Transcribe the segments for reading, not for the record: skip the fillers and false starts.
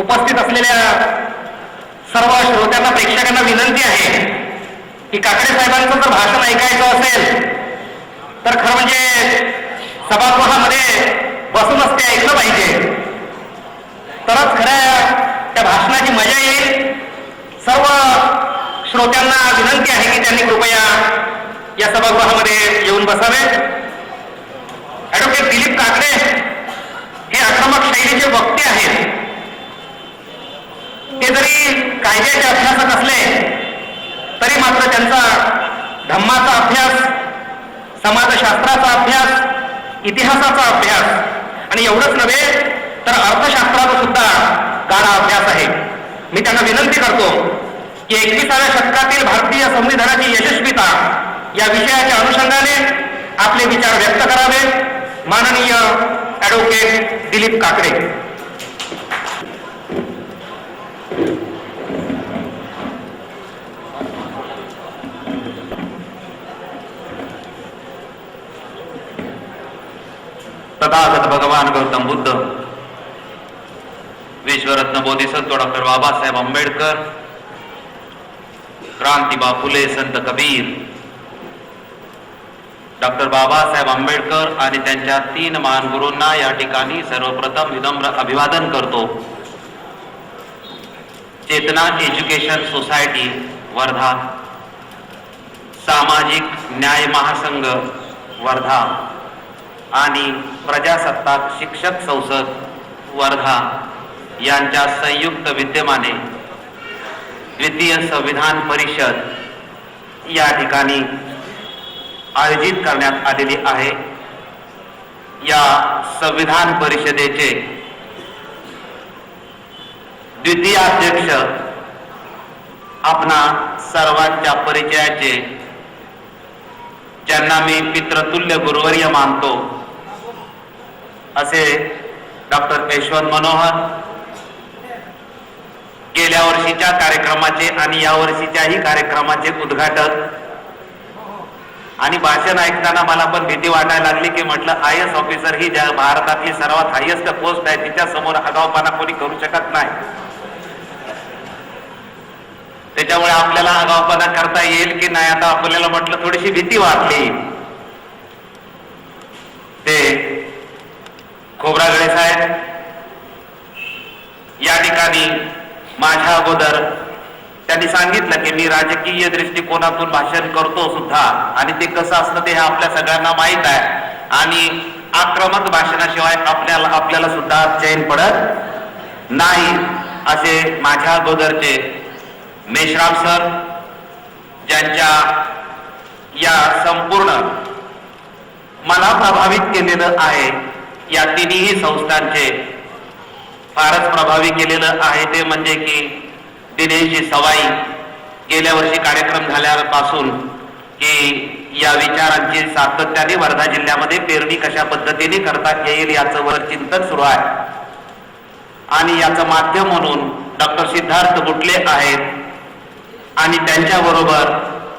उपस्थित असलेल्या सर्व श्रोत्यांना, प्रेक्षकांना विनंती आहे की काकडे साहेबांचं जर भाषण ऐकायचं असेल तर खरं म्हणजे सभागृहामध्ये बसूनच ते ऐकलं पाहिजे, तरच खऱ्या त्या भाषणाची मजा येईल. सर्व श्रोत्यांना विनंती आहे की त्यांनी कृपया या सभागृहामध्ये येऊन बसावे. ॲडव्होकेट दिलीप काकडे हे आक्रमक शैलीचे वक्ते आहेत. ते जरी कायद्याचे अभ्यासक असले तरी मात्र त्यांचा धम्माचा अभ्यास, समाजशास्त्राचा अभ्यास, इतिहासाचा अभ्यास आणि एवढंच नव्हे तर अर्थशास्त्राचा सुद्धा गाढा अभ्यास आहे. मी त्यांना विनंती करतो की 21व्या शतकातील भारतीय संविधानाची यशस्वीता या विषयाच्या अनुषंगाने आपले विचार व्यक्त करावे. माननीय ॲडव्होकेट दिलीप काकडे. तथागत भगवान गौतम बुद्ध, विश्वरत्न बोधिसत्व डॉक्टर बाबासाहेब आंबेडकर, क्रांतिबा फुले संत कबीर, डॉक्टर बाबासाहेब आंबेडकर आणि त्यांच्या 3 महान गुरूंना या ठिकाणी सर्वप्रथम विनम्र अभिवादन करतो. चेतना एज्युकेशन सोसायटी वर्धा, सामाजिक न्याय महासंघ वर्धा आणि प्रजासत्ताक शिक्षक संसद वर्धा यांच्या संयुक्त विद्यमाने द्वितीय संविधान परिषद या ठिकाणी आयोजित करण्यात आलेली आहे. या संविधान परिषदेचे द्वितीय अध्यक्ष आपणा सर्वांच्या परिचयाचे, ज्यांना मी पितृतुल्य गुरुवर्य मानतो असे डॉक्टर यशवंत मनोहर, गेल्या वर्षीच्या कार्यक्रमाचे आणि या वर्षीच्याही कार्यक्रमाचे उद्घाटक. आणि भाषण ऐकताना मला पण भीती वाटायला लागली की म्हटलं IAS ऑफिसर ही ज्या भारतातली सर्वात हायेस्ट पोस्ट आहे तिच्या समोर आगाऊपणा कोणी करू शकत नाही. त्याच्यामुळे आपल्याला आगाऊपणा करता येईल की नाही आता आपल्याला म्हटलं थोडीशी भीती वाटली. ते खोब्रागडे साहेब या ठिकाणी माझ्या अगोदर त्यांनी सांगितलं की मी राजकीय दृष्टिकोनातून भाषण करतो सुद्धा, आणि ते कसं असतं ते आपल्या सगळ्यांना माहीत आहे. आणि आक्रमक भाषणाशिवाय आपल्याला सुद्धा चैन पडत नाही. असे माझ्या अगोदरचे मेश्राम सर, ज्यांच्या या संपूर्ण मला प्रभावित केलेलं आहे, या तिन्ही संस्थांचे फारच प्रभावी केलेलं आहे ते म्हणजे की दिनेशजी सवाई, गेल्या वर्षी कार्यक्रम झाल्यापासून की या विचारांची सातत्याने वर्धा जिल्ह्यामध्ये पेरणी कशा पद्धतीने करता येईल याचं वर चिंतन सुरू आहे. आणि याचं माध्यम म्हणून डॉक्टर सिद्धार्थ बुटले आहेत आणि त्यांच्याबरोबर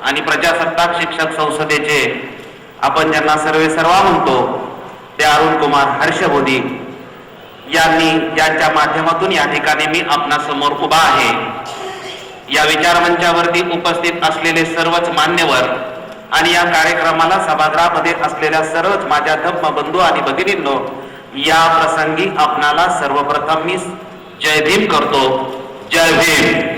आणि प्रजासत्ताक शिक्षक संसदेचे आपण ज्यांना सर्वेसर्वा म्हणतो ते अरुण कुमार हर्षबोधी यांनी, ज्यांच्या माध्यमातून या ठिकाणी मी आपणासमोर उभा आहे. या विचारमंचावरती उपस्थित असलेले सर्वच मान्यवर आणि या कार्यक्रमाला सभागृहामध्ये असलेल्या सर्वच माझ्या धम्म बंधू आणि भगिनींनो, या प्रसंगी आपणाला सर्वप्रथम मी जय भीम करतो. जय भीम.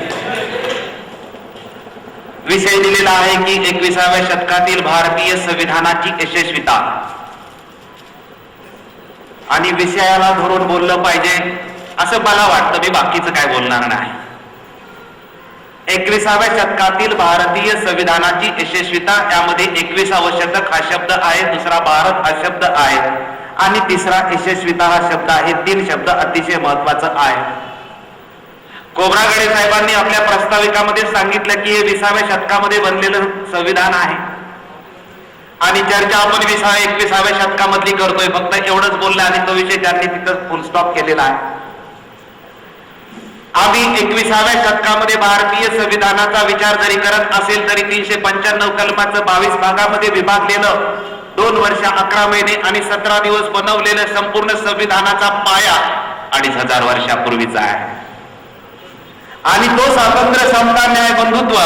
विषय दिलेला आहे की 21व्या शतकातील भारतीय संविधानाची यशस्वीता, आणि विषयाला धरून बोललं पाहिजे असं मला वाटतं. मी बाकीचं काय बोलणार नाही. 21व्या शतकातील भारतीय संविधानाची यशस्वीता, यामध्ये 21वा शतक हा शब्द आहे, दुसरा भारत हा शब्द आहे आणि तिसरा यशस्वीता हा शब्द आहे. 3 शब्द अतिशय महत्वाचं आहे. खोब्रागडे साहेबांनी आपल्या प्रस्ताविकामध्ये सांगितलं की हे 20व्या शतकामध्ये बनलेलं संविधान आहे आणि चर्चा आपण 21व्या शतकामधली करतोय. फक्त एवढंच बोललं आणि तो विषय त्यांनी तिथं फुल स्टॉप केलेला आहे. आम्ही 21व्या शतकामध्ये भारतीय संविधानाचा विचार जरी करत असेल तरी 395 कलमाचं 22 भागामध्ये विभागलेलं 2 वर्ष 11 महिने आणि 17 दिवस बनवलेलं संपूर्ण संविधानाचा पाया 2500 वर्षापूर्वीचा आहे. आणि तो स्वातंत्र्य, समता, न्याय, बंधुत्व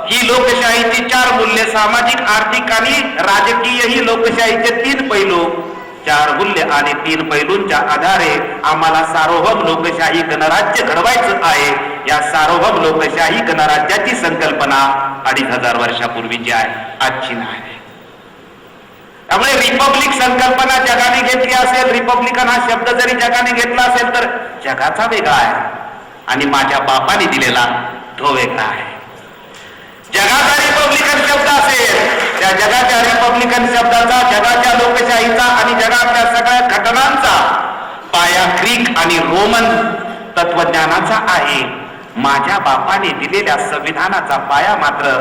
ही लोकशाहीची 4 मूल्य, सामाजिक, आर्थिक आणि राजकीय ही लोकशाहीचे 3 पैलू, 4 मूल्य आणि 3 पैलूंच्या आधारे आम्हाला सार्वभौम लोकशाही गणराज्य घडवायचं आहे. या सार्वभौम लोकशाही गणराज्याची संकल्पना 2500 वर्षापूर्वीची आहे, आजची नाही. त्यामुळे रिपब्लिक संकल्पना जगाने घेतली असेल, रिपब्लिकन हा शब्द जरी जगाने घेतला असेल तर जगाचा वेगळा आहे आणि माझ्या बापाने दिलेला तो वेगळा आहे. जगाचा रिपब्लिकन शब्द असेल, त्या जगाच्या रिपब्लिकन शब्दाचा, जगाच्या लोकशाहीचा आणि जगातल्या सगळ्या घटनांचा पाया ग्रीक आणि रोमन तत्वज्ञानाचा आहे. माझ्या बापाने दिलेल्या संविधानाचा पाया मात्र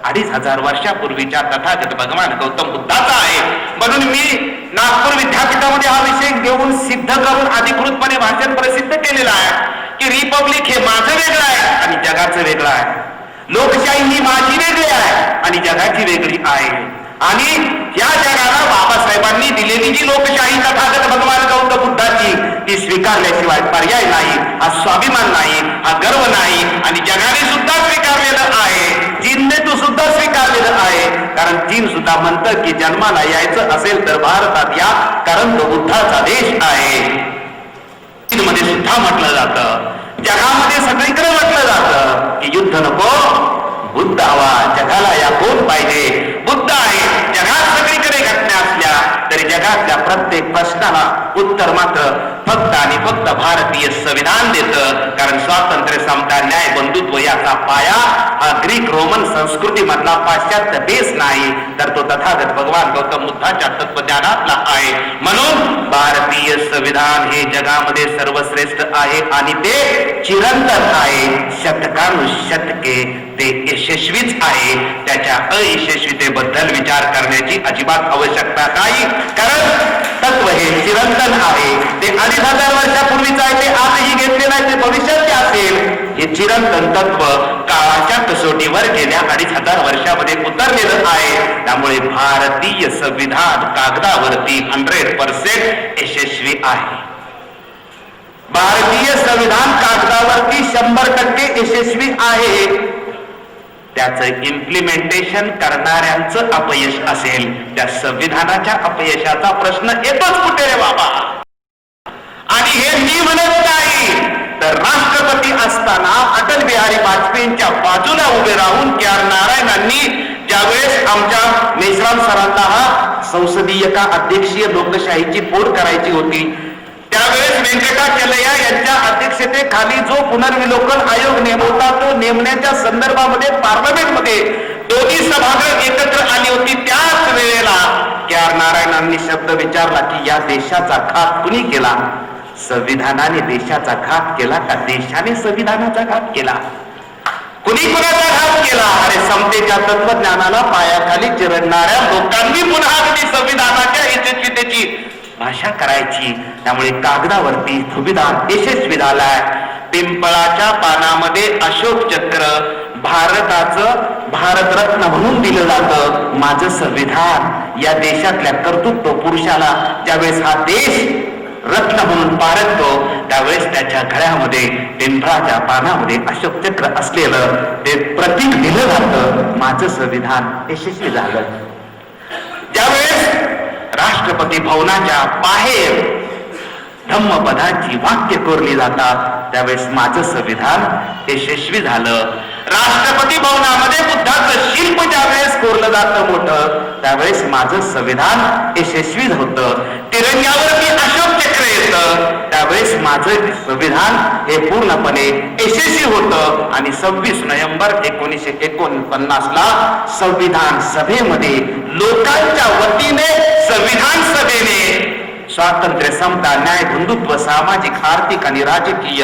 2500 वर्षापूर्वीच्या तथागत भगवान गौतम बुद्धाचा आहे. म्हणून मी नागपूर विद्यापीठामध्ये हा विषय घेऊन सिद्ध करून अधिकृतपणे भाषण प्रसिद्ध केलेलं आहे की रिपब्लिक हे माझं वेगळं आहे आणि जगाचं वेगळं आहे. लोकशाही ही माझी वेगळी आहे आणि जगाची वेगळी आहे. आणि या जगाला बाबासाहेबांनी दिलेली जी लोकशाही तथागत भगवान गौतम बुद्धाची, ती स्वीकारल्याशिवाय पर्याय नाही. हा स्वाभिमान नाही, हा गर्व नाही आणि जगाने सुद्धा स्वीकारलेलं आहे. चीनने तो सुद्धा स्वीकारलेलं आहे. कारण चीन सुद्धा म्हणतं की जन्माला यायचं असेल तर भारतात या, कारण तो बुद्धाचा देश आहे. चीनमध्ये सुद्धा म्हटलं जातं, जगामध्ये सगळीकडे म्हटलं जातं की युद्ध नको, बुद्ध हवा. जगाला या कोण पाहिजे? बुद्ध आहे. जगात सगळीकडे घटना असल्या तरी जगातल्या प्रत्येक प्रश्नाला उत्तर मात्र फक्त आणि फक्त भारतीय संविधान देतं. कारण स्वातंत्र्य, समता, न्याय, बंधुत्व याचा पाया हा ग्रीक रोमन संस्कृती मधला पाश्चात्य बेस नाही, तर तो तथागत भगवान गौतम बुद्धाच्या तत्वज्ञानातला आहे. म्हणून भारतीय संविधान हे जगामध्ये सर्वश्रेष्ठ आहे आणि ते चिरंतन आहे. शतकानुशतके ते यशस्वीच आहे. त्याच्या अयशस्वीतेबद्दल विचार करण्याची अजिबात आवश्यकता नाही, कारण तत्व हे चिरंतन आहे. ते 2500 वर्षापूर्वीच आहे, ते आजही घेतलेलं आहे, ते भविष्यात असेल. हे चिरंतन तत्व काळाच्या कसोटीवर गेल्या 2500 वर्षामध्ये उतरलेलं आहे. त्यामुळे भारतीय संविधान कागदावरती 100% यशस्वी आहे. भारतीय संविधान कागदावरती 100% यशस्वी आहे. त्याचं इम्प्लिमेंटेशन करणाऱ्यांचं अपयश असेल, त्या संविधानाच्या अपयशाचा प्रश्न येतोच कुठे रे बाबा. आणि हे मी म्हणत नाही, तर राष्ट्रपती असताना अटल बिहारी वाजपेयींच्या बाजूला उभे राहून के आर नारायणांनी ज्यावेळेस आमच्या मेश्राम सरांना हा संसदीय का अध्यक्षीय लोकशाहीची फोड करायची होती, त्यावेळेस व्यंकटाचलय्या यांच्या अध्यक्षतेखाली जो पुनर्विलोकन आयोग नेमवता, तो नेमण्याच्या संदर्भामध्ये पार्लमेंटमध्ये दोन्ही सभागृह एकत्र आली होती. त्याच वेळेला के आर नारायणांनी शब्द विचारला की या देशाचा घात कुणी केला? संविधानाने देशाचा घात केला का देशाने संविधानाचा घात केला? कुणी कुणाचा घात केला? अरे समतेच्या तत्वज्ञानाला पायाखाली चिरडणाऱ्या लोकांनी पुन्हा अगदी संविधानाच्या यशस्वीतेची भाषा करायची. त्यामुळे कागदावरती संविधान यशस्वी झालाय. पिंपळाच्या पानामध्ये अशोक चक्र भारताचं भारतरत्न म्हणून दिलं जातं. माझं संविधान या देशातल्या कर्तृत्व पुरुषाला ज्यावेळेस हा देश रत्न म्हणून पारखतो, त्यावेळेस त्याच्या गळ्यामध्ये पिंपळाच्या पानामध्ये अशोक चक्र असलेलं ते प्रतीक दिलं जातं. माझं संविधान यशस्वी झालं. ज्यावेळेस राष्ट्रपती भवनाच्या बाहेर धम्मपदाची वाक्य कोरली जातात, त्यावेळेस माझं संविधान यशस्वी झालं. राष्ट्रपती भवनामध्ये बुद्धाचं शिल्प ज्यावेळेस कोरलं जातं मोठं, त्यावेळेस माझं संविधान यशस्वी होतं. तिरंग्यावरती अशोक चक्र येतं, त्यावेळेस माझं संविधान हे पूर्णपणे यशस्वी होतं. आणि 26 नोव्हेंबर 1949 ला संविधान सभेमध्ये लोकांच्या वतीने संविधान सभेने स्वातंत्र्य, समता, न्याय, बंधुत्व, सामाजिक, आर्थिक आणि राजकीय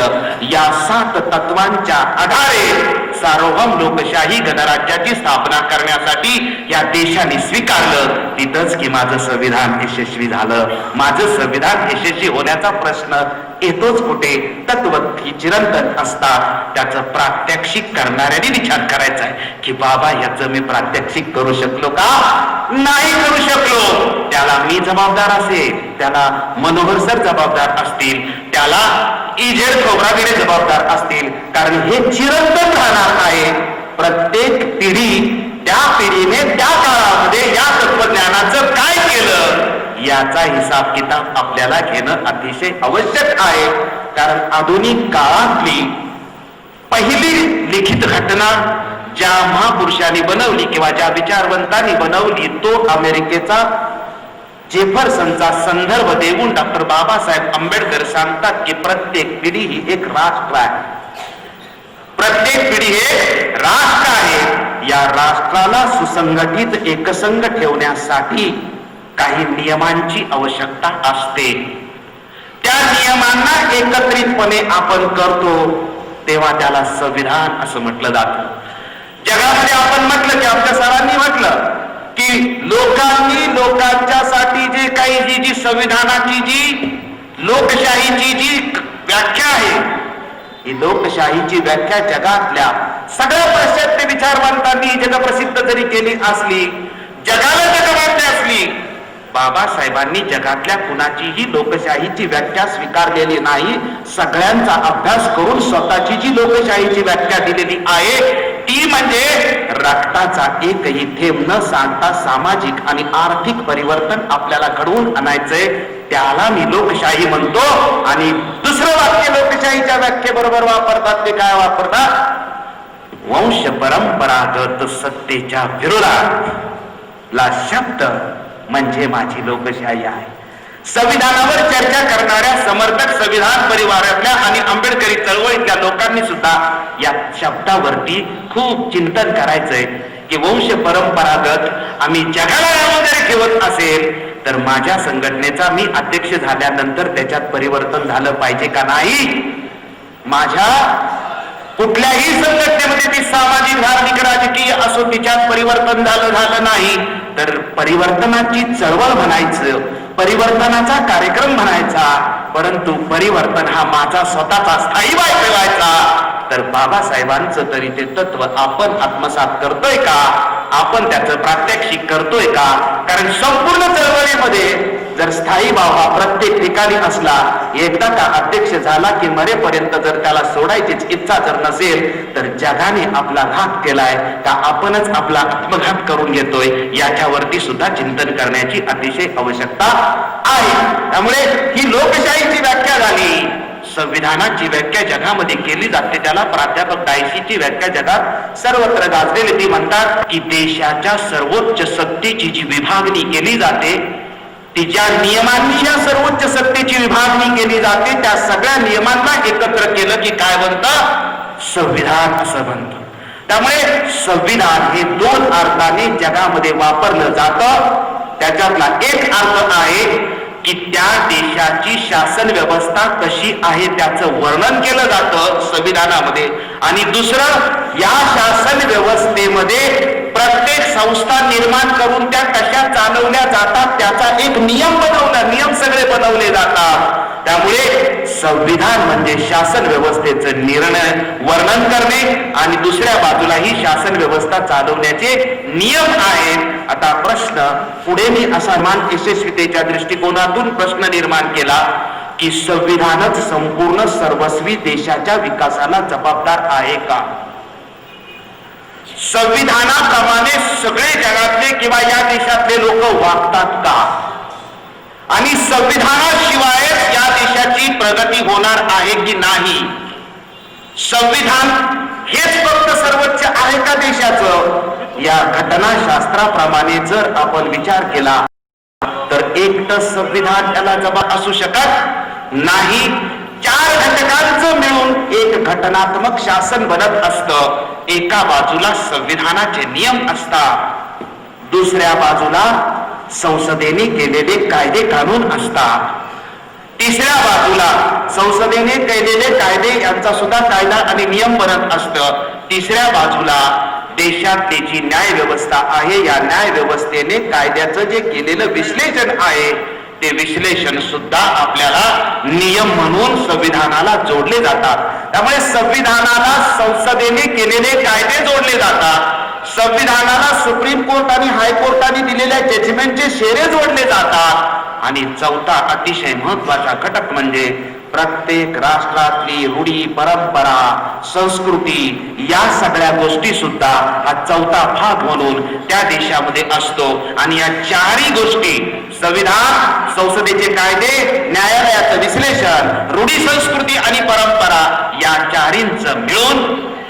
या 7 तत्वांच्या आधारे सार्वभौम लोकशाही गणराज्याची स्थापना करण्यासाठी या देशाने स्वीकारलं. तिथंच की माझं संविधान यशस्वी झालं. माझं संविधान यशस्वी होण्याचा प्रश्न येतोच कुठे? तत्व ही चिरंतन असतात. त्याचं प्रात्यक्षिक करणाऱ्यांनी विचार करायचा आहे की बाबा याचं मी प्रात्यक्षिक करू शकलो का? नाही करू शकलो. त्याला मी जबाबदार असेल, त्याला मनोहर सर जबाबदार असतील, त्याला इजेड खोब्रागडे जबाबदार असतील, कारण हे चिरंतन राहणार आहे. प्रत्येक पिढी त्या पिढीने त्या काळामध्ये या तत्वज्ञानाचं काय केलं याचा हिसाब किताब आपल्याला घेणं अतिशय आवश्यक आहे. कारण आधुनिक काळातली पहिली लिखित घटना ज्या महापुरुषांनी बनवली किंवा ज्या विचारवंतांनी बनवली तो अमेरिकेचा जेफरसनचा संदर्भ देऊन डॉक्टर बाबासाहेब आंबेडकर सांगतात की प्रत्येक पिढी ही एक राष्ट्र आहे. प्रत्येक पिढी हे राष्ट्र आहे. या राष्ट्राला सुसंघटित एकसंघ ठेवण्यासाठी काही नियमांची आवश्यकता असते. त्या नियमांना एकत्रितपणे आपण करतो तेव्हा त्याला संविधान असं म्हटलं जातं. जगामध्ये आपण म्हटलं की आपल्या सरांनी म्हटलं की लोकांनी लोकांच्यासाठी जे काही जी संविधानाची जी लोकशाहीची जी व्याख्या आहे, ही लोकशाहीची व्याख्या जगातल्या सगळ्या पाश्चात्य विचारवंतांनी जगप्रसिद्ध जरी केली असली, जगाला जगमान्य असली, बाबासाहेबांनी जगातल्या कुणाचीही लोकशाहीची व्याख्या स्वीकारलेली नाही. सगळ्यांचा अभ्यास करून स्वतःची जी लोकशाहीची व्याख्या दिलेली आहे ती म्हणजे रक्ताचा एकही थेंब न सांडता सामाजिक आणि आर्थिक परिवर्तन आपल्याला घडवून आणायचंय, त्याला मी लोकशाही म्हणतो. आणि दुसरं वाक्य लोकशाहीच्या व्याख्येबरोबर वापरतात ते काय वापरतात? वंश परंपरागत सत्तेच्या विरोधात ला शब्द म्हणजे माझी लोकशाही आहे. संविधानावर चर्चा करणाऱ्या समर्थक संविधान परिवारातल्या आणि आंबेडकरी चळवळीतल्या लोकांनी सुद्धा या शब्दावरती खूप चिंतन करायचंय की वंश परंपरागत आम्ही जगाला नाव जरी ठेवत असेल तर माझ्या संघटनेचा मी अध्यक्ष झाल्यानंतर त्याच्यात परिवर्तन झालं पाहिजे का नाही? माझ्या कुठल्याही संघटनेमध्ये ती सामाजिक धार्मिक राजकीय असो तिच्यात परिवर्तन झालं नाही तर परिवर्तनाची चळवळ म्हणायचं, परिवर्तनाचा कार्यक्रम म्हणायचा, परंतु परिवर्तन हा माझा स्वतःचा स्थायी ठेवायचा. तर बाबासाहेबांचं तरी ते तत्व आपण आत्मसात करतोय का? आपण त्याचं प्रात्यक्षिक करतोय का? कारण संपूर्ण चळवळीमध्ये जर स्थायी भाव हा प्रत्येक ठिकाणी असला, एकदा का अध्यक्ष झाला की मरेपर्यंत जर त्याला सोडायचीच इच्छा जर नसेल तर जगाने आपला घात केलाय का आपणच आपला आत्मघात करून घेतोय याच्यावरती सुद्धा चिंतन करण्याची अतिशय आवश्यकता आहे. त्यामुळे ही लोकशाहीची व्याख्या झाली. संविधानाची व्याख्या जगामध्ये केली जाते, त्याला प्राध्यापक डायसीची व्याख्या जगात सर्वत्र गाजलेली. ती म्हणतात की देशाच्या सर्वोच्च सत्तेची जी विभागणी केली जाते, ती ज्या नियमांनी या सर्वोच्च सत्तेची विभागणी केली जाते त्या सगळ्या नियमांना एकत्र केलं की काय बनतं? संविधान असं बनतं. त्यामुळे संविधान हे दोन अर्थाने जगामध्ये वापरलं जातं. त्याच्यातला एक अर्थ आहे की त्या देशाची शासन व्यवस्था कशी आहे त्याचं वर्णन केलं जातं संविधानामध्ये, आणि दुसरं या शासन व्यवस्थेमध्ये प्रत्येक संस्था निर्माण करून त्या कशा चालवल्या जातात त्याचा एक नियम सगळे बनवले जातात. त्यामुळे संविधान म्हणजे शासन व्यवस्थेचं निर्णय वर्णन करणे आणि दुसऱ्या बाजूला ही शासन व्यवस्था चालवण्याचे नियम आहेत. आता प्रश्न पुढे मी असा यशस्वीतेच्या दृष्टिकोनातून प्रश्न निर्माण केला की संविधानच संपूर्ण सर्वस्वी देशाच्या विकासाला जबाबदार आहे का? संविधानाप्रमाणे सगळे जगातले किंवा या देशातले लोक वागतात का? आणि संविधानाशिवाय या देशाची प्रगती होणार आहे की नाही? संविधान हेच फक्त सर्वोच्च आहे का देशाचं? या घटनाशास्त्राप्रमाणे जर आपण विचार केला तर एकटं संविधान त्याला जबाब असू शकत नाही. 4 घटकांचं मिळून एक घटनात्मक शासन बनत असतं. एका बाजूला संविधानाचे नियम असतात, दुसऱ्या बाजूला संसदेने केलेले कायदे कानून असतात, तिसऱ्या बाजूला संसदेने केलेले कायदे यांचा सुद्धा कायदा आणि नियम बनत असतं, तिसऱ्या बाजूला देशातली जी न्याय व्यवस्था आहे या न्याय व्यवस्थेने कायद्याचं जे केलेलं विश्लेषण आहे ते विश्लेषण सुद्धा आपल्याला नियम म्हणून संविधानाला जोडले जातात. त्यामुळे संविधानाला संसदेने केलेले कायदे जोडले जातात, संविधानाला सुप्रीम कोर्ट आणि हायकोर्टाने दिलेल्या जजमेंटचे शेरे जोडले जातात, आणि चौथा अतिशय महत्वाचा घटक म्हणजे प्रत्येक राष्ट्रातली रूढी परंपरा संस्कृती या सगळ्या गोष्टी सुद्धा हा चौथा भाग म्हणून त्या देशामध्ये असतो. आणि या चारही गोष्टी संविधान, संसदेचे कायदे, न्यायालयाचं विश्लेषण, रूढी संस्कृती आणि परंपरा या चारींचं मिळून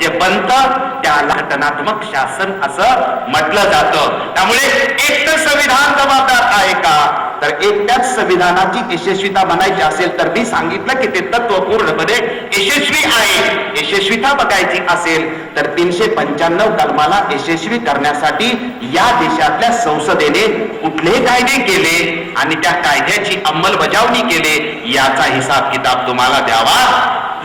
जे बनतं त्याला घटनात्मक शासन असं म्हटलं जातं. त्यामुळे एकटं संविधान जबाबदार आहे का, तर एकट्याच संविधानाची यशस्वीता म्हणायची असेल तर मी सांगितलं की ते तत्व पूर्णपणे यशस्वी आहे. यशस्वीता बघायची असेल तर 395 कलमाला यशस्वी करण्यासाठी या देशातल्या संसदेने कुठले कायदे केले आणि त्या कायद्याची अंमलबजावणी केले याचा हिसाब किताब तुम्हाला द्यावा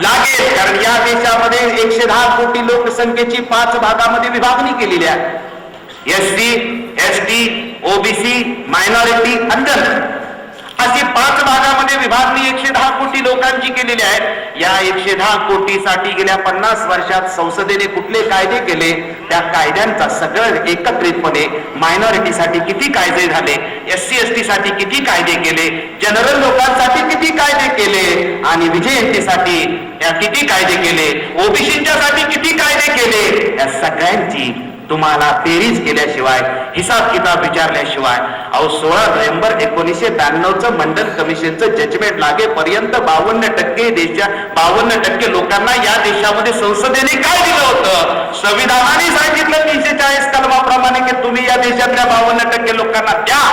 लागेल. कारण या देशामध्ये 110 कोटी लोकसंख्येची 5 भागामध्ये विभागणी केलेली आहे. SC, ST, OBC, minority, undone अशी 5 भागामध्ये विभागणी 110 कोटी लोकांची केलेली आहे. या 110 कोटीसाठी गेल्या 50 वर्षात संसदेने कुठले कायदे केले, त्या कायद्यांचा सगळं एकत्रितपणे मायनॉरिटीसाठी किती कायदे झाले, SC ST साठी किती कायदे केले, जनरल लोकांसाठी किती कायदे केले आणि विजयंतीसाठी किती कायदे केले, ओबीसीच्या साठी किती कायदे केले, या सगळ्यांची तुम्हाला बेरीज केल्याशिवाय, हिसाब किताब विचारल्याशिवाय 16 नोव्हेंबर 1992 मंडल कमिशनचं जजमेंट लागेपर्यंत 52% लोकांना या देशामध्ये संसदेने काय दिलं होतं, संविधानाने सांगितलं 340 कलमाप्रमाणे की तुम्ही या देशातल्या 52% लोकांना द्या.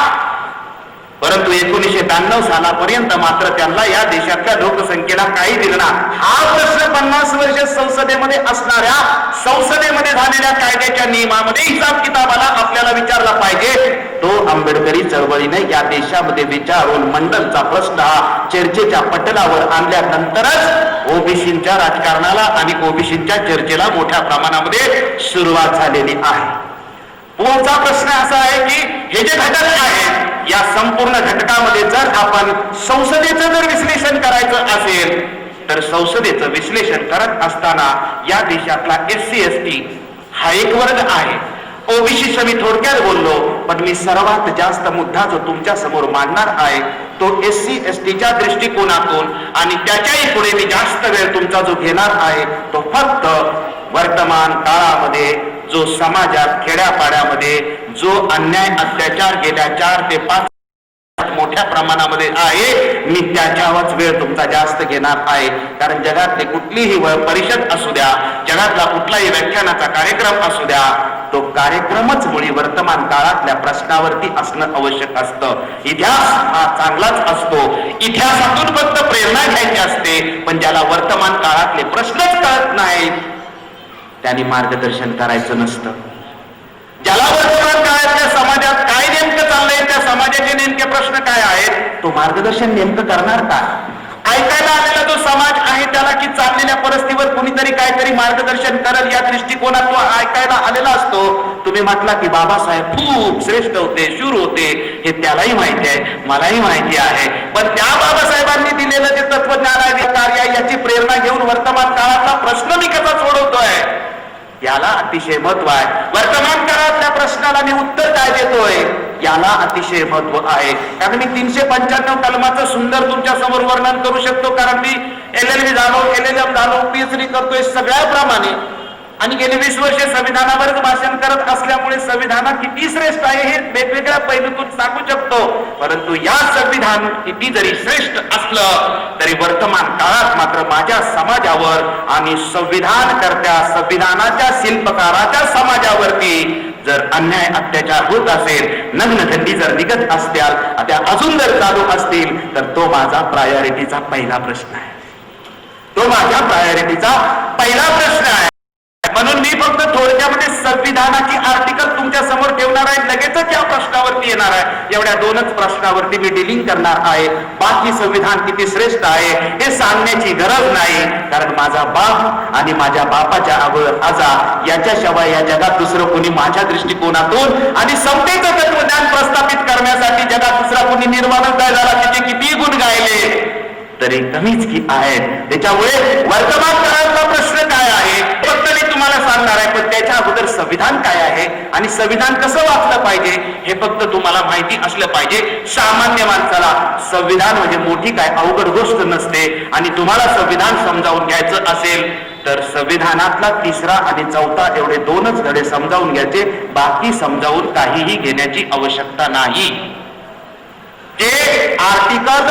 परंतु 1992 सालापर्यंत मात्र त्यांना या देशातल्या लोकसंख्येला काही दिलं ना. हा प्रश्न 50 वर्ष संसदेमध्ये असणाऱ्या, संसदेमध्ये झालेल्या कायद्याच्या नियमामध्ये हिसाब किताबाला आपल्याला विचारला पाहिजे. तो आंबेडकरी चळवळीने या देशामध्ये विचारून मंडलचा प्रश्न हा चर्चेच्या पटलावर आणल्यानंतरच ओबीसीच्या राजकारणाला आणि ओबीसीच्या चर्चेला मोठ्या प्रमाणामध्ये सुरुवात झालेली आहे. पुढचा प्रश्न असा आहे की हे जे घटक आहेत या संपूर्ण घटकामध्ये जर आपण संसदेचं जर विश्लेषण करायचं असेल तर संसदेचं विश्लेषण करत असताना या देशातला SC ST हा एक वर्ग आहे. ओबीसी मी थोडक्यात बोललो, पण मी सर्वात जास्त मुद्दा जो तुमच्या समोर मांडणार आहे तो SC STच्या दृष्टिकोनातून आणि त्याच्याही पुढे मी जास्त वेळ तुमचा जो घेणार आहे तो फक्त वर्तमान काळामध्ये जो समाजात खेड्यापाड्यामध्ये जो अन्याय अत्याचार गेल्या 4 ते 5 मोठ्या प्रमाणामध्ये आहे, मी त्याच्यावरच वेळ तुमचा जास्त घेणार आहे. कारण जगातली कुठलीही परिषद असू द्या, जगातला कुठलाही व्याख्यानाचा कार्यक्रम असू द्या, तो कार्यक्रमच मुळी वर्तमान काळातल्या प्रश्नावरती असणं आवश्यक असतं. इतिहास हा चांगलाच असतो, इतिहासातून फक्त प्रेरणा घ्यायची असते, पण ज्याला वर्तमान काळातले प्रश्नच कळत नाहीत त्यांनी मार्गदर्शन करायचं नसतं. ज्याला वर्तमान काळातल्या समाजात काय नेमकं चाललंय, त्या समाजाचे नेमके प्रश्न काय आहेत, तो मार्गदर्शन नेमकं करणार का? ऐकायला आलेला जो समाज आहे त्याला की चाललेल्या परिस्थितीवर कुणीतरी काहीतरी मार्गदर्शन करेल या दृष्टिकोनात तो ऐकायला आलेला असतो. तुम्ही म्हटला की बाबासाहेब खूप श्रेष्ठ होते, शूर होते, हे त्यालाही माहिती आहे, मलाही माहिती आहे, पण त्या बाबासाहेबांनी दिलेलं जे तत्वज्ञान आहे, कार्य आहे, याची प्रेरणा घेऊन वर्तमान काळातला प्रश्न मी कसा सोडवतोय याला अतिशय महत्व आहे. वर्तमान काळातल्या प्रश्नाला मी उत्तर काय देतोय याला अतिशय महत्व आहे. कारण मी 395 कलमाचं सुंदर तुमच्या समोर वर्णन करू शकतो, कारण मी LLB झालो, LLM झालो, PhD करतोय सगळ्याप्रमाणे आणि गेली 20 वर्षे संविधानावरच भाषण करत असल्यामुळे संविधान किती श्रेष्ठ आहे हे वेगवेगळ्या पैलूतून सांगू शकतो. परंतु या संविधान किती जरी श्रेष्ठ असलं तरी वर्तमान काळात मात्र माझ्या समाजावर आणि संविधानकर्त्या, संविधानाच्या शिल्पकाराच्या समाजावरती जर अन्याय अत्याचार होत असेल, नग्नथंडी जर निघत असत्याल, त्या अजून जर चालू असतील, तर तो माझा प्रायोरिटीचा पहिला प्रश्न आहे. तो माझ्या प्रायोरिटीचा पहिला प्रश्न आहे. म्हणून मी फक्त थोडक्यामध्ये संविधानाची आर्टिकल तुमच्या समोर ठेवणार आहे, लगेचच या प्रश्नावरती येणार आहे. एवढ्या 2च प्रश्नावरती मी डिलिंग करणार आहे. बाकी संविधान किती श्रेष्ठ आहे हे सांगण्याची गरज नाही, कारण माझा बाप आणि माझ्या बापाच्या अगोदर आजा याच्याशिवाय या जगात दुसरं कोणी माझ्या दृष्टिकोनातून आणि समतेचं तत्वज्ञान प्रस्थापित करण्यासाठी जगात दुसरा कोणी निर्माणच नाही झाला. तिचे किती गुण गायले तरी कमीच की आहेत. त्याच्यामुळे वर्तमान काळातला प्रश्न काय आहे फक्त मी तुम्हाला सांगणार आहे, पण त्याच्या अगोदर संविधान काय आहे आणि संविधान कसं वाचलं पाहिजे हे फक्त तुम्हाला माहिती असलं पाहिजे. सामान्य माणसाला संविधान म्हणजे मोठी काय अवघड गोष्ट नसते. आणि तुम्हाला संविधान समजावून घ्यायचं असेल तर संविधानातला 3रा आणि 4था एवढे 2च धडे समजावून घ्यायचे. बाकी समजावून काहीही घेण्याची आवश्यकता नाही. जे आर्टिकल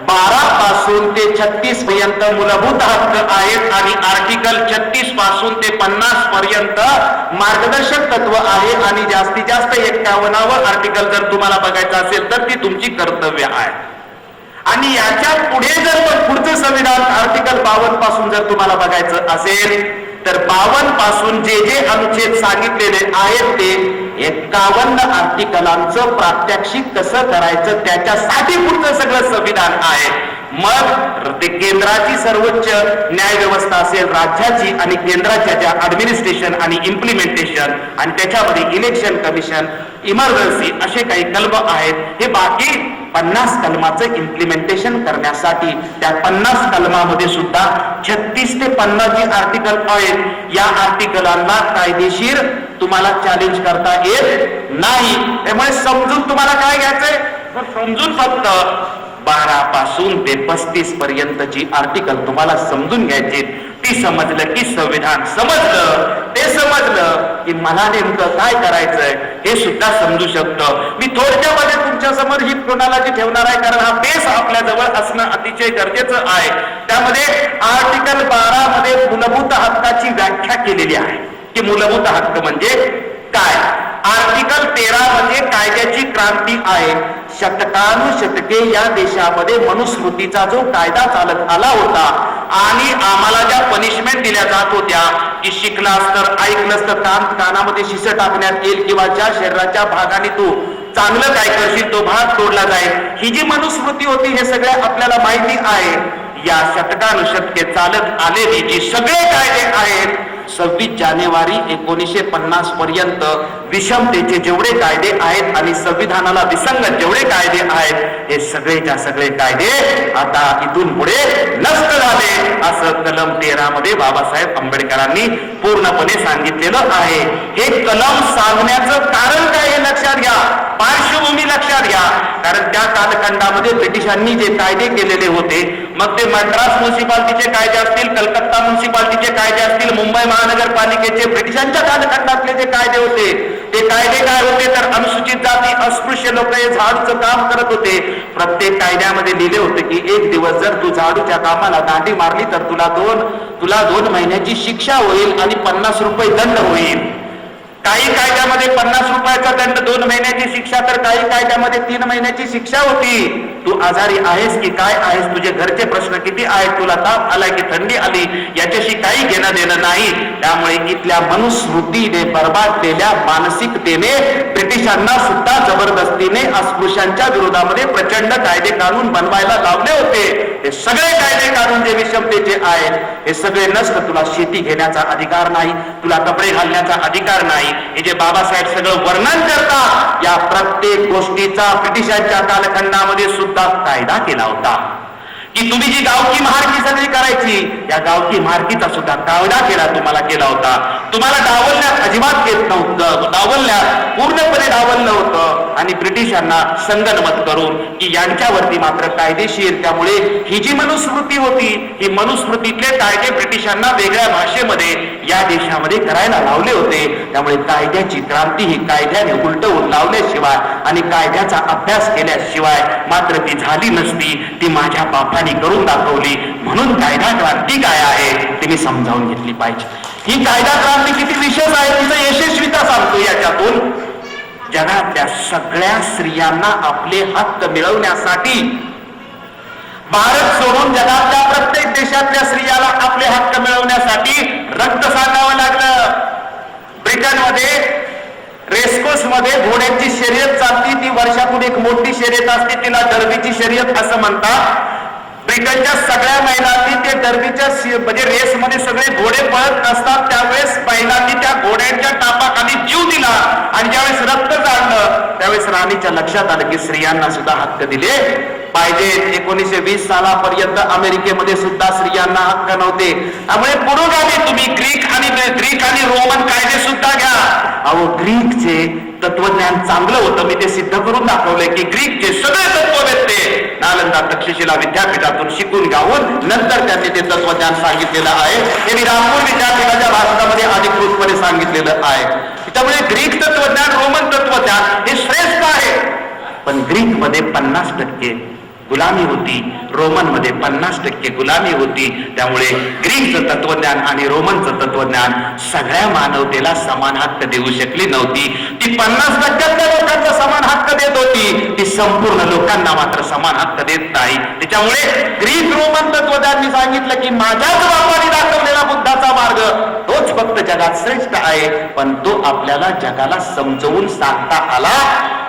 12 पासून ते 36 पर्यंत मूलभूत हक्क आहेत आणि आर्टिकल 36 पासून ते 50 पर्यंत मार्गदर्शक तत्व आहे आणि जास्तीत जास्त 51व आर्टिकल जर तुम्हाला बघायचं असेल तर ती तुमची कर्तव्य आहे. आणि याच्या पुढे जर पुढचं संविधान आर्टिकल 52 पासून जर तुम्हाला बघायचं असेल तर 52 पासून जे जे अनुच्छेद सांगितलेले आहेत ते 51 आर्टिकलांचं प्रात्यक्षिक कसं करायचं त्याच्यासाठी पुढचं सगळं संविधान आहे. मग ते केंद्राची सर्वोच्च न्याय व्यवस्था असेल, राज्याची आणि केंद्राच्या ज्या ऍडमिनिस्ट्रेशन आणि इम्प्लिमेंटेशन आणि त्याच्यामध्ये इलेक्शन कमिशन, इमर्जन्सी असे काही कलम आहेत. हे बाकी 50 कलमाचं इम्प्लिमेंटेशन करण्यासाठी त्या 50 कलमामध्ये सुद्धा 36 ते 50 जे आर्टिकल आहेत या आर्टिकलांना कायदेशीर तुम्हाला चॅलेंज करता येत नाही. त्यामुळे समजून तुम्हाला काय घ्यायचंय समजून फक्त 12 पासून ते 35 पर्यंत जी आर्टिकल तुम्हाला समजून घ्यायची ती समजलं की संविधान समजलं. ते समजलं की मला नेमकं काय करायचंय हे सुद्धा समजू शकतं. मी थोडक्यामध्ये तुमच्या समोर ही क्रोनॉलॉजी ठेवणार आहे कारण हा बेस आपल्या जवळ असणं अतिशय गरजेचं आहे. त्यामध्ये आर्टिकल 12 मध्ये मूलभूत हक्काची व्याख्या केलेली आहे की मूलभूत हक्क म्हणजे काय. आर्टिकल 13 मध्ये कायद्याची क्रांती आहे. शतकानुशतके या देशामध्ये मनुस्मृतीचा जो कायदा चालत आला होता आणि आम्हाला ज्या पनिशमेंट दिल्या जात होत्या की शिकलास तर ऐकलंस तर कानामध्ये शिस टाकण्यात येईल किंवा ज्या शरीराच्या भागाने तू चांगलं काय करशील तो भाग तोडला जाईल, ही जी मनुस्मृती होती हे सगळे आपल्याला माहिती आहे. या शतकानुशतके चालत आलेली जी सगळे कायदे आहेत 26 जानेवारी 1950 पर्यंत विषमतेचे जेवढे कायदे आहेत आणि संविधानाला विसंगत जेवढे कायदे आहेत हे सगळेच्या सगळे कायदे आता इथून पुढे नष्ट झाले असं कलम 13 मध्ये बाबासाहेब आंबेडकरांनी पूर्णपणे सांगितलेलं आहे. हे कलम सांगण्याचं कारण काय हे लक्षात घ्या, पार्श्वभूमी लक्षात घ्या. कारण त्या कालखंडामध्ये ब्रिटिशांनी जे कायदे केलेले होते मग ते मद्रास म्युन्सिपाल्टीचे कायदे असतील, कलकत्ता म्युन्सिपाल्टीचे कायदे असतील, मुंबई महानगरपालिकेचे ब्रिटिशांच्या कालखंडातले जे कायदे होते ते कायदे काय होते तर अनुसूचित जाती अस्पृश्य लोक हे झाडूचं काम करत होते. प्रत्येक कायद्यामध्ये लिहिले होते की एक दिवस जर तू झाडूच्या कामाला दांडी मारली तर तुला 2 महिन्याची शिक्षा होईल आणि 50 रुपये दंड होईल. काही कायद्यामध्ये 50 रुपयाचा दंड, 2 महिन्याची शिक्षा, तर काही कायद्यामध्ये 3 महिन्याची शिक्षा होती. तू आजारी आहेस की काय आहेस, तुझे घरचे प्रश्न किती आहेत, तुला ताप आलाय की थंडी आली याच्याशी काही घेणं देणं नाही. त्यामुळे इथल्या मनुस्मृतीने बर्बादलेल्या मानसिकतेने ब्रिटिशांना सुद्धा जबरदस्तीने अस्पृश्यांच्या विरोधामध्ये प्रचंड कायदे कानून बनवायला लावले होते. हे सगळे कायदे कानून जे विषमतेचे आहेत हे सगळे नष्ट. तुला शेती घेण्याचा अधिकार नाही, तुला कपडे घालण्याचा अधिकार नाही, हे जे बाबासाहेब सगळं वर्णन करतात या प्रत्येक गोष्टीचा ब्रिटिशांच्या कालखंडामध्ये सुद्धा कायदा केला होता की तुम्ही जी गावकी महारकी सगळी करायची या गावकी महारकीचा सुद्धा कायदा तुम्हाला केला होता. तुम्हाला डावलण्यात अजिबात येत नव्हतं, डावलण्यात पूर्णपणे डावललं होतं आणि ब्रिटिशांना संगनमत करून की यांच्यावरती मात्र कायदेशीर. त्यामुळे ही जी मनुस्मृती होती ही मनुस्मृतीतले कायदे ब्रिटिशांना वेगळ्या भाषेमध्ये या देशामध्ये करायला लावले होते. त्यामुळे कायद्याची क्रांती ही कायद्याने उलटवून लावल्याशिवाय आणि कायद्याचा अभ्यास केल्याशिवाय मात्र ती झाली नसती. ती माझ्या बापाने करून दाखवली. म्हणून कायदा क्रांती काय आहे ते मी समजावून घेतली पाहिजे. ही कायदा क्रांती किती विशेष आहे तिचा यशस्वीता सांगतो. याच्यातून जगातल्या सगळ्या स्त्रियांना आपले हक्क मिळवण्यासाठी भारत सोडून जगातल्या प्रत्येक देशातल्या स्त्रियाला आपले हक्क मिळवण्यासाठी रक्त सांगावं लागलं. ब्रिटनमध्ये रेसकोर्स मध्ये घोड्यांची शर्यत चालती. ती वर्षातून एक मोठी शर्यत असते, तिला डर्बीची शर्यत असं म्हणतात. ब्रिटनच्या सगळ्या महिलांनी ते डर्बीच्या म्हणजे रेसमध्ये सगळे घोडे पळत असतात त्यावेळेस महिलांनी त्या घोड्यांच्या टापाखाली जीव दिला आणि ज्यावेळेस रक्त जाळलं त्यावेळेस राणीच्या लक्षात आलं की स्त्रियांना सुद्धा हक्क दिले पाहिजे. 1920 सालापर्यंत अमेरिकेमध्ये सुद्धा स्त्रियांना हक्क नव्हते. त्यामुळे पुरोगामी तुम्ही ग्रीक आणि रोमन कायदे सुद्धा घ्या. अहो ग्रीकचे तत्वज्ञान चांगलं होतं, मी ते सिद्ध करून दाखवलंय की ग्रीकचे सगळे तत्ववेत्ते नालंदा तक्षशिला विद्यापीठातून शिकून गावून नंतर त्यांनी ते तत्वज्ञान सांगितलेलं आहे. हे मी रामपूर विद्यापीठाच्या भाषणामध्ये अधिकृतपणे सांगितलेलं आहे. त्यामुळे ग्रीक तत्वज्ञान रोमन तत्वज्ञान हे श्रेष्ठ आहे. पण ग्रीक मध्ये 50% गुलामी होती, रोमन मध्ये 50% गुलामी होती. त्यामुळे ग्रीकचं तत्वज्ञान आणि रोमनचं तत्वज्ञान सगळ्या मानवतेला समान हक्क देऊ शकली नव्हती. ती 50% लोकांचा समान हक्क देत होती, ती संपूर्ण लोकांना मात्र समान हक्क देत नाही. त्याच्यामुळे ग्रीक रोमन तत्वज्ञांनी सांगितलं की माझ्याच बापाने दाखवलेला बुद्धाचा मार्ग तोच फक्त जगात श्रेष्ठ आहे. पण तो आपल्याला जगाला समजवून सांगता आला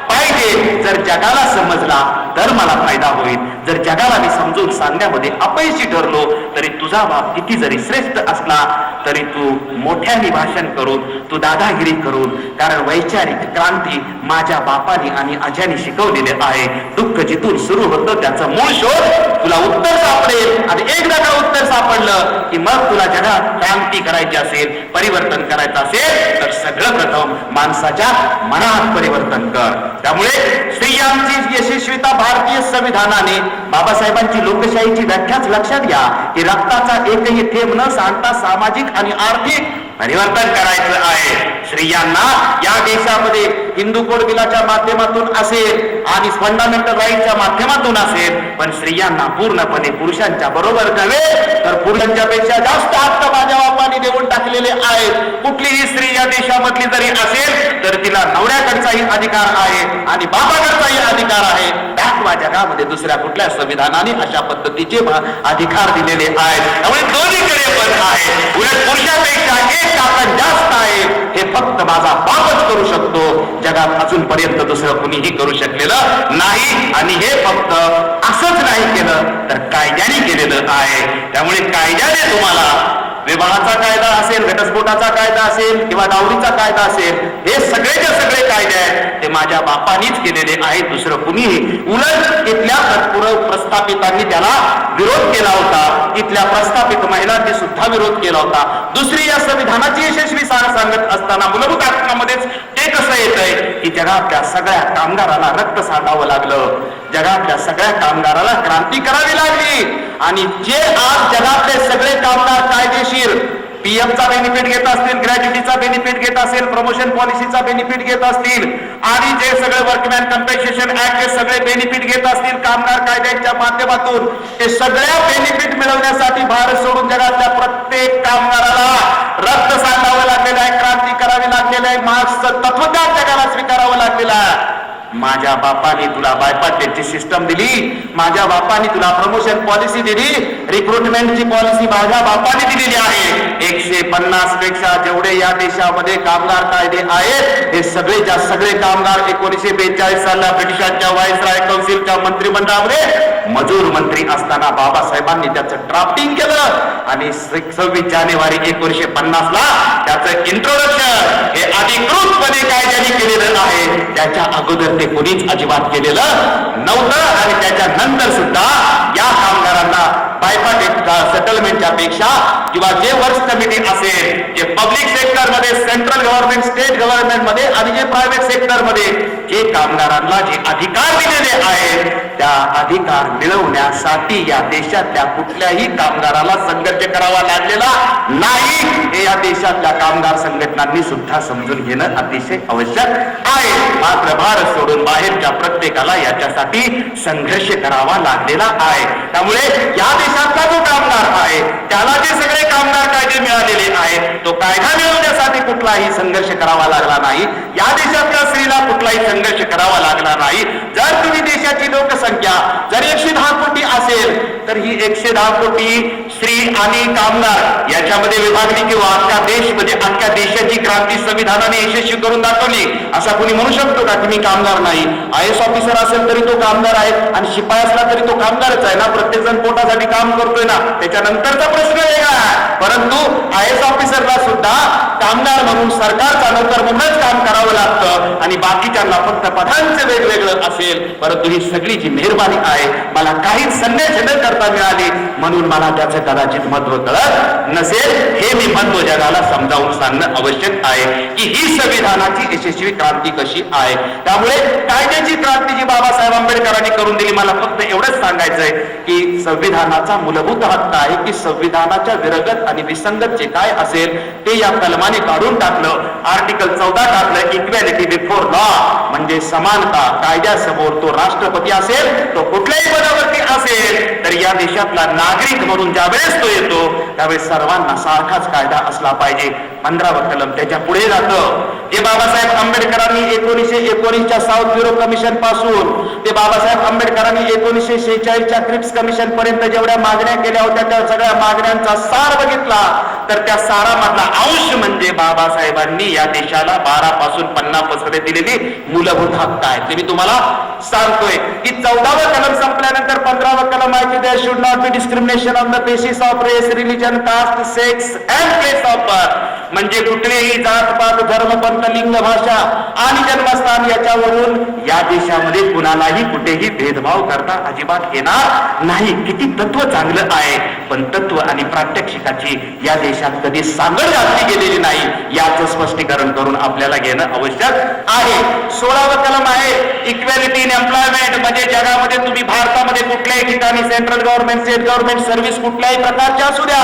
पाहिजे. जर जगाला समजला तर मला फायदा होईल. जर जगाला मी समजून सांगण्यामध्ये अपयशी ठरलो तरी तुझा बाप किती जरी श्रेष्ठ असला तरी तू मोठ्याने भाषण करून, तू दादागिरी करून, कारण वैचारिक क्रांती माझ्या बापाने आणि आज्याने शिकवलेले आहे. दुःख जिथून सुरू होतं त्याचं मूळ शोध तुला उत्तर सापडेल. आणि एकदा का उत्तर सापडलं की मग तुला जगात क्रांती करायची असेल, परिवर्तन करायचं असेल तर सगळं प्रथम माणसाच्या मनात परिवर्तन कर. त्यामुळे स्त्रियांची यशस्वीता भारतीय संविधानाने बाबासाहेबांची लोकशाहीची व्याख्याच लक्षात घ्या की रक्ताचा एकही थेंब न सांडता सामाजिक आणि आर्थिक परिवर्तन करायचं आहे. स्त्रियांना या देशामध्ये हिंदू कोड बिलाच्या माध्यमातून असेल आणि फंडामेंटल राईटच्या माध्यमातून असेल, पण स्त्रियांना पूर्णपणे पुरुषांच्या बरोबर नव्हे तर पुरुषांच्या पेक्षा जास्त हक्क माझ्या बापाने देऊन टाकलेले आहेत. कुठलीही स्त्री या देशामधली जरी असेल तर तिला नवऱ्याकडचाही अधिकार आहे आणि बापाकडचाही अधिकार आहे. दाखवा जगामध्ये दुसऱ्या कुठल्या संविधानाने अशा पद्धतीचे अधिकार दिलेले आहेत. त्यामुळे दोन्हीकडे पण आहे. उलट पुरुषापेक्षा एक ताकद जास्त आहे हे फक्त माझा बापच करू शकतो. जगात अजूनपर्यंत दुसरं कुणीही करू शकलेलं नाही. आणि हे फक्त असंच नाही केलं तर कायद्याने केलेलं आहे. त्यामुळे कायद्याने तुम्हाला विवाहाचा कायदा असेल, घटस्फोटाचा कायदा असेल किंवा डावरीचा कायदा असेल, हे सगळेचे सगळे कायदे आहेत ते माझ्या बापानीच केलेले आहेत, दुसरं कुणीही. उलट इथल्या तत्पूर्व प्रस्थापितांनी त्याला विरोध केला होता. इथल्या प्रस्थापित महिलांनी सुद्धा विरोध केला होता. दुसरी या संविधानाची यशस्वी सांगत असताना मूलभूत हक्कामध्येच ते कसं येतंय की जगातल्या सगळ्या कामगाराला रक्त सांडावं लागलं, जगातल्या सगळ्या कामगाराला क्रांती करावी लागली. आणि जे आज जगातले सगळे कामगार कायदेशीर पीएमचा बेनिफिट घेत असतील, ग्रॅज्युटीचा बेनिफिट घेत असेल, प्रमोशन पॉलिसीचा बेनिफिट घेत असतील आणि जे सगळे वर्कमॅन कम्पेन्सेशन ऍक्टचे सगळे बेनिफिट घेत असतील कामगार कायद्याच्या माध्यमातून, ते सगळ्या बेनिफिट मिळवण्यासाठी भारत सोडून जगातल्या प्रत्येक कामगाराला रक्त सांडावं लागलेलं आहे, क्रांती करावी लागलेली आहे, मार्क्सचं तत्वज्ञान जगाला स्वीकारावं लागलेलं आहे. माझ्या बापाने तुला बायपाटेटची सिस्टम दिली, माझ्या बापाने तुला प्रमोशन पॉलिसी दिली, रिक्रुटमेंटची पॉलिसी माझ्या बापाने दिलेली आहे. 150 पेक्षा जेवढे या देशामध्ये कामगार कायदे आहेत हे सगळे कामगार 1942 साला ब्रिटिशांच्या व्हाईसराय काउन्सिलच्या मंत्रिमंडळामध्ये मजूर मंत्री असताना बाबासाहेबांनी त्याचं ड्राफ्टिंग केलं आणि 26 जानेवारी 1950 ला त्याचं इंट्रोडक्शन हे अधिकृतपणे कायद्याने केलेलं आहे. त्याच्या अगोदर ते कोणीच अजिबात केलेलं नव्हतं. आणि त्याच्या नंतर सुद्धा या कामगारांना बायपाटेट सेटलमेंटच्या पेक्षा किंवा जे वर्क्स कमिटी असेल, जे पब्लिक सेक्टर मध्ये, सेंट्रल गव्हर्नमेंट, स्टेट गव्हर्नमेंट मध्ये आणि जे प्रायव्हेट सेक्टर मध्ये जे कामगारांना जे अधिकार दिलेले आहेत त्या अधिकार मिळवण्यासाठी या देशातल्या कुठल्याही कामगाराला संघर्ष करावा लागलेला नाही. हे या देशातल्या कामगार संघटनांनी सुद्धा समजून घेणं अतिशय आवश्यक आहे. मात्र भारत सोडून बाहेरच्या प्रत्येकाला याच्यासाठी संघर्ष करावा लागलेला आहे. त्यामुळे या देशातला जो कामगार आहे त्याला जे सगळे कामगार कायदे मिळालेले आहेत तो कायदा मिळवण्यासाठी कुठलाही संघर्ष करावा लागला नाही. या देशातल्या स्त्रीला कुठलाही संघर्ष करावा लागला नाही. जर तुम्ही देशाची लोकसंख्या जर 110 कोटी असेल तर ही 110 कोटी स्त्री आणि कामगार याच्यामध्ये विभागली किंवा अख्ख्या देशमध्ये अख्ख्या देशाची क्रांती संविधानाने यशस्वी करून दाखवली. असा कोणी म्हणू शकतो का की मी कामगार नाही? IAS ऑफिसर असेल तरी तो कामगार आहे आणि शिपाई असला तरी तो कामगारच आहे ना. प्रत्येक जण पोटासाठी काम करतोय ना, त्याच्यानंतरचा प्रश्न वेगळा आहे. परंतु IAS ऑफिसरला सुद्धा काम आमदार म्हणून सरकारचा नोकर म्हणूनच काम करावं लागतं आणि बाकीच्यांना फक्त पदांचं वेगवेगळं असेल. परंतु ही सगळी जी मेहरबानी आहे मला काहीच संदेश न करता मिळाली म्हणून मला त्याचं कदाचित महत्व कळत नसेल. हे मी महत्व जगाला समजावून सांगणं आवश्यक आहे की ही संविधानाची यशस्वी क्रांती कशी आहे. त्यामुळे कायद्याची क्रांती जी बाबासाहेब आंबेडकरांनी करून दिली मला फक्त एवढंच सांगायचंय की संविधानाचा मूलभूत हक्क आहे की संविधानाच्या विरगत आणि विसंगत जे काय असेल ते या कलमाने काढून टाकलं. आर्टिकल 14 टाकलं, इक्वॅलिटी बिफोर लॉ म्हणजे समानता कायद्यासमोर. तो राष्ट्रपती असेल तो कुठल्याही पदावरती असेल तर या देशातला नागरिक म्हणून ज्यावेळेस तो येतो त्यावेळेस सर्वांना सारखाच कायदा असला पाहिजे. 15वं कलम त्याच्या पुढे जातं. जे बाबासाहेब आंबेडकरांनी 1919च्या साऊथ ब्युरो कमिशन पासून ते बाबासाहेब आंबेडकरांनी 1946च्या क्रिप्स कमिशन पर्यंत जेवढ्या मागण्या केल्या होत्या त्या सगळ्या मागण्यांचा सार बघितला तर त्या सारामधला अंश म्हणजे बाबासाहेबांनी या देशाला 12 पासून 50 पर्यंत दिलेली मूलभूत हक्क आहे. ते मी तुम्हाला सांगतोय की 14वं कलम संपल्यानंतर 15वं कलम आहे की there should not be discrimination on the basis of race religion caste sex and place of birth म्हणजे कुठलेही जात पात धर्म पंथ लिंग भाषा आणि जन्मस्थान याच्यावरून या देशामध्ये कुणालाही कुठेही भेदभाव करता अजिबात येणार नाही. किती तत्व चांगलं आहे पण तत्व आणि प्रात्यक्षिकाची या देशात कधी सांगड घातली गेलेली नाही याचं स्पष्टीकरण करून आपल्याला घेणं आवश्यक आहे. 16वं कलम आहे इक्वॅलिटी इन एम्प्लॉयमेंट म्हणजे जगामध्ये तुम्ही भारतामध्ये कुठल्याही ठिकाणी central government state government service कुठल्याही प्रकारची असू द्या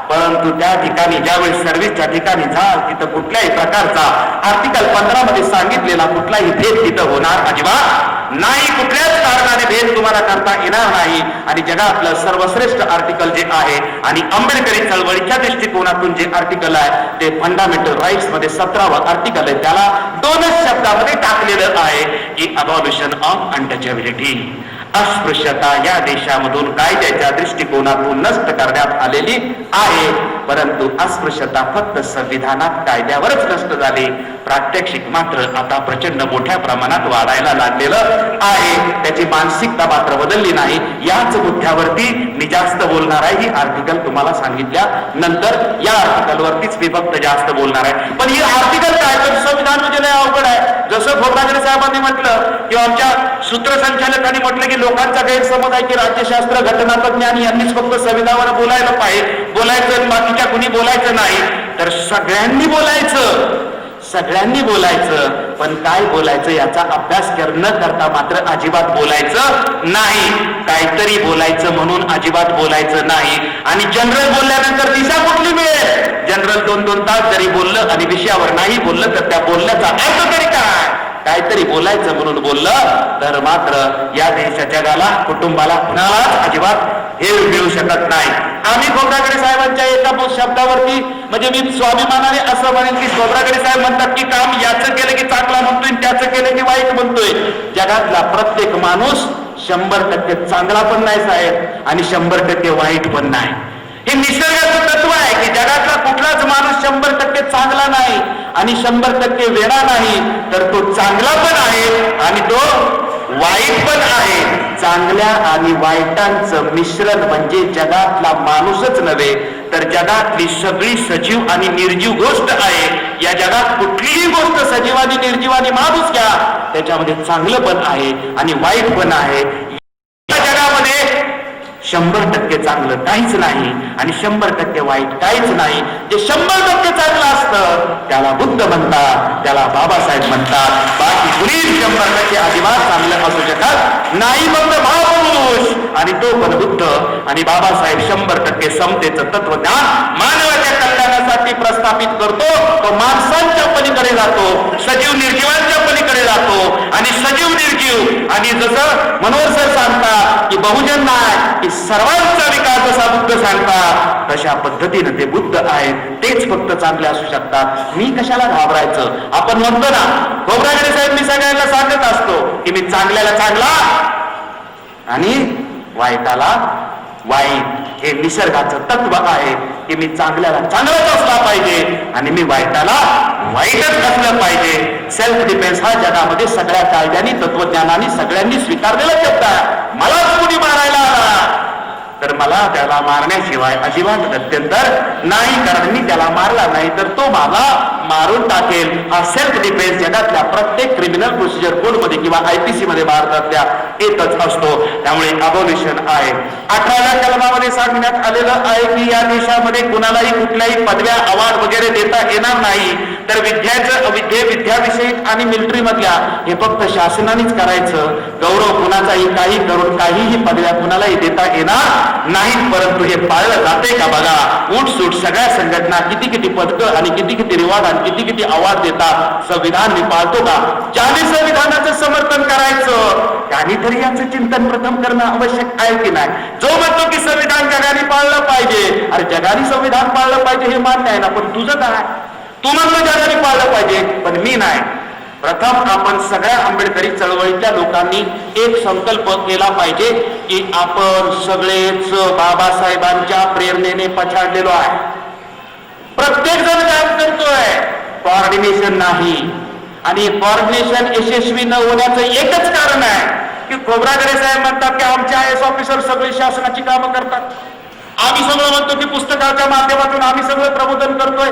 परंतु त्या ठिकाणी ज्यावेळी सर्व्हिसच्या ठिकाणी जाल तिथं कुठल्याही प्रकारचा आर्टिकल 15 मध्ये सांगितलेला कुठलाही भेद तिथं होणार अजिबात नाही. कुठल्याच कारणाने भेद तुम्हाला करता येणार नाही. आणि जगातलं सर्वश्रेष्ठ आर्टिकल जे आहे आणि आंबेडकरी चळवळीच्या दृष्टिकोनातून जे आर्टिकल आहे ते फंडामेंटल राईट्स मध्ये 17वं आर्टिकल आहे. त्याला 2च शब्दामध्ये टाकलेलं आहे की अबॉलिशन ऑफ अनटचेबिलिटी. अस्पृश्यता या देशामधून कायद्याच्या दृष्टिकोनातून नष्ट करण्यात आलेली आहे. परंतु अस्पृश्यता फक्त संविधानात कायद्यावरच नष्ट झाली. प्रात्यक्षिक मात्र आता प्रचंड मोठ्या प्रमाणात वाढायला लागलेलं आहे. त्याची मानसिकता मात्र बदलली नाही. याच मुद्द्यावरती मी जास्त बोलणार आहे. ही आर्टिकल तुम्हाला सांगितल्या नंतर या आर्टिकल वरतीच मी फक्त जास्त बोलणार आहे. पण ही आर्टिकल काय तर संविधान म्हणजे लय अवघड आहे. जसं खोब्रागडे साहेबांनी म्हटलं किंवा आमच्या सूत्रसंचालकांनी म्हटलं की लोकांचा गैरसमज आहे की राज्यशास्त्र घटनातज्ञ आणि यांनीच फक्त संविधानावर बोलायला पाहिजे बोलायचं बाकीच्या कुणी बोलायचं नाही. तर सगळ्यांनी बोलायचं पण काय बोलायचं याचा अभ्यास न करता मात्र अजिबात बोलायचं नाही. काहीतरी बोलायचं म्हणून अजिबात बोलायचं नाही. आणि जनरल बोलल्यानंतर दिशा कुठली मिळेल. जनरल 2-2 तास जरी बोललं आणि विषयावर नाही बोललं तर त्या बोलण्याचा अर्थ तरी काय. काहीतरी बोलायचं म्हणून बोललं तर मात्र या देशाच्या जगाला कुटुंबाला कुणालाच अजिबात हे मिळू शकत नाही. आम्ही खोब्रागडे साहेबांच्या एका शब्दावरती म्हणजे मी स्वाभिमानाने असं म्हणेन की खोब्रागडे साहेब म्हणतात की काम याचं केलं की चांगला म्हणतोय त्याचं केलं की वाईट म्हणतोय. जगातला प्रत्येक माणूस 100% चांगला पण नाही साहेब आणि 100% वाईट पण नाही. हे निसर्गाचं तत्व आहे की जगातला कुठलाच माणूस 100% चांगला नाही आणि 100% वेडा नाही तर तो चांगला पण आहे आणि तो वाईट पण आहे. चांगल्या आणि वाईटांचं मिश्रण म्हणजे जगातला माणूसच नव्हे तर जगातली सगळी सजीव आणि निर्जीव गोष्ट आहे. या जगात कुठलीही गोष्ट सजीव आणि निर्जीव आणि माणूस घ्या त्याच्यामध्ये चांगलं पण आहे आणि वाईट पण आहे. या जगामध्ये 100% चांगलं काहीच नाही आणि 100% वाईट काहीच नाही. जे 100% चांगलं असतं त्याला बुद्ध म्हणतात त्याला बाबासाहेब म्हणतात. बाकी कुणीच 100% अजिबात चांगलं असू शकत नाही. फक्त महापुरुष आणि तो पण बुद्ध आणि बाबासाहेब 100% समतेचं तत्वज्ञान मानवाच्या कल्याणासाठी प्रस्थापित करतो. तो माणसांच्या पलीकडे जातो सजीव निर्जीवांच्या पलीकडे जातो आणि सजीव निर्जीव आणि जसं मनोहर सर सांगतात की बहुजन नाही की सर्वांचा विकास जसा बुद्ध सांगतात तशा पद्धतीनं ते बुद्ध आहेत. तेच फक्त चांगले असू शकतात. मी कशाला घाबरायचं. आपण म्हणतो ना खोब्रागडे साहेब मी सगळ्यांना सांगत असतो की मी चांगल्याला चांगला आणि वाईटाला वाईट. हे निसर्गाचं तत्व आहे की मी चांगल्याला चांगलाच असला पाहिजे आणि मी वाईटाला वाईटच असलं पाहिजे. सेल्फ डिफेन्स हा जगामध्ये सगळ्या कायद्यांनी तत्वज्ञानाने सगळ्यांनी स्वीकारलेला शब्द आहे. मलाच कुणी मारायला आला तर मला त्याला मारण्याशिवाय अजिबात गत्यंतर नाही, कारण मी त्याला मारला नाही तर तो मला मारून टाकेल. हा सेल्फ डिफेन्स जगातल्या प्रत्येक क्रिमिनल प्रोसिजर कोड मध्ये किंवा IPC मध्ये भारतातल्या येतच असतो. त्यामुळे अबॉलिशन आहे. 18व्या कलमामध्ये सांगण्यात आलेलं आहे की या देशामध्ये कुणालाही कुठल्याही पदव्या अवॉर्ड वगैरे देता येणार नाही, तर विद्याविषयक आणि मिलिटरी मधल्या हे फक्त शासनानेच करायचं. गौरव कुणाचाही काही करून काहीही पदव्या कुणालाही देता येणार नाहीत. परंतु हे पाळलं जाते का बघा. उठसूट सगळ्या संघटना किती पदकं आणि किती रिवॉर्ड आणि किती अवॉर्ड देतात. संविधान मी पाळतो का? ज्याने संविधानाचं समर्थन करायचं त्यांनी तरी याचं चिंतन प्रथम करणं आवश्यक आहे की नाही. जो म्हणतो की संविधान जगाने पाळलं पाहिजे, अरे जगाने संविधान पाळलं पाहिजे हे मान्य आहे ना, पण तुझं काय? तू म्हणतो जगाने पाळलं पाहिजे पण मी नाही. प्रथम आपण सगळ्या आंबेडकरी चळवळीतल्या लोकांनी एक संकल्प केला पाहिजे की आपण सगळेच बाबासाहेबांच्या प्रेरणेने पछाडलेलो आहे. प्रत्येक जण काम करतोय, कोऑर्डिनेशन नाही. आणि कोऑर्डिनेशन यशस्वी न होण्याचं एकच कारण आहे की खोब्रागडे साहेब म्हणतात की आमचे IAS ऑफिसर सगळे शासनाची कामं करतात. आम्ही सगळं म्हणतो की पुस्तकाच्या माध्यमातून आम्ही सगळं प्रबोधन करतोय.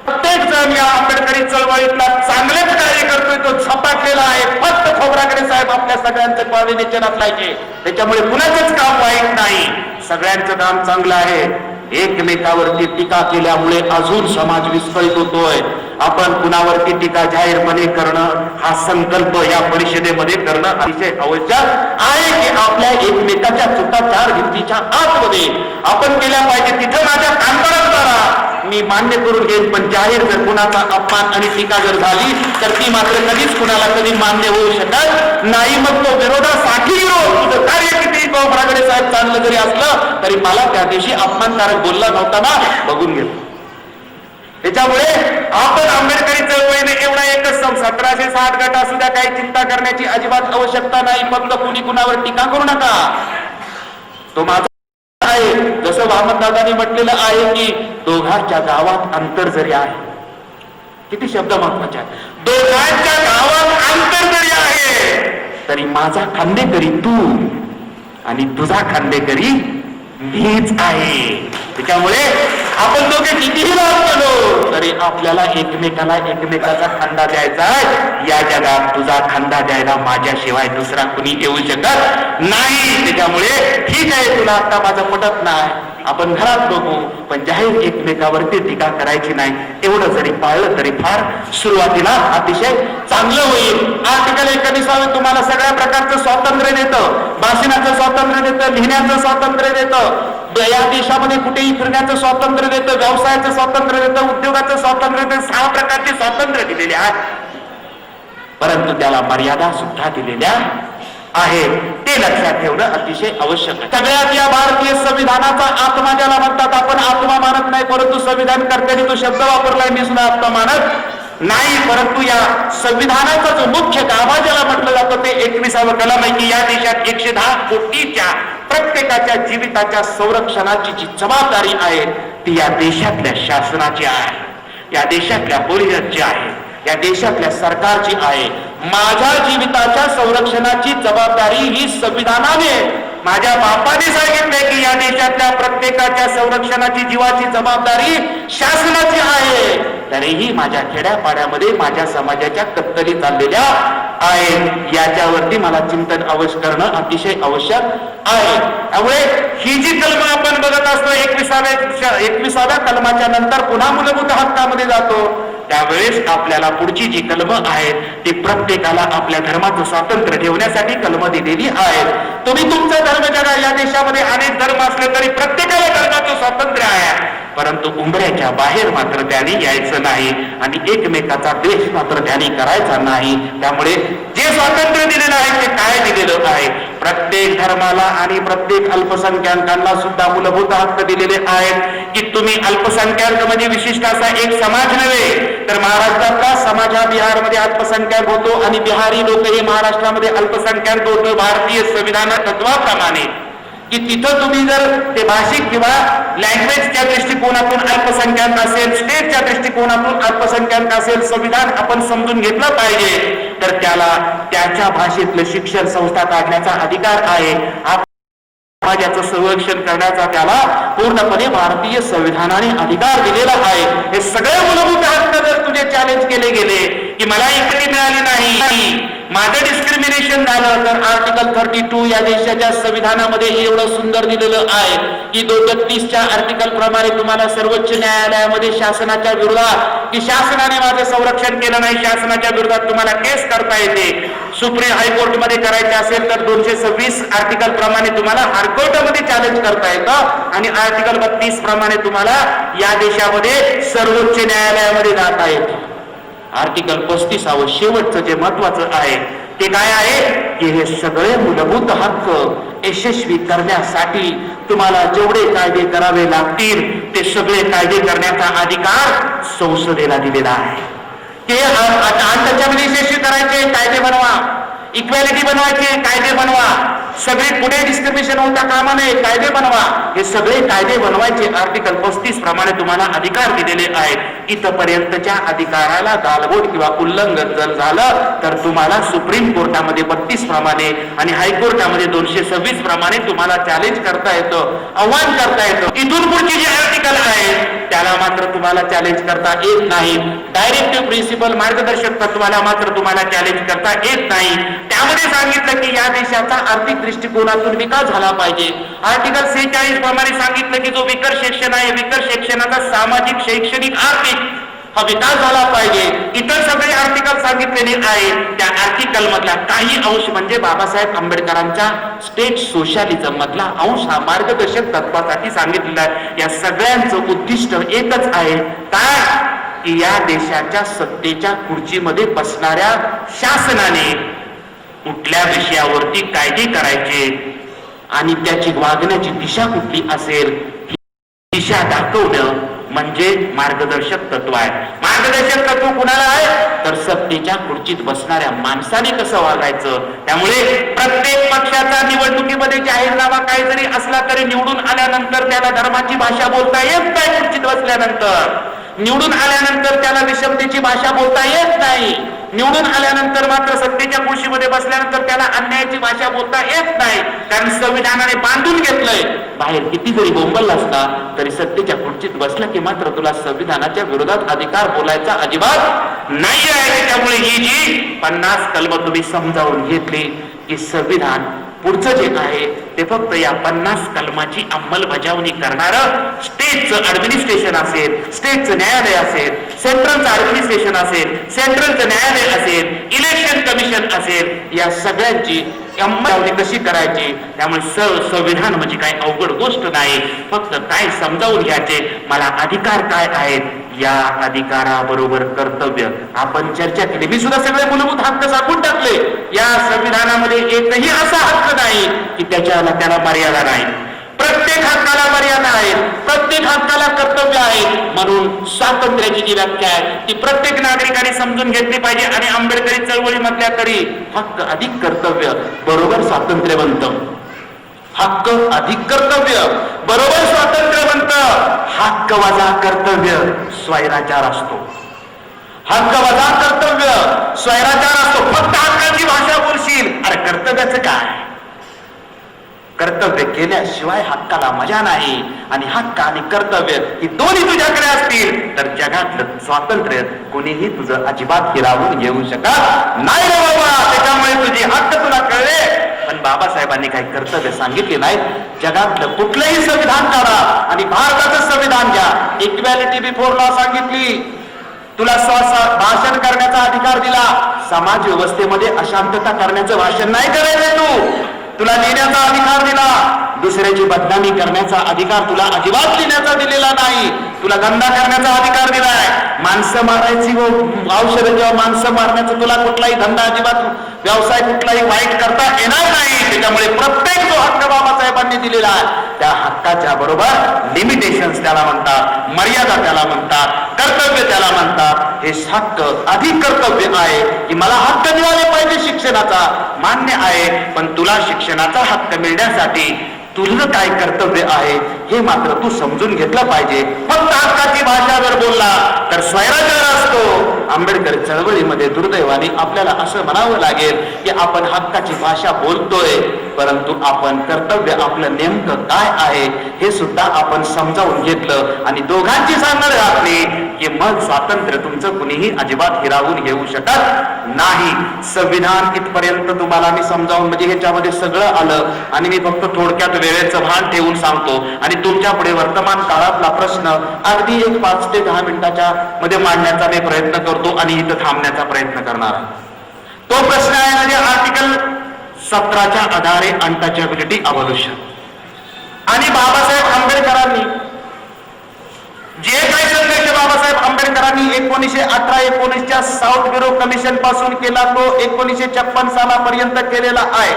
प्रत्येक जण या आंबेडकरी चळवळीतला चांगलेच कार्य करतोय, तो झपाटलेला आहे. फक्त खोब्रागडे साहेब आपल्या सगळ्यांचं कोऑर्डिनेशन असल्याचे, त्याच्यामुळे कुणाचंच काम वाईट नाही, सगळ्यांचं काम चांगलं आहे. एकमेकावरती टीका केल्यामुळे अजून समाज विस्कळीत होतोय. आपण कुणावरती टीका जाहीरपणे करणं हा संकल्प या परिषदेमध्ये करणं अतिशय आवश्यक आहे की आपल्या एकमेकाच्या चुका चार भिंतीच्या आतमध्ये आपण केल्या पाहिजे. तिथं माझ्या कांतारात करा, मी मान्य करून घेईन, पण जाहीर जर कुणाचा अपमान आणि टीका जर झाली तर ती मात्र कधीच कुणाला कधी मान्य होऊ शकत नाही. मग तो विरोधासाठी विरोध, तुझं कार्य किती खोब्रागडे साहेब चांगलं जरी असलं तरी मला त्या दिवशी अपमानकारक बोलला नव्हता ना, बघून घेतो. त्याच्यामुळे आपण आंबेडकरी चळवळीने एवढा एकच 1760 गट असू द्या, काही चिंता करण्याची अजिबात आवश्यकता नाही. फक्त कुणी कुणावर टीका करू नका, तो माझा आहे. जसं वामनदादांनी म्हटलेलं आहे की दोघांच्या गावात अंतर जरी आहे, किती शब्द महत्वाचे आहेत, दोघांच्या गावात अंतर जरी आहे तरी माझा खांदेकरी तू आणि तुझा खांदेकरी मीच आहे. त्याच्यामुळे आपण दोघे कितीही लाभ केलो तरी आपल्याला एकमेकाचा खांदा द्यायचा आहे. या जगात तुझा खांदा द्यायला माझ्याशिवाय दुसरा कुणी येऊ शकत नाही. त्याच्यामुळे ठीक आहे, तुला आता माझं पटत नाही, आपण घरात बघू, पण जाहीर एकमेकावरती टीका करायची नाही. एवढं जरी पाळलं तरी फार सुरुवातीला अतिशय चांगलं होईल. आर्टिकल 19 तुम्हाला सगळ्या प्रकारचं स्वातंत्र्य देतं, भाषणाचं स्वातंत्र्य देतं, लिहिण्याचं स्वातंत्र्य देतं, या देशामध्ये कुठेही फिरण्याचं स्वातंत्र्य देतं, व्यवसायाचं स्वातंत्र्य देतं, उद्योगाचं स्वातंत्र्य देतं. 6 प्रकारचे स्वातंत्र्य दिलेले आहेत, परंतु त्याला मर्यादा सुद्धा दिलेल्या आहे. ते लक्षात ठेवणं अतिशय आवश्यक आहे. सगळ्यात या भारतीय संविधानाचा आत्मा ज्याला म्हणतात, आपण आत्मा मानत नाही, परंतु संविधान करताना तो शब्द वापरलाय, मी सुद्धा आत्मा मानत नाही. परंतु या संविधानाचा जो मुख्य गाभा ज्याला म्हटलं जातं ते 21वं कलम आहे की या देशात 110 कोटीच्या प्रत्येकाच्या जीविताच्या संरक्षणाची जी जबाबदारी आहे ती या देशातल्या शासनाची आहे, या देशातल्या पोलिसांची आहे, या देशातल्या सरकारची आहे. माझ्या जीविताच्या संरक्षणाची जबाबदारी ही संविधानाने, माझ्या बापाने सांगितलंय की या देशातल्या प्रत्येकाच्या संरक्षणाची जीवाची जबाबदारी शासनाची आहे. तरीही माझ्या खेड्यापाड्यामध्ये माझ्या समाजाच्या कत्तली चाललेल्या आहेत. याच्यावरती मला चिंतन अवश्य करणं अतिशय आवश्यक आहे. त्यामुळे ही जी कलम आपण बघत असतो 21व्या कलमाच्या नंतर पुन्हा मूलभूत हक्कामध्ये जातो, त्यावेळेस आपल्याला पुढची जी कलम आहेत ती प्रत्येकाला आपल्या धर्माचं स्वातंत्र्य ठेवण्यासाठी कलम दिलेली आहेत. तुम्ही तुमचा धर्म जगा, या देशामध्ये अनेक धर्म असले तरी प्रत्येकाला धर्माचं स्वातंत्र्य आहे, परंतु उंबऱ्याच्या बाहेर मात्र त्याने यायचं नाही आणि एकमेकाचा द्वेष मात्र त्याने करायचा नाही. त्यामुळे जे स्वातंत्र्य दिलेलं आहे ते काय दिलेलं आहे, प्रत्येक धर्माला आणि प्रत्येक अल्पसंख्याकांना सुद्धा मूलभूत हक्क दिलेले आहेत की तुम्ही अल्पसंख्याक म्हणजे विशिष्ट असा एक समाज नव्हे, तर महाराष्ट्रातला समाज हा बिहारमध्ये अल्पसंख्याक होतो आणि बिहारी लोक हे महाराष्ट्रामध्ये अल्पसंख्याक होतो भारतीय संविधान तत्वाप्रमाणे, की तिथं तुम्ही जर ते भाषिक किंवा लँग्वेजच्या दृष्टिकोनातून अल्पसंख्याक असेल, स्टेटच्या दृष्टिकोनातून अल्पसंख्याक असेल, संविधान आपण समजून घेतलं पाहिजे, तर त्याला त्याच्या भाषेतलं शिक्षण संस्था काढण्याचा अधिकार आहे. समाजाचं संरक्षण करण्याचा त्याला पूर्णपणे भारतीय संविधानाने अधिकार दिलेला आहे. हे सगळे मूलभूत हक्क जर तुझे चॅलेंज केले गेले की मला इकडे मिळाली नाही, माझं डिस्क्रिमिनेशन झालं, तर आर्टिकल 32 या देशाच्या संविधानामध्ये एवढं सुंदर दिलेलं आहे की 236च्या आर्टिकल प्रमाणे तुम्हाला सर्वोच्च न्यायालयामध्ये शासनाच्या विरोधात की शासनाने माझं संरक्षण केलं नाही, शासनाच्या विरोधात तुम्हाला केस करता येते. सुप्रीम हायकोर्टमध्ये करायचे असेल तर 226 आर्टिकल प्रमाणे तुम्हाला हायकोर्टामध्ये चॅलेंज करता येतं आणि आर्टिकल 32 प्रमाणे तुम्हाला या देशामध्ये सर्वोच्च न्यायालयामध्ये जाता येतं. आर्टिकल 35 शेवटचं जे महत्वाचं आहे ते काय आहे की हे सगळे मूलभूत हक्क यशस्वी करण्यासाठी तुम्हाला जेवढे कायदे करावे लागतील ते सगळे कायदे करण्याचा अधिकार संसदेला दिलेला आहे. ते त्याच्यामध्ये यशस्वी करायचे कायदे बनवा, इक्वॅलिटी बनवायचे कायदे बनवा, सगळे पुढे डिस्क्रिमिनेशन होता कामा नये कायदे बनवा. हे सगळे कायदे बनवायचे आर्टिकल 35 प्रमाणे तुम्हाला अधिकार दिलेले आहेत. इथपर्यंतच्या अधिकाराला गालबोट किंवा उल्लंघन जर झालं तर तुम्हाला सुप्रीम कोर्टामध्ये 32 प्रमाणे आणि हायकोर्टामध्ये 226 प्रमाणे तुम्हाला चॅलेंज करता येतं, आव्हान करता येतं. इथून पुढचे जे आर्टिकल आहेत त्याला मात्र तुम्हाला चॅलेंज करता येत नाही. डायरेक्टिव्ह प्रिन्सिपल मार्गदर्शक तत्वाला मात्र तुम्हाला चॅलेंज करता येत नाही. त्यामध्ये सांगितलं की या देशाचा आर्थिक दृष्टिकोनातून विकास झाला पाहिजे. आर्टिकल 46 प्रमाणे सांगितलं की जो विकर सेक्शन आहे, विकर सेक्शनाचा सामाजिक, शैक्षणिक, आर्थिक हा विकास झाला पाहिजे. इतर सगळे आर्टिकल सांगितलेले आहेत. त्या आर्टिकल मधला काही अंश म्हणजे बाबासाहेब आंबेडकरांच्या स्टेट सोशलिझम मधला अंश हा मार्गदर्शक तत्वासाठी सांगितलेला आहे. या सगळ्यांचं उद्दिष्ट एकच आहे, काय की या देशाच्या सत्तेच्या खुर्चीमध्ये बसणाऱ्या शासनाने कुठल्या विषयावरती कायदे करायचे आणि त्याची वागण्याची दिशा कुठली असेल दिशा दाखवणं म्हणजे मार्गदर्शक तत्व आहे. मार्गदर्शक तत्व कुणाला आहे तर सत्तेच्या खुर्चीत बसणाऱ्या माणसाने कसं वागायचं. त्यामुळे प्रत्येक पक्षाचा निवडणुकीमध्ये जाहीरनामा काही जरी असला तरी निवडून आल्यानंतर त्याला धर्माची भाषा बोलता येत नाही. खुर्चीत बसल्यानंतर निवडून आल्यानंतर त्याला विषमतेची भाषा बोलता येत नाही. निवडून आल्यानंतर मात्र सत्तेच्या खुर्चीमध्ये बसल्यानंतर त्याला अन्यायाची भाषा बोलता येत नाही. कारण संविधानाने बांधून घेतलंय. बाहेर किती जरी बोंबल असला तरी सत्तेच्या खुर्चीत बसला की मात्र तुला संविधानाच्या विरोधात अधिकार बोलायचा अजिबात नाही आहे. त्यामुळे ही जी 50 कलम तुम्ही समजावून घेतली की संविधान पुढचं जे आहे ते फक्त या 50 कलमाची अंमलबजावणी करणारं स्टेटचं ऍडमिनिस्ट्रेशन असेल, स्टेटचं न्यायालय असेल, सेंट्रलचं ऍडमिनिस्ट्रेशन असेल, सेंट्रलचं न्यायालय असेल, इलेक्शन कमिशन असेल, या सगळ्यांची अंमलबजावणी कशी करायची. त्यामुळे संविधान म्हणजे काही अवघड गोष्ट नाही. फक्त काय समजावून घ्यायचे, मला अधिकार काय आहेत, या अधिकाराबरोबर कर्तव्य आपण चर्चा केली. मी सुद्धा सगळे मूलभूत हक्क सांगून टाकले. या संविधानामध्ये एकही असा हक्क नाही की त्याला मर्यादा नाही. प्रत्येक हक्काला मर्यादा आहे, प्रत्येक हक्काला कर्तव्य आहे. म्हणून स्वातंत्र्याची जी व्याख्या आहे ती प्रत्येक नागरिकाने समजून घेतली पाहिजे. आणि आंबेडकरी चळवळीमधल्या तरी हक्क अधिक कर्तव्य बरोबर स्वातंत्र्य बनतं. हक्क अधिक कर्तव्य बरोबर स्वातंत्र्य बनतं. हक्क वजा कर्तव्य स्वैराचार असतो. हक्क वजा कर्तव्य स्वैराचार असतो. फक्त हक्काची भाषा बोलशील, अरे कर्तव्याचं काय. कर्तव्य केल्याशिवाय हक्काला मजा नाही. आणि हक्क आणि कर्तव्य ही दोन्ही तुझ्याकडे असतील तर जगातलं स्वातंत्र्य कोणीही तुझं अजिबात हिरावून घेऊ शकत नाही रे बाबा. त्याच्यामुळे तुझे हक्क तुला कळले पण बाबासाहेबांनी काही कर्तव्य सांगितले नाहीत. जगातलं कुठलंही संविधान काढा आणि भारताचं संविधान घ्या. इक्वॅलिटी बिफोर लॉ सांगितली, तुला भाषण करण्याचा अधिकार दिला. समाज व्यवस्थेमध्ये अशांतता करण्याचं भाषण नाही करायचं तू. तुला लिहिण्याचा अधिकार दिला. दुसऱ्याची बदनामी करण्याचा अधिकार तुला अजिबात लिहिण्याचा दिलेला नाही. तुला धंदा करण्याचा अधिकार दिलाय. माणसं मारायची व औषध किंवा माणसं मारण्याचा तुला कुठलाही धंदा अजिबात व्यवसाय कुठलाही वाईट करता येणार नाही. त्याच्यामुळे प्रत्येक जो हक्क बाबासाहेबांनी दिलेला आहे त्या हक्काच्या बरोबर लिमिटेशन्स त्याला म्हणतात, मर्यादा त्याला म्हणतात, कर्तव्य त्याला म्हणतात. हे हक्क अधिक कर्तव्य आहे की मला हक्क मिळाले पाहिजे शिक्षणाचा, मान्य आहे. पण तुला शिक्षणाचा हक्क मिळण्यासाठी तुझं काय कर्तव्य आहे हे मात्र तू समजून घेतलं पाहिजे. फक्त हक्काची भाषा जर बोलला तर स्वैराचार असतो. आंबेडकर चळवळीमध्ये दुर्दैवाने आपल्याला असं म्हणावं लागेल की आपण हक्काची भाषा बोलतोय परंतु आपण कर्तव्य आपलं नेमकं काय आहे हे सुद्धा आपण समजावून घेतलं आणि दोघांची सांगड घातली की मग स्वातंत्र्य तुमचं कुणीही अजिबात हिरावून घेऊ शकत नाही. संविधान इथपर्यंत तुम्हाला मी समजावून म्हणजे ह्याच्यामध्ये सगळं आलं आणि मी फक्त थोडक्यात वेळेचं भान ठेवून सांगतो आणि तुमच्या पुढे वर्तमान काळातला प्रश्न अगदी एक 5 ते 10 मिनिटाच्या मध्ये मांडण्याचा मी प्रयत्न करतो आणि इथं थांबण्याचा प्रयत्न करणार. तो प्रश्न आहे म्हणजे आर्टिकल 17च्या आधारे अनटचॅबिलिटी अबॉल्युशन. आणि बाबासाहेब आंबेडकरांनी जे काही संघर्ष बाबासाहेब आंबेडकरांनी 1918-19च्या साऊथ ब्युरो कमिशन पासून केला तो 1956 सालापर्यंत केलेला आहे.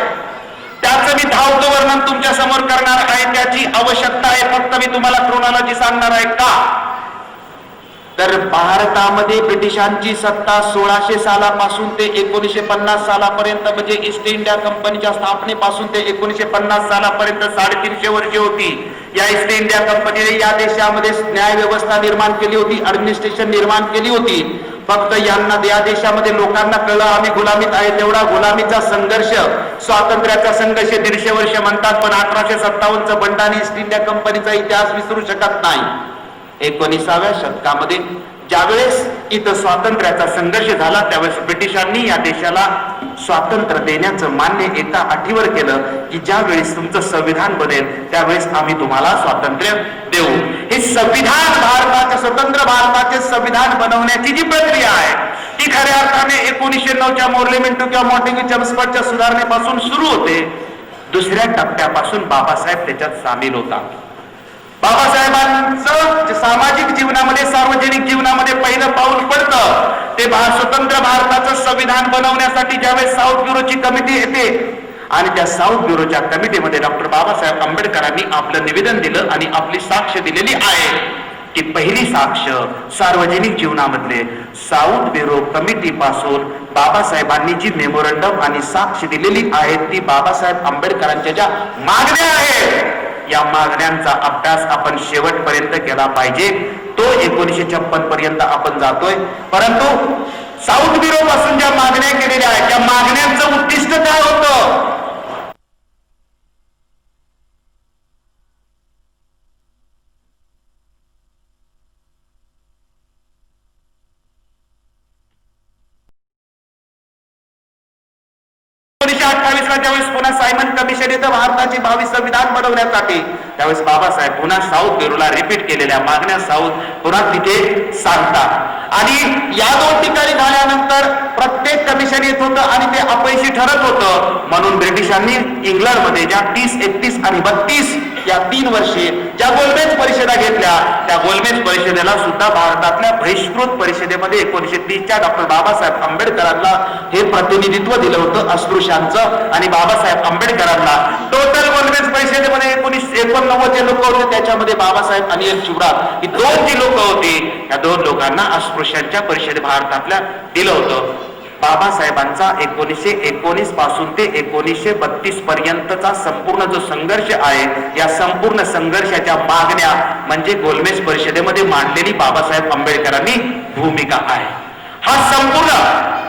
त्याचं मी धावतं वर्णन तुमच्या समोर करणार आहे. त्याची आवश्यकता आहे. फक्त मी तुम्हाला क्रोनॉलॉजी सांगणार आहे. का तर भारतामध्ये ब्रिटिशांची सत्ता 1600 सालापासून ते 1950 सालापर्यंत म्हणजे ईस्ट इंडिया कंपनीच्या स्थापनेपासून ते 1950 सालापर्यंत 350 वर्षे होती. या ईस्ट इंडिया कंपनीने या देशामध्ये न्याय व्यवस्था निर्माण केली होती, ऍडमिनिस्ट्रेशन निर्माण केली होती. फक्त यांना या देशामध्ये लोकांना कळलं आम्ही गुलामीत आहे. तेवढा गुलामीचा संघर्ष, स्वातंत्र्याचा संघर्ष 150 वर्ष म्हणतात, पण 1857चं बंड आणि ईस्ट इंडिया कंपनीचा इतिहास विसरू शकत नाही. 19व्या शतकामध्ये ज्यावेळेस इथं स्वातंत्र्याचा संघर्ष झाला त्यावेळेस ब्रिटिशांनी या देशाला स्वातंत्र्य देण्याचं मान्य एका अटीवर केलं की ज्या वेळेस तुमचं संविधान बनेल त्यावेळेस आम्ही तुम्हाला स्वातंत्र्य देऊ. हे संविधान भारताचे स्वतंत्र भारताचे संविधान बनवण्याची जी प्रक्रिया आहे ती खऱ्या अर्थाने 1909च्या मोर्लेमेंटो किंवा मॉन्टेग्यू चेम्सफोर्डच्या सुधारणेपासून सुरू होते. दुसऱ्या टप्प्यापासून बाबासाहेब त्याच्यात सामील होता. बाबासाहेबांचं सामाजिक जीवनामध्ये, सार्वजनिक जीवनामध्ये पहिलं पाऊल पडतं ते स्वतंत्र भारताचं संविधान बनवण्यासाठी ज्यावेळेस साऊथ ब्युरोची कमिटी येते आणि त्या साऊथ ब्युरोच्या कमिटीमध्ये डॉक्टर बाबासाहेब आंबेडकरांनी आपलं निवेदन दिलं आणि आपली साक्ष दिलेली आहे की पहिली साक्ष सार्वजनिक जीवनामधले साऊथ ब्युरो कमिटी पासून बाबासाहेबांनी जी मेमोरंडम आणि साक्ष दिलेली आहे ती बाबासाहेब आंबेडकरांच्या ज्या मागण्या आहेत या मागण्यांचा अभ्यास आपण शेवटपर्यंत केला पाहिजे. तो 1956 पर्यंत आपण जातोय. परंतु साऊथ ब्युरो पासून ज्या मागण्या केलेल्या आहेत त्या मागण्यांचं उद्दिष्ट काय होतं ज्यावेळेस पुन्हा सायमन कमिशन येतं भारताची भावी संविधान बनवण्यासाठी त्यावेळेस बाबासाहेब पुन्हा साऊथ ब्युरोला रिपीट केलेल्या मागण्या साऊथ पुन्हा तिथे सांगतात आणि या 2 ठिकाणी झाल्यानंतर प्रत्येक कमिशन येत होतं आणि ते अपयशी ठरत होतं. म्हणून ब्रिटिशांनी इंग्लंडमध्ये ज्या 30, 31 आणि 32 या 3 वर्षे ज्या गोलमेज परिषदा घेतल्या त्या गोलमेज परिषदेला सुद्धा भारतातल्या बहिष्कृत परिषदेमध्ये 1930च्या डॉक्टर बाबासाहेब आंबेडकरांना हे प्रतिनिधित्व दिलं होतं अस्पृश्यांचं आणि बाबासाहेब आंबेडकरांना टोटल गोलमेज परिषदेमध्ये 1989 जे लोक होते त्याच्यामध्ये बाबासाहेब आणि एल शिवराज ही 2 जी लोक होती या 2 लोकांना अस्पृश्यांच्या परिषदे भारतातल्या दिलं होतं. बाबासाहेबांचा 1919 पासून ते 1932 पर्यंतचा संपूर्ण जो संघर्ष आहे या संपूर्ण संघर्षाच्या मागण्या म्हणजे गोलमेज परिषदेमध्ये मांडलेली बाबासाहेब आंबेडकरांनी भूमिका आहे. हा संपूर्ण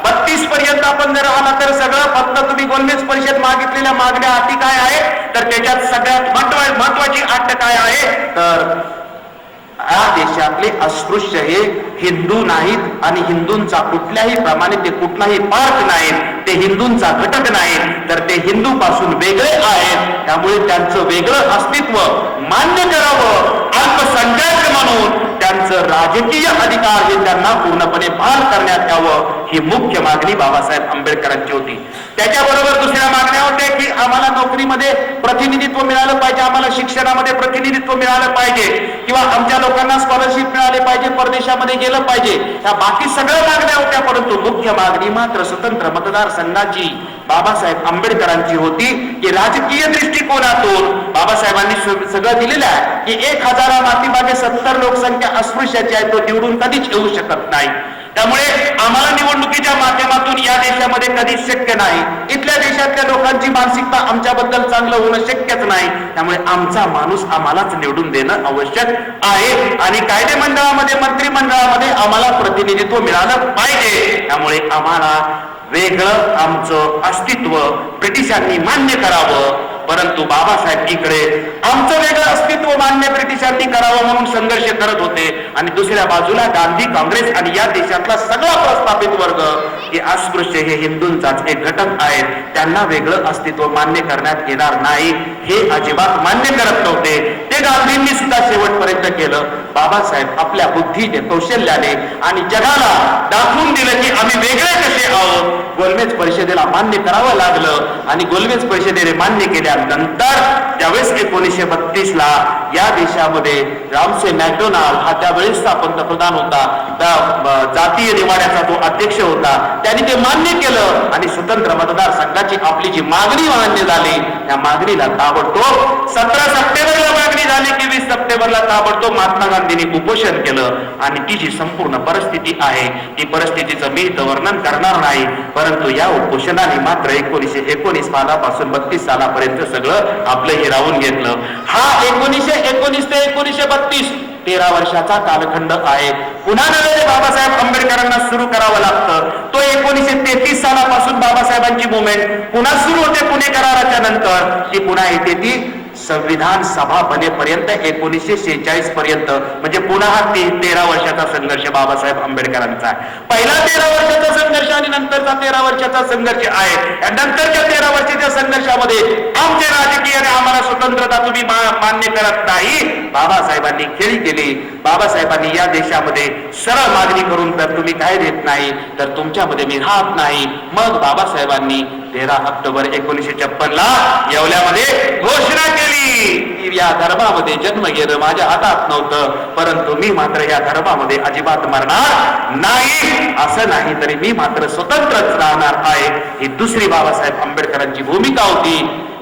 32 पर्यंत आपण जर आला तर सगळं फक्त तुम्ही गोलमेज परिषद मागितलेल्या मागण्या अटी काय आहे तर त्याच्यात सगळ्यात महत्वाची अट काय आहे तर या देशातले अस्पृश्य हे हिंदू नाहीत आणि हिंदूंचा कुठल्याही प्रमाणे ते कुठलाही पार्ट नाहीत, ते हिंदूंचा घटक नाहीत तर ते हिंदू पासून वेगळे आहेत. त्यामुळे त्यांचं वेगळं अस्तित्व मान्य करावं, अल्पसंख्याक म्हणून त्यांचं राजकीय अधिकार हे त्यांना पूर्णपणे बहाल करण्यात यावं ही मुख्य मागणी बाबासाहेब आंबेडकरांची होती. त्याच्याबरोबर दुसऱ्या मागण्या होत्या की आम्हाला नोकरीमध्ये प्रतिनिधित्व मिळालं पाहिजे, आम्हाला शिक्षणामध्ये प्रतिनिधित्व मिळालं पाहिजे किंवा आमच्या लोकांना स्कॉलरशिप मिळाले पाहिजे, परदेशामध्ये गेलं पाहिजे. या बाकी सगळ्या मागण्या होत्या परंतु मुख्य मागणी मात्र स्वतंत्र मतदारसंघाची बाबासाहेब आंबेडकरांची होती की राजकीय दृष्टिकोनातून बाबासाहेबांनी सगळं दिलेलं आहे की 1000 मातीमागे 70 लोकसंख्या अस्पृश्याची आहे, तो निवडून कधीच येऊ शकत नाही. त्यामुळे आम्हाला निवडणुकीच्या माध्यमातून या देशामध्ये कधीच शक्य नाही. इथल्या देशातल्या लोकांची मानसिकता आमच्याबद्दल चांगलं होणं शक्यच नाही. त्यामुळे आमचा माणूस आम्हालाच निवडून देणं आवश्यक आहे आणि कायदे मंडळामध्ये, मंत्रिमंडळामध्ये आम्हाला प्रतिनिधित्व मिळालं पाहिजे. त्यामुळे आम्हाला वेगळं आमचं अस्तित्व ब्रिटिशांनी मान्य करावं, परंतु बाबासाहेब इकडे आमचं वेगळं अस्तित्व मान्य ब्रिटिशांनी करावं म्हणून संघर्ष करत होते, आणि दुसऱ्या बाजूला गांधी, काँग्रेस आणि या देशातला सगळा प्रस्थापित वर्ग हे अस्पृश्य, हे हिंदूंचाच एक घटक आहेत, त्यांना वेगळं अस्तित्व मान्य करण्यात येणार नाही हे अजिबात मान्य करत नव्हते. ते गांधींनी सुद्धा शेवटपर्यंत केलं. बाबासाहेब आपल्या बुद्धीने, कौशल्याने आणि जगाला दाखवून दिलं की आम्ही वेगळे कसे आहोत. गोलमेज परिषदेला मान्य करावं लागलं, आणि गोलमेज परिषदेने मान्य केल्यानंतर त्यावेळेस 1932 ला या देशामध्ये रामसे मॅकडोनाल्ड हा त्यावेळेसचा पंतप्रधान होता, त्या जातीय निवाड्याचा तो अध्यक्ष होता, त्यांनी ते मान्य केलं आणि स्वतंत्र मतदारसंघाची आपली जी मागणी मान्य झाली, त्या मागणीला ताबडतोब 17 सप्टेंबरला मागणी झाली की 20 सप्टेंबरला ताबडतोब महात्मा गांधींनी उपोषण केलं. आणि ती जी संपूर्ण परिस्थिती आहे, ती परिस्थितीचं मी इथं वर्णन करणार नाही, परंतु या उपोषणाने मात्र 1919 सालापासून 32 सालापर्यंत सगळं आपलं हिरावून घेतलं. हा 1919 ते 1932 13 वर्षाचा कालखंड आहे. पुन्हा नव्याने बाबासाहेब आंबेडकरांना सुरू करावं लागतं. तो 1933 सालापासून बाबासाहेबांची मुवमेंट पुन्हा सुरू होते. पुणे कराराच्या नंतर ती पुन्हा येते ती संविधान सभा बनेपर्यंत 1946 पर्यंत, म्हणजे पुन्हा हा 13 वर्षाचा संघर्ष बाबासाहेब आंबेडकरांचा आहे. पहिला 13 वर्षाचा संघर्ष आणि नंतरचा 13 वर्षाचा संघर्ष आहे. या नंतरच्या 13 वर्षाच्या संघर्षामध्ये आमचे राजकीय आणि आम्हाला स्वतंत्रता तुम्ही मान्य करत नाही, बाबासाहेबांनी खेळी केली. बाबासाहेबांनी या देशामध्ये सरळ मागणी करून तर तुम्ही काय देत नाही तर तुमच्यामध्ये मी राहत नाही. मग बाबासाहेबांनी 13 ऑक्टोबर 1956 ला येवल्यामध्ये घोषणा केली की या धर्मामध्ये जन्म घेणं माझ्या हातात नव्हतं, परंतु मी मात्र या धर्मामध्ये अजिबात मरणार नाही. असं नाही तरी मी मात्र स्वतंत्रच राहणार आहे. ही दुसरी बाबासाहेब आंबेडकरांची भूमिका होती.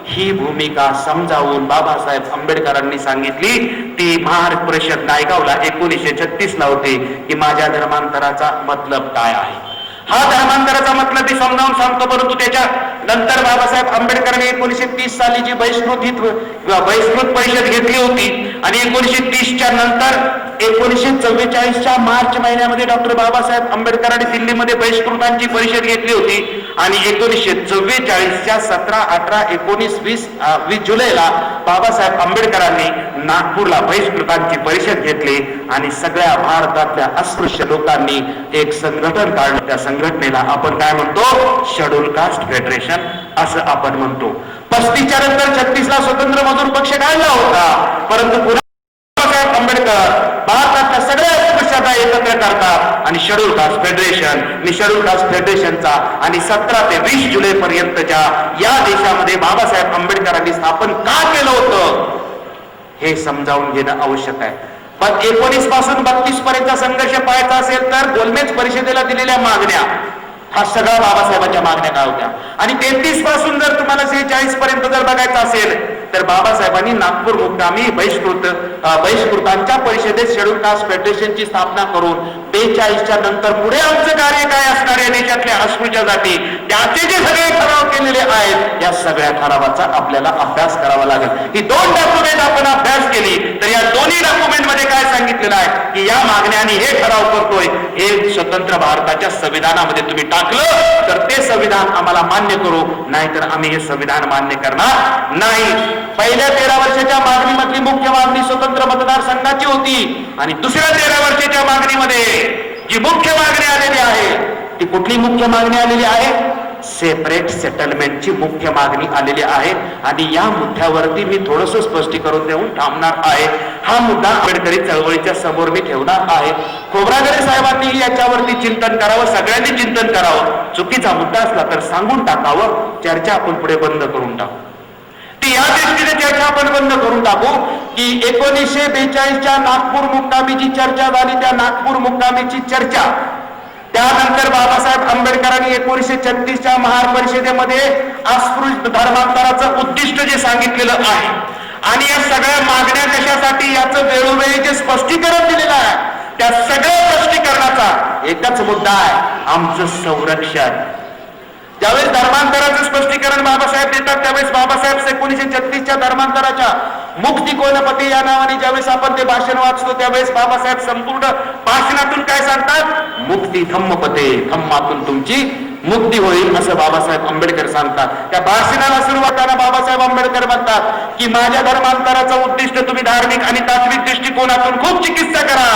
ही भूमिका समजावून बाबासाहेब आंबेडकरांनी सांगितली ती महाराष्ट्र परिषद नायगावला 1936 ला होती की माझ्या धर्मांतराचा मतलब काय आहे. हा धर्मांतराचा मतलब मी समजावून सांगतो, परंतु त्याच्या नंतर बाबासाहेब आंबेडकरांनी 1930 साली जी बहिष्कृत परिषद घेतली होती आणि 1930च्या नंतर 1944च्या मार्च महिन्यामध्ये डॉक्टर बाबासाहेब आंबेडकरांनी दिल्लीमध्ये बहिष्कृतांची परिषद घेतली होती आणि 1944च्या 17, 18, 19, 20 जुलैला बाबासाहेब आंबेडकरांनी नागपूरला बहिष्कृतांची परिषद घेतली आणि सगळ्या भारतातल्या अस्पृश्य लोकांनी एक संघटन काढलं. त्या संघटनेला आपण काय म्हणतो, शेड्यूल कास्ट फेडरेशन असं आपण म्हणतो. 35च्या नंतर 36 ला स्वतंत्र मजूर पक्ष काढला होता, परंतु बाबासाहेब आंबेडकर भारतातल्या सगळ्या अस्पृश्यता एकत्र करतात आणि शेड्यूल कास्ट फेडरेशन, मी शेड्यूल कास्ट फेडरेशनचा आणि 17 ते 20 जुलै पर्यंतच्या या देशामध्ये बाबासाहेब आंबेडकरांनी स्थापन का केलं होतं हे समजावून घेणं आवश्यक आहे. पण 19 पासून 32 पर्यंतचा संघर्ष पाहायचा असेल तर गोलमेज परिषदेला दिलेल्या मागण्या हा सगळ्या बाबासाहेबांच्या मागण्या काय होत्या. आणि 33 पासून जर तुम्हाला 46 पर्यंत जर बघायचं असेल तर बाबासाहेबांनी नागपूर मुक्कामी बहिष्कृतांच्या परिषदेत शेड्यूल कास्ट फेडरेशनची स्थापना करून 42च्या नंतर पुढे आमचं कार्य काय असणार आहे देशातल्या अस्पृश्यासाठी त्याचे जे सगळे ठराव केलेले आहेत या सगळ्या ठरावाचा आपल्याला अभ्यास करावा लागेल. ही 2 डॉक्युमेंट आपण अभ्यास केली तर या दोन्ही डॉक्युमेंट मध्ये काय सांगितलेलं आहे की या मागण्याने हे ठराव करतोय हे स्वतंत्र भारताच्या संविधानामध्ये तुम्ही टाकलं तर ते संविधान आम्हाला मान्य करू, नाहीतर आम्ही हे संविधान मान्य करणार नाही. पहिल्या 13 वर्षाच्या मागणीमधली मुख्य मागणी स्वतंत्र मतदारसंघाची होती आणि दुसऱ्या 13 वर्षाच्या मागणीमध्ये जी मुख्य मागणी आलेली आहे ती कुठली मुख्य मागणी आलेली आहे, सेपरेट सेटलमेंटची मुख्य मागणी आलेली आहे. आणि या मुद्द्यावरती मी थोडंसं स्पष्टीकरण देऊन थांबणार आहे. हा मुद्दा आंबेडकरी चळवळीच्या समोर मी ठेवणार आहे. खोब्रागडे साहेबांनी याच्यावरती चिंतन करावं, सगळ्यांनी चिंतन करावं. चुकीचा मुद्दा असला तर सांगून टाकावं, चर्चा आपण पुढे बंद करून टाकू. ती या दृष्टीने चर्चा आपण बंद करून टाकू की 1942च्या नागपूर मुक्कामीची चर्चा झाली. त्या नागपूर मुक्कामीची चर्चा त्यानंतर बाबासाहेब आंबेडकरांनी 1936च्या महार परिषदेमध्ये अस्पृश्य धर्मांतराचं उद्दिष्ट जे सांगितलेलं आहे आणि या सगळ्या मागण्या कशासाठी याचं वेळोवेळी जे स्पष्टीकरण दिलेलं आहे त्या सगळ्या स्पष्टीकरणाचा एकच मुद्दा आहे, आमचं संरक्षण. ज्यावेळेस धर्मांतराचं स्पष्टीकरण बाबासाहेब देतात त्यावेळेस बाबासाहेब 1936च्या धर्मांतराच्या मुक्ती कोणपते या नावाने ज्यावेळेस आपण ते भाषण वाचतो त्यावेळेस बाबासाहेब संपूर्ण भाषणातून काय सांगतात, मुक्ती धम्मपते, धम्मातून तुमची मुक्ती होईल असं बाबासाहेब आंबेडकर सांगतात. त्या भाषणाला सुरुवाताला बाबासाहेब आंबेडकर म्हणतात की माझ्या धर्मांतराचं उद्दिष्ट तुम्ही धार्मिक आणि तात्विक दृष्टिकोनातून खूप चिकित्सा करा,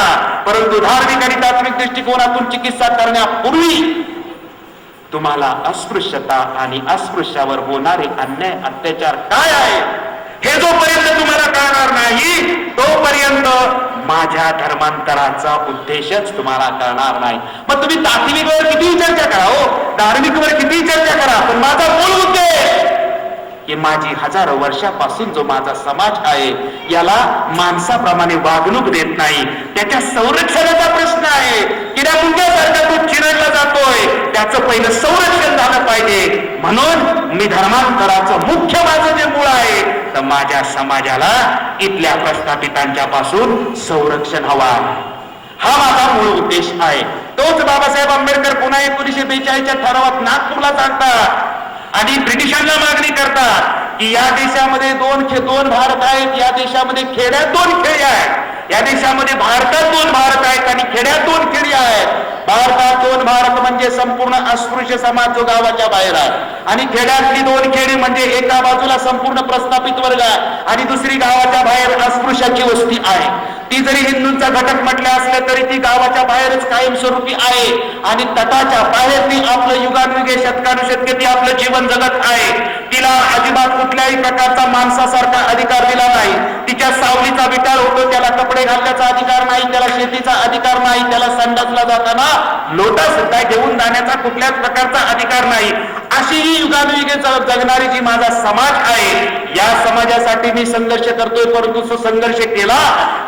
परंतु धार्मिक आणि तात्विक दृष्टिकोनातून चिकित्सा करण्यापूर्वी तुम्हाला अस्पृश्यता आणि अस्पृश्यावर होणारे अन्याय अत्याचार काय आहे हे जोपर्यंत तुम्हाला कळणार नाही तोपर्यंत माझ्या धर्मांतराचा उद्देशच तुम्हाला कळणार नाही. मग तुम्ही तात्विकवर किती चर्चा करा, हो धार्मिकवर किती चर्चा करा, पण माझा मूळ उद्देश की माझी हजारो वर्षापासून जो माझा समाज आहे याला माणसाप्रमाणे वागणूक देत नाही, त्याच्या संरक्षणाचा प्रश्न आहे. किड्या मुंग्यासारखा तो चिरडला जातोय, त्याचं पहिलं संरक्षण झालं पाहिजे. म्हणून मी धर्मांतराचं मुख्य माझं जे मूळ आहे तर माझ्या समाजाला इथल्या प्रस्थापितांच्या पासून संरक्षण हवं आहे. हा माझा मूळ उद्देश आहे. तोच बाबासाहेब आंबेडकर पुन्हा 1942च्या ठरावात नागपूरला सांगतात आणि ब्रिटिशांना मागणी करतात की या देशामध्ये दोन भारत आहेत, या देशामध्ये खेड्यात 2 खेडी आहेत, या देशामध्ये भारतात 2 भारत आहेत आणि खेड्यात 2 खेडी आहेत. भारतात 2 भारत म्हणजे संपूर्ण अस्पृश्य समाज जो गावाच्या बाहेर आहे, आणि खेड्यातली 2 खेडी म्हणजे एका बाजूला संपूर्ण प्रस्थापित वर्ग आहे आणि दुसरी गावाच्या बाहेर अस्पृश्याची वस्ती आहे. ती जरी हिंदूंचा घटक म्हटले असले तरी ती गावाच्या बाहेरच कायमस्वरूपी आहे आणि तटाच्या बाहेर ती आपलं युगानुयुगे शतकानुशतके ती आपलं जीवन जगत आहे. तिला अजिबात कुठल्याही प्रकारचा माणसासारखा अधिकार दिला नाही. तिच्या सावलीचा विटाळ होतो, त्याला कपडे घालण्याचा अधिकार नाही, त्याला शेतीचा अधिकार नाही, त्याला संडासला जाताना लोटा सुद्धा घेऊन जाण्याचा कुठल्याच प्रकारचा अधिकार नाही. अशी ही युगानुयुगे जगणारी जी माझा समाज आहे, या समाजासाठी मी संघर्ष करतोय, परंतु तो संघर्ष केला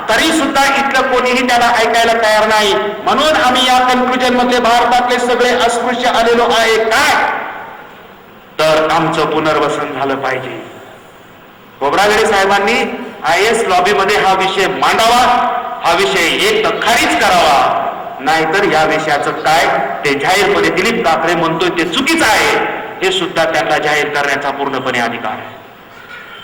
तरी सुद्धा इथलं कोणीही त्याला ऐकायला तयार नाही. म्हणून आम्ही या कन्क्लुजन मध्ये भारतातले सगळे अस्पृश्य आलेलो आहे. काय तर आमचं पुनर्वसन झालं पाहिजे. खोब्रागडे साहेबांनी IAS लॉबी मध्ये हा विषय मांडावा, हा विषय एक तर खारीज करावा, नाहीतर या विषयाचं काय ते जाहीरपणे दिलीप ठाकरे म्हणतोय ते चुकीचं आहे हे सुद्धा त्यांना जाहीर करण्याचा पूर्णपणे अधिकार आहे.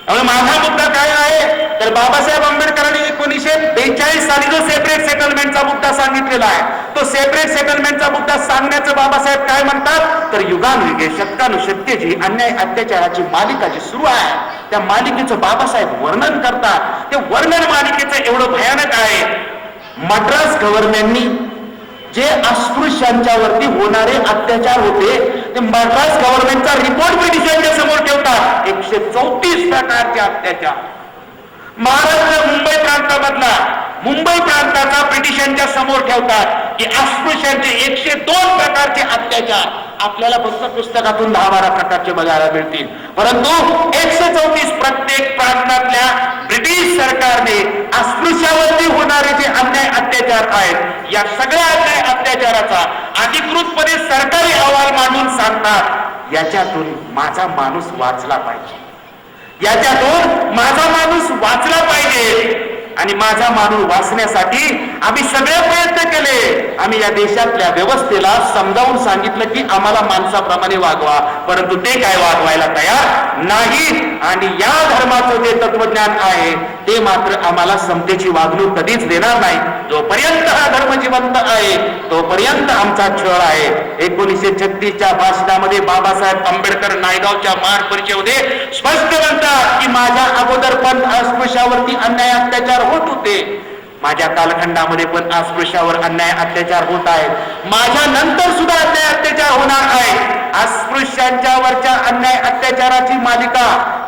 माझा मुद्दा काय आहे तर बाबासाहेब आंबेडकरांनी 1942 साली जो सेपरेट सेटलमेंटचा मुद्दा सांगितलेला आहे, तो सेपरेट सेटलमेंटचा मुद्दा सांगण्याचं बाबासाहेब काय म्हणतात तर युगानुयुगे शतकानुशतके जी अन्याय अत्याचाराची मालिका जी सुरू आहे त्या मालिकेचं बाबासाहेब वर्णन करतात. ते वर्णन मालिकेचं एवढं भयानक आहे. मद्रास गव्हर्नमेंटनी जे अस्पृश्यांच्यावरती होणारे अत्याचार होते ते मद्रास गव्हर्नमेंटचा रिपोर्ट ब्रिटिशांच्या समोर ठेवतात. 134 प्रकारचे अत्याचार. महाराष्ट्र मुंबई प्रांताचा ब्रिटिशांच्या समोर ठेवतात की अस्पृश्यांचे 102 प्रकारचे अत्याचार. आपल्याला फक्त पुस्तकातून 10-12 प्रकारचे बघायला मिळतील, परंतु 134 प्रत्येक प्रांतातल्या ब्रिटिश सरकारने अस्पृश्यावरती होणारे जे अन्याय अत्याचार आहेत या सगळ्या अन्याय अत्याचाराचा अधिकृतपणे सरकारी अहवाल मांडून सांगतात याच्यातून माझा माणूस वाचला पाहिजे, याच्यातून माझा माणूस वाचला पाहिजे. आणि माझा माणूस वाचण्यासाठी आम्ही सगळे प्रयत्न केले. आम्ही या देशातल्या व्यवस्थेला समजावून सांगितलं की आम्हाला माणसाप्रमाणे वागवा, परंतु ते काय वागवायला तयार नाही. आणि या धर्माचं जे तत्वज्ञान आहे ते मात्र आम्हाला समतेची वागणूक कधीच देणार नाही. जोपर्यंत हा धर्म जिवंत आहे तोपर्यंत आमचा छळ आहे. 1936च्या भाषणामध्ये बाबासाहेब आंबेडकर नायगावच्या महाड परिषदेमध्ये स्पष्ट म्हणतात की माझ्या अगोदर पण अस्पृश्यावरती अन्याय अत्याचार होत होते, माझ्या कालखंडामध्ये पण अस्पृश्यावर अन्याय अत्याचार होत आहेत, माझ्या नंतर सुद्धा अन्याय अत्याचार होणार आहे. अस्पृश्यांच्या वरच्या अन्याय अत्याचाराची मालिका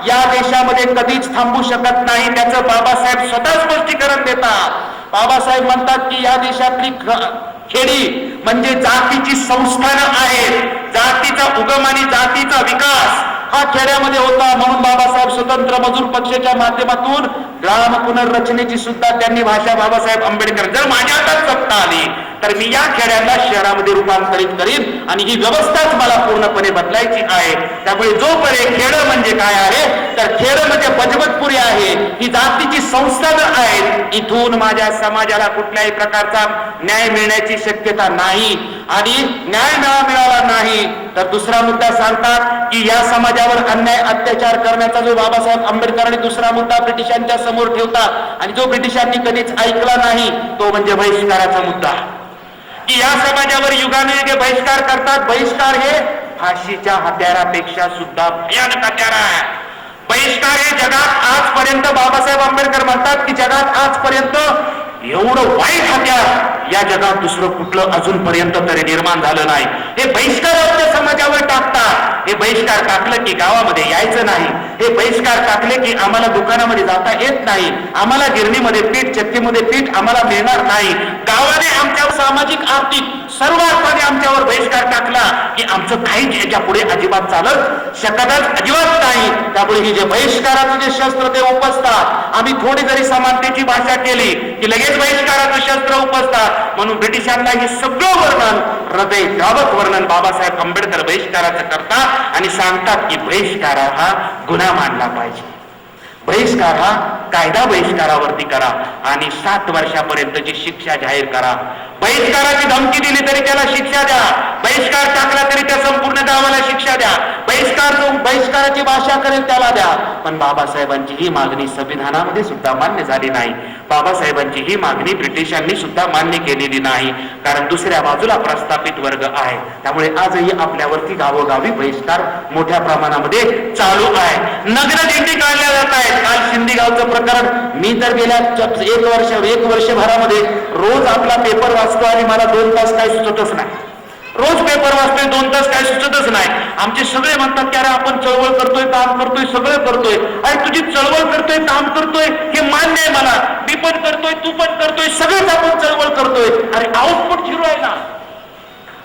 या देशामध्ये कधीच थांबू शकत नाही. त्याचं बाबासाहेब स्वतः स्पष्टीकरण देतात. बाबासाहेब म्हणतात की या देशातली खेडी म्हणजे जातीची संस्थानं आहेत. जातीचा उगम आणि जातीचा विकास हा खेड्यामध्ये होता. म्हणून बाबासाहेब स्वतंत्र मजूर पक्षाच्या माध्यमातून ग्राम पुनर्रचनेची सुद्धा त्यांनी भाषा बाबासाहेब आंबेडकर जर माझ्या हातात सत्ता आली तर मी या खेड्यांना शहरामध्ये रूपांतरित करीन आणि ही व्यवस्थाच मला पूर्णपणे बदलायची आहे. त्यामुळे जोपर्यंत खेड म्हणजे काय आहे तर खेड म्हणजे बजबतपुरी आहे, ही जातीची संस्थानं आहेत. इथून माझ्या समाजाला कुठल्याही प्रकारचा न्याय मिळण्याची शक्यता नाही आणि न्याय मिळाला नाही तर दुसरा मुद्दा सांगतात की या समाजावर अन्याय अत्याचार करण्याचा जो बाबासाहेब आंबेडकरांनी दुसरा मुद्दा ब्रिटिशांच्या समोर ठेवतात आणि जो ब्रिटिशांनी कधीच ऐकला नाही तो म्हणजे बहिष्काराचा मुद्दा. की या समाजावर युगानुयुगे बहिष्कार करतात. बहिष्कार हे फाशीच्या हत्यारापेक्षा सुद्धा भयानक हत्यार आहे. बहिष्कार हे जगात आजपर्यंत बाबासाहेब आंबेडकर म्हणतात की जगात आजपर्यंत एवढं वाईट हत्यार या जगात दुसरं कुठलं अजूनपर्यंत तरी निर्माण झालं नाही. हे बहिष्कार आमच्या समाजावर टाकतात. हे बहिष्कार टाकलं की गावामध्ये यायचं नाही. हे बहिष्कार टाकले की आम्हाला दुकानामध्ये जाता येत नाही. आम्हाला गिरणीमध्ये पीठ, चक्कीमध्ये पीठ आम्हाला मिळणार नाही. गावाने आमच्यावर सामाजिक आर्थिक सर्व अर्थाने आमच्यावर बहिष्कार टाकला की आमचं काहीच याच्या पुढे अजिबात चालत शकतच अजिबात नाही. त्यामुळे ही जे बहिष्काराचं जे शस्त्र ते उपसतात. आम्ही थोडी जरी समानतेची भाषा केली की लगेच बहिष्काराचं शस्त्र उपसतात. म्हणून ब्रिटिशांना हे सगळं वर्णन, हृदय द्रावक वर्णन बाबासाहेब आंबेडकर बहिष्काराचं करतात आणि सांगतात की बहिष्कार हा गुन्हा मानला पाहिजे. बहिष्कार हा कायदा बहिष्कारावरती करा आणि 7 वर्षापर्यंतची शिक्षा जाहीर करा. बहिष्काराची धमकी दिली तरी त्याला शिक्षा द्या. बहिष्कार टाकला तरी त्या संपूर्ण गावाला शिक्षा द्या. बहिष्काराची भाषा करेल त्याला द्या. पण बाबासाहेबांची ही मागणी संविधानामध्ये सुद्धा मान्य झाली नाही. बाबासाहेबांची ही मागणी ब्रिटिशांनी सुद्धा मान्य केलेली नाही. कारण दुसऱ्या बाजूला प्रस्थापित वर्ग आहे. त्यामुळे आजही आपल्यावरती गावोगावी बहिष्कार मोठ्या प्रमाणामध्ये चालू आहे. नग्न दिंडी काढल्या जात आहेत. काल शिंदेगावचं प्रकरण मी तर गेल्या 1 वर्षभरामध्ये रोज आपला पेपर वाचतो आणि मला 2 तास काय सुचतच नाही. रोज पेपर वाचतोय, 2 तास काय सुचतच नाही. आमचे सगळे म्हणतात की अरे आपण चळवळ करतोय, काम करतोय, सगळं करतोय. अरे तुझी चळवळ करतोय, काम करतोय हे मान्य आहे मला. मी पण करतोय, तू पण करतोय, सगळेच आपण चळवळ करतोय. अरे आउटपुट झिरो आहे ना.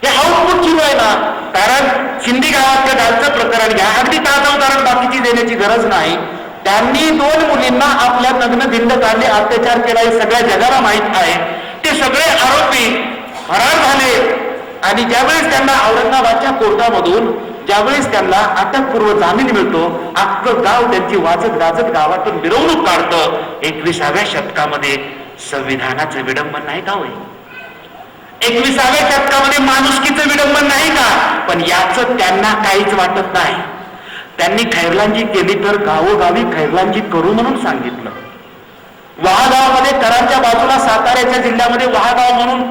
हे आउटपुट झिरो आहे ना. कारण शिंदे गावातल्या गावचं प्रकरण घ्या. अगदी ताजं उदाहरण बाकीची देण्याची गरज नाही. त्यांनी 2 मुलींना आपल्या नग्न भिंड काढले, अत्याचार केला हे सगळ्या जगाला माहित आहे. ते सगळे आरोपी फरार झाले आणि ज्यावेळेस त्यांना औरंगाबादच्या कोर्टामधून ज्यावेळेस त्यांना अटकपूर्व जामीन मिळतो, अख्खं गाव त्यांची वाजत गाजत गावातून मिरवणूक काढतं. 21व्या शतकामध्ये संविधानाचं विडंबन नाही का होय? 21व्या शतकामध्ये माणुसकीचं विडंबन नाही का? पण याचं त्यांना काहीच वाटत नाही. त्यांनी खैरलांजी केली तर गावोगावी खैरलांजी करू म्हणून सांगितलं. वहागावामध्ये कराडच्या बाजूला साताऱ्याच्या जिल्ह्यामध्ये वहागाव म्हणून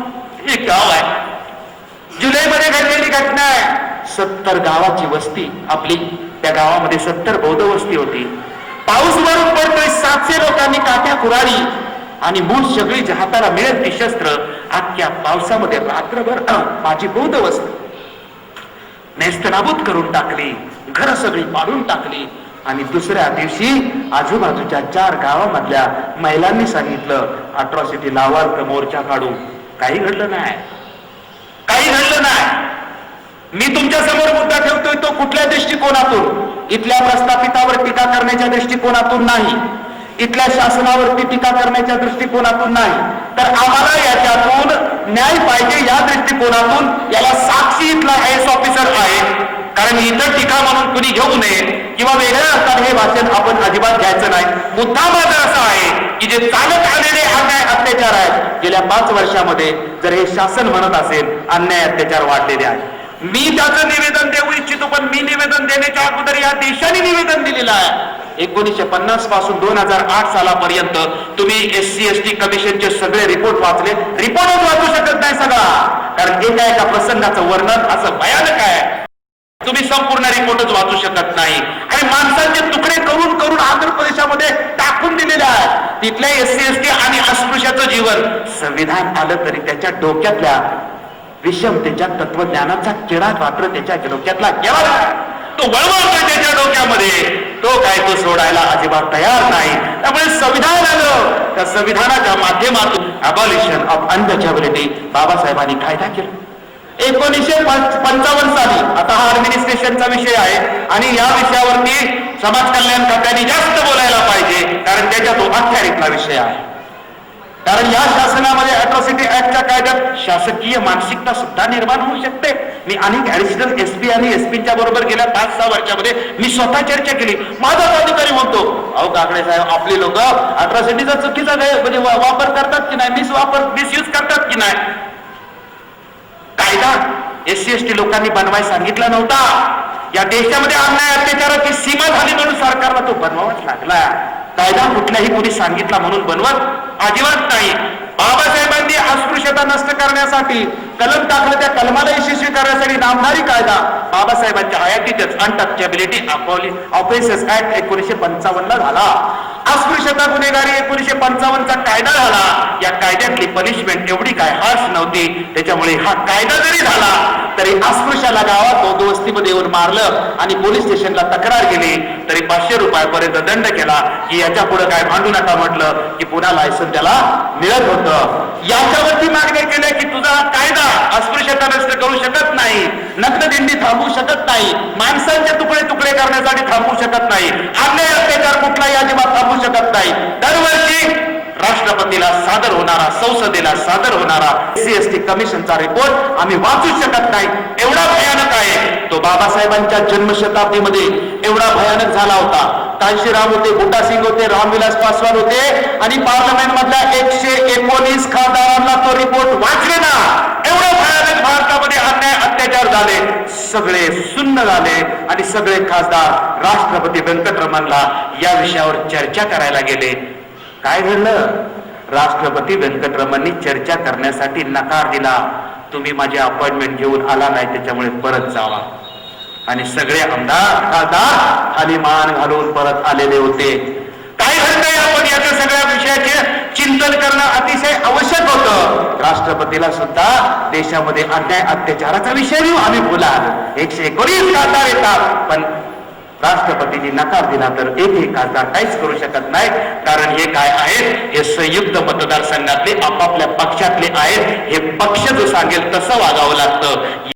एक गाव आहे. जुलैमध्ये घडलेली घटना आहे. 70 गावाची वस्ती आपली. त्या गावामध्ये 70 बौद्ध वस्ती होती. पाऊस भरून पडतोय. 700 लोकांनी काठ्या कुऱ्हाडी आणि मूळ सगळी हाताला मिळेल ती शस्त्र अख्ख्या पावसामध्ये रात्रभर माझी बौद्ध वस्ती नेस्तनाबूत करून टाकली. घरं सगळी पाडून टाकली. आणि दुसऱ्या दिवशी आजूबाजूच्या 4 गावामधल्या महिलांनी सांगितलं अट्रॉसिटी लावाल तर मोर्चा काढू. काही घडलं नाही. काही घडलं नाही. मी तुमच्या समोर मुद्दा ठेवतोय तो कुठल्या दृष्टिकोनातून? इथल्या प्रस्थापितावर टीका करण्याच्या दृष्टिकोनातून नाही. इथल्या शासनावरती टीका करण्याच्या दृष्टिकोनातून नाही. तर आम्हाला याच्यातून न्याय पाहिजे या दृष्टिकोनातून. याला साक्षी इथला IAS ऑफिसर आहे. कारण इतर टीका म्हणून कुणी घेऊ नये किंवा वेगळ्या अर्थाने हे भाषण आपण अजिबात घ्यायचं नाही. मुद्दा मात्र असा आहे की जे चालत आलेले अन्याय अत्याचार आहेत गेल्या 5 वर्षामध्ये जर हे शासन म्हणत असेल अन्याय अत्याचार वाढलेले आहेत. मी त्याचं निवेदन देऊ इच्छितो. पण मी निवेदन देण्याच्या अगोदर या देशाने निवेदन दिलेलं आहे. 1950 पासून 2008 सालापर्यंत तुम्ही SC ST कमिशनचे सगळे रिपोर्ट वाचले. रिपोर्टच वाचू शकत नाही सगळा. कारण एका एका प्रसंगाचं वर्णन असं भयानक आहे. तुम्ही संपूर्ण रिपोर्टच वाचू शकत नाही. आणि माणसांचे तुकडे करून करून आंध्र प्रदेशामध्ये टाकून दिलेले आहेत. तिथल्या SC ST आणि अस्पृश्याचं जीवन. संविधान आलं तरी त्याच्या डोक्यातल्या विषमतेच्या तत्वज्ञानाचा किडा मात्र त्याच्या डोक्यातला गेला. तो वळवळतोय त्याच्या डोक्यामध्ये. तो काय तो सोडायला अजिबात तयार नाही. त्यामुळे संविधान आलं. त्या संविधानाच्या माध्यमातून अबॉलिशन ऑफ अनटचेबिलिटी बाबासाहेबांनी कायदा केला. 1955 साली. आता हा ऍडमिनिस्ट्रेशनचा विषय आहे आणि या विषयावरती समाज कल्याण खात्याने जास्त बोलायला पाहिजे. कारण त्याच्या तो अखत्यारीतला विषय आहे. कारण या शासनामध्ये अट्रॉसिटी ऍक्टच्या कायद्यात शासकीय मानसिकता सुद्धा निर्माण होऊ शकते. मी अनेक ऍडिशनल SP आणि SPच्या बरोबर गेल्या 5-6 वर्षामध्ये मी स्वतः चर्चा केली. माझाच अधिकारी म्हणतो अहो काकडे साहेब आपली लोक अट्रॉसिटीचा चुकीचा म्हणजे वापर करतात की नाही, मिसयूज करतात की नाही. कायदा SC ST लोकांनी बनवायला सांगितला नव्हता. या देशामध्ये अन्याय अत्याचाराची सीमा झाली म्हणून सरकारला तो बनवावाच लागला. कायदा कुठल्याही कोणी सांगितला म्हणून बनवत अजिबात नाही. बाबासाहेबांनी अस्पृश्यता नष्ट करण्यासाठी कलम टाकलं. त्या कलमाला यशस्वी करण्यासाठी नामधारी कायदा बाबासाहेबांच्या हयातीतच अनटचेबिलिटी ऑफेन्सेस ऍक्ट 1955 ला झाला. अस्पृश्यता गुन्हेगारी 1955 चा कायदा झाला. या कायद्यातली पनिशमेंट एवढी काय हार्श नव्हती. त्याच्यामुळे हा कायदा जरी झाला तरी अस्पृश्याला गावात वस्तीमध्ये येऊन मारलं आणि पोलीस स्टेशनला तक्रार केली तरी 500 रुपयापर्यंत दंड केला की याच्या पुढे काय भांडू नका म्हटलं की पुन्हा लायसन त्याला मिळत होतं. याच्यावरती मागण्या केल्या की तुझा हा कायदा अस्पृश्यता नष्ट करू शकत नाही, नग्नदिंडी थांबवू शकत नाही, माणसांचे तुकडे तुकडे करण्यासाठी थांबवू शकत नाही, अन्याय अत्याचार कुठलाही अजिबात थांबवू शकत नाही. दरवर्षी राष्ट्रपतीला सादर होणारा, संसदेला सादर होणारा SC/ST कमिशनचा रिपोर्ट आम्ही वाचू शकत नाही. एवढा भयानक आहे तो. बाबासाहेबांच्या जन्मशताब्दीमध्ये एवढा भयानक झाला होता. कांशीराम होते, बुटा सिंग होते, रामविलास पासवान होते आणि पार्लमेंट मधल्या 119 खासदारांना तो रिपोर्ट वाचले ना. एवढं भयानक भारतामध्ये अन्याय अत्याचार झाले, सगळे सुन्न झाले आणि सगळे खासदार राष्ट्रपती व्यंकटरमणला या विषयावर चर्चा करायला गेले. काय घडलं? राष्ट्रपती व्यंकटरमणनी चर्चा करण्यासाठी नकार दिला. तुम्ही माझी अपॉइंटमेंट घेऊन आला नाही, त्याच्यामुळे परत जावा. आणि सगळे आमदार खासदार खाली मान घालून परत आलेले होते. काय घडतंय? आपण याच्या सगळ्या विषयाचे चिंतन करणं अतिशय आवश्यक होतं. राष्ट्रपतीला सुद्धा देशामध्ये अन्याय अत्याचाराचा विषय घेऊन आम्ही बोला. 119 खासदार येतात पण राष्ट्रपतींनी नकार दिला तर एकही खासदार काहीच करू शकत नाही. कारण हे काय आहेत? हे संयुक्त मतदारसंघातले आपापल्या पक्षातले आहेत. हे पक्ष जो सांगेल तसं वागावं लागतं.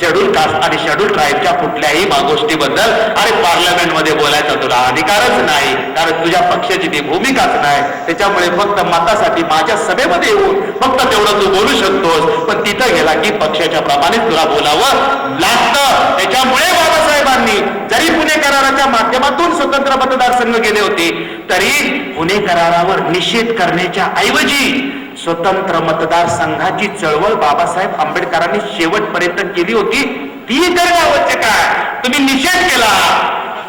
शेड्यूल कास्ट आणि शेड्यूल ट्राईबच्या कुठल्याही गोष्टीबद्दल अरे पार्लमेंट मध्ये बोलायचा तुला अधिकारच नाही, कारण तुझ्या पक्षाची ती भूमिकाच नाही. त्याच्यामुळे फक्त मतासाठी माझ्या सभेमध्ये येऊन फक्त तेवढं तू बोलू शकतोस, पण तिथं गेला की पक्षाच्या प्रमाणे तुला बोलावं लागतं. त्याच्यामुळे बाबासाहेबांनी जरी पुणे कराराच्या माध्यमातून स्वतंत्र मतदारसंघ गेले होते तरी पुणे करारावर निषेध करण्याच्या ऐवजी स्वतंत्र मतदारसंघाची चळवळ बाबासाहेब आंबेडकरांनी शेवटपर्यंत केली होती. ती करणे आवश्यक आहे. तुम्ही निषेध केला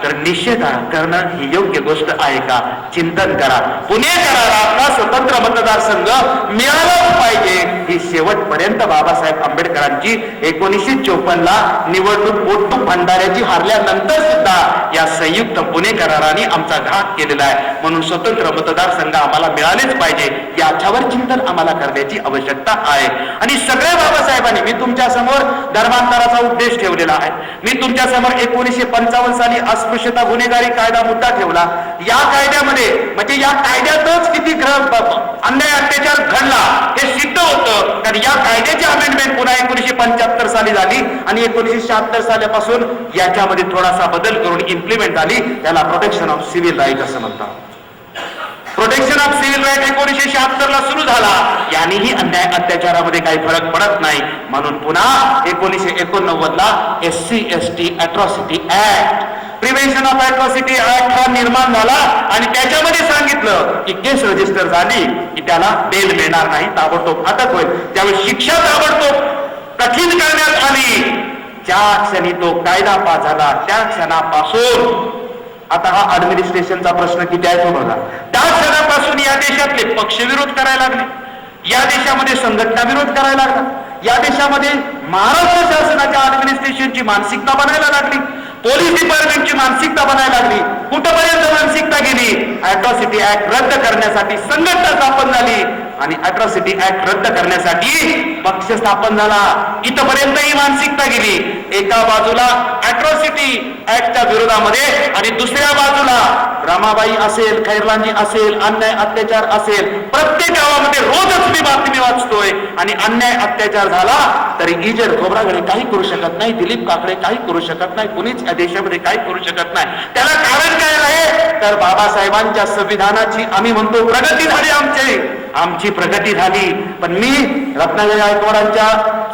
तर निषेध करणं ही योग्य गोष्ट आहे का? चिंतन करा. पुणे करारातला स्वतंत्र मतदारसंघ मिळालाच पाहिजे ही शेवटपर्यंत बाबासाहेब आंबेडकरांची 1954 ला निवडणूक पोटू भंडाऱ्याची हारल्यानंतर सुद्धा या संयुक्त पुणे कराराने आमचा घात केलेला आहे. म्हणून स्वतंत्र मतदारसंघ आम्हाला मिळालेच पाहिजे याच्यावर चिंतन आम्हाला करण्याची आवश्यकता आहे. आणि सगळे बाबासाहेबांनी, मी तुमच्या समोर धर्मांतराचा उद्देश ठेवलेला आहे. मी तुमच्या समोर 1955 साली अस्पृश्यता गुन्हेगारी कायदा मुद्दा ठेवला. या कायद्यामध्ये म्हणजे या कायद्यातच किती अन्याय अत्याचार घडला हे सिद्ध होतं. कारण या कायद्याची अमेंडमेंट पुन्हा 1975 साली झाली आणि 1976 साल्यापासून याच्यामध्ये थोडासा बदल करून इम्प्लिमेंट झाली. त्याला प्रोटेक्शन ऑफ सिव्हिल राईट असं म्हणतात. प्रोटेक्शन ऑफ सिव्हिल राईट 1976 ला सुरू झाला. यानेही अन्याय अत्याचारामध्ये काही फरक पडत नाही. म्हणून पुन्हा 1989 ला SC/ST atrocity act, prevention of atrocity act हा निर्माण झाला आणि त्याच्यामध्ये सांगितलं की केस रजिस्टर झाली की त्याला बेल मिळणार नाही, ताबडतोब अटक होईल. त्यावेळी शिक्षा ताबडतोब कठीण करण्यात आली. ज्या क्षणी तो कायदा पास झाला त्या क्षणापासून, आता हा ऍडमिनिस्ट्रेशनचा प्रश्न किती आहे तो बघा, त्या क्षणापासून या देशातले पक्ष विरोध करायला लागले, या देशामध्ये संघटना विरोध करायला लागला, या देशामध्ये महाराष्ट्र शासनाच्या ऍडमिनिस्ट्रेशनची मानसिकता बनायला लागली, पोलीस डिपार्टमेंटची मानसिकता बनायला लागली. कुठपर्यंत मानसिकता गेली? अॅट्रॉसिटी ऍक्ट रद्द करण्यासाठी संघटना स्थापन झाली आणि अॅट्रॉसिटी ऍक्ट रद्द करण्यासाठी पक्ष स्थापन झाला. इथपर्यंत ही मानसिकता गेली. एका बाजूला अॅट्रॉसिटी ऍक्टच्या विरोधामध्ये आणि दुसऱ्या बाजूला रमाबाई असेल, खैरलांजी असेल, अन्याय अत्याचार असेल, प्रत्येक गावामध्ये रोजच मी बातमी वाचतोय. आणि अन्याय अत्याचार झाला तरी इजर खोब्रागडे काही करू शकत नाही, दिलीप काकडे काही करू शकत नाही, कुणीच या देशामध्ये काही करू शकत नाही. त्याला कारण काय आहे? तर बाबासाहेबांच्या संविधानाची आम्ही म्हणतो प्रगती झाली, आमची प्रगती झाली. पण मी रत्नागिरी गायकवाडांच्या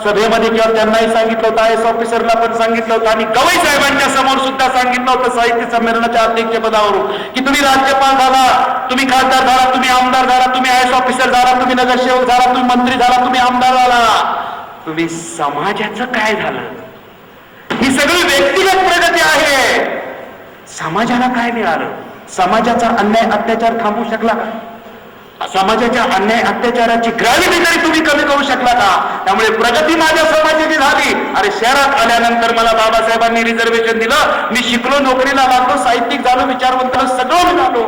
सभेमध्ये किंवा त्यांनाही सांगितलं होतं, IAS ऑफिसरला पण सांगितलं होतं आणि गवई साहेबांच्या समोर सुद्धा सांगितलं होतं साहित्य संमेलनाच्या अध्यक्षपदावरून की तुम्ही राज्यपाल झाला, तुम्ही खासदार झाला, तुम्ही आमदार झाला, तुम्ही IAS ऑफिसर झाला, तुम्ही नगरसेवक झाला, तुम्ही मंत्री झाला, तुम्ही आमदार झाला, तुम्ही समाजाचं काय झालं? ही सगळी व्यक्तिगत प्रगती आहे. समाजाला काय मिळालं? समाजाचा अन्याय अत्याचार थांबू शकला का? समाजाच्या अन्याय अत्याचाराची ग्रॅव्हिटी तरी तुम्ही कमी करू शकला का? त्यामुळे प्रगती माझ्या समाजाची झाली. अरे शहरात आल्यानंतर मला बाबासाहेबांनी रिझर्वेशन दिलं, मी शिकलो, नोकरीला लागलो, साहित्यिक झालो, विचारवंत झालो, सगळं मिळालो,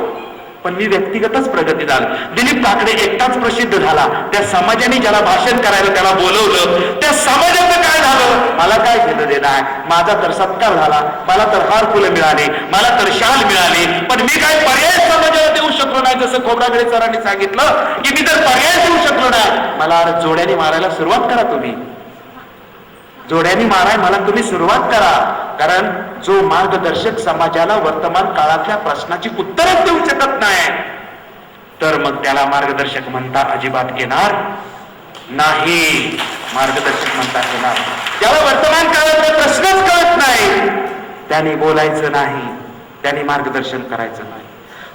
पण मी व्यक्तिगतच प्रगती झालो. दिलीप काकडे एकटाच प्रसिद्ध झाला, त्या समाजाने ज्याला भाषण करायला त्याला बोलवलं, त्या समाजाचं काय झालं? मला काय केलं देणं आहे? माझा तर सत्कार झाला, मला तर हार फुलं मिळाले, मला तर शाल मिळाले, पण मी काय पर्याय समाजाला देऊ शकलो नाही. जसं खोब्रागडे सरांनी सांगितलं की मी तर पर्याय देऊ शकलो नाही. मला जोड्याने मारायला सुरुवात करा, तुम्ही जोड्याने माराय मला तुम्ही सुरुवात करा. कारण जो मार्गदर्शक समाजाला वर्तमान काळातल्या प्रश्नाची उत्तरच देऊ शकत नाही, तर मग त्याला मार्गदर्शक म्हणता अजिबात येणार नाही. मार्गदर्शक म्हणता येणार त्याला वर्तमान काळातले प्रश्नच कळत नाही, त्याने बोलायचं नाही, त्याने मार्गदर्शन करायचं नाही.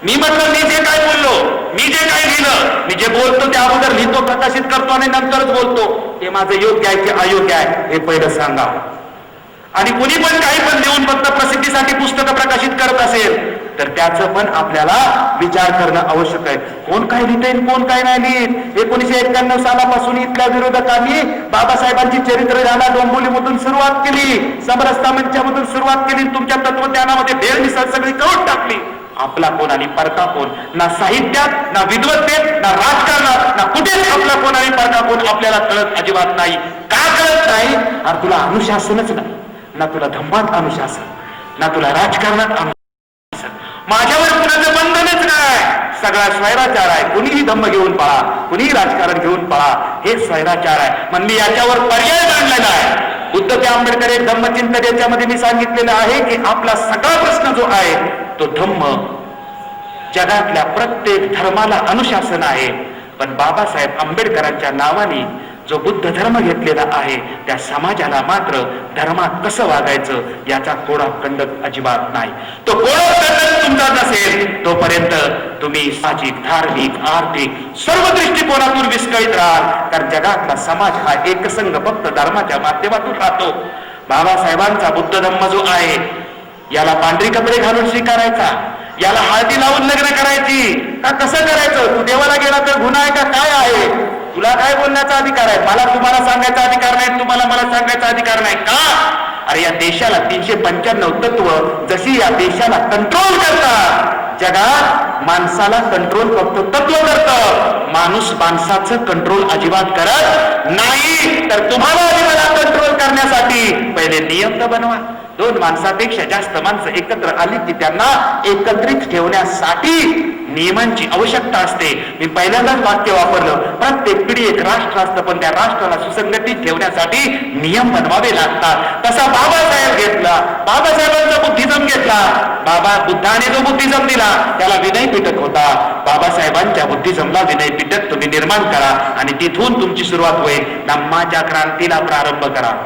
मी म्हटलं, मी जे काय बोललो, मी जे काय लिहिलं, मी जे बोलतो ते अगोदर लिहितो, प्रकाशित करतो आणि नंतरच बोलतो. हे माझं योग्य आहे की अयोग्य आहे हे पहिलं सांगा. आणि कुणी पण काही पण लिहून फक्त प्रसिद्धीसाठी पुस्तकं प्रकाशित करत असेल तर त्याचं पण आपल्याला विचार करणं आवश्यक आहे. कोण काय लिहितंय, कोण काय नाही लिहित. 1991 सालापासून इथल्या विरोधकांनी बाबासाहेबांची चरित्रयाना डोंबिवलीमधून सुरुवात केली, समरसता मंचामधून सुरुवात केली, तुमच्या तत्वज्ञानामध्ये भेळ मिसळ सगळी करून टाकली. आपला कोण आणि परका कोण, ना साहित्यात, ना विद्वत्तेत, ना राजकारणात, ना कुठेच आपला कोण आणि परका कोण आपल्याला कळत अजिबात नाही. का कळत नाही? अरे तुला अनुशासनच नाही, ना तुला धम्मात अनुशासन, ना तुला राजकारणात अनुशासन. माझ्यावर कुणाचं बंधनच नाही, सगळा स्वैराचार आहे. कुणीही धम्म घेऊन पळा, कुणीही राजकारण घेऊन पळा, हे स्वैराचार आहे. मग मी याच्यावर पर्याय मांडलेला आहे. बुद्ध ते आंबेडकर एक धम्मचिंतन याच्यामध्ये मी सांगितलेलं आहे की आपला सगळा प्रश्न जो आहे तो धम्म. जगातल्या प्रत्येक धर्माला अनुशासन आहे, पण बाबासाहेब आंबेडकरांच्या नावाने जो बुद्ध धर्म घेतलेला आहे त्या समाजाला मात्र धर्मात कसं वागायचं याचा कोडा कंडक अजिबात नाही. तो कोडा कंडक तुमचा नसेल तोपर्यंत तुम्ही सामाजिक, धार्मिक, आर्थिक सर्व दृष्टिकोनातून विस्कळीत राहाल. कारण जगातला समाज हा एकसंघ फक्त धर्माच्या माध्यमातून राहतो. बाबासाहेबांचा बुद्ध धर्म जो आहे याला पांढरी कपडे घालून स्वीकारायचा, याला हळदी लावून लग्न करायची का कसं करायचं? तू देवाला गेला तर गुन्हा आहे का काय आहे? तुला काय बोलण्याचा अधिकार आहे? मला तुम्हाला सांगायचा अधिकार नाही, तुम्हाला मला सांगायचा अधिकार नाही का? अरे या देशाला 395 तत्व जशी या देशाला कंट्रोल करतात, जगात माणसाला कंट्रोल फक्त तत्व करतं, माणूस माणसाचं कंट्रोल अजिबात करत नाही. तर तुम्हाला आणि मला कंट्रोल करण्यासाठी पहिले नियम तर बनवा. 2 माणसापेक्षा जास्त माणसं एकत्र आली की त्यांना एकत्रित ठेवण्यासाठी नियमांची आवश्यकता असते. मी पहिल्यांदाच वाक्य वापरलं, प्रत्येक पिढी एक राष्ट्र असतं, पण त्या राष्ट्राला सुसंघटित ठेवण्यासाठी नियम बनवावे लागतात. तसा बाबासाहेब घेतला, बाबासाहेबांचा बुद्धिझम घेतला. बाबा बुद्धाने जो बुद्धिझम दिला त्याला विनय पिटक होता. बाबासाहेबांच्या बुद्धिझमला विनय पिटक तुम्ही निर्माण करा आणि तिथून तुमची सुरुवात होईल. धम्माच्या क्रांतीला प्रारंभ करा.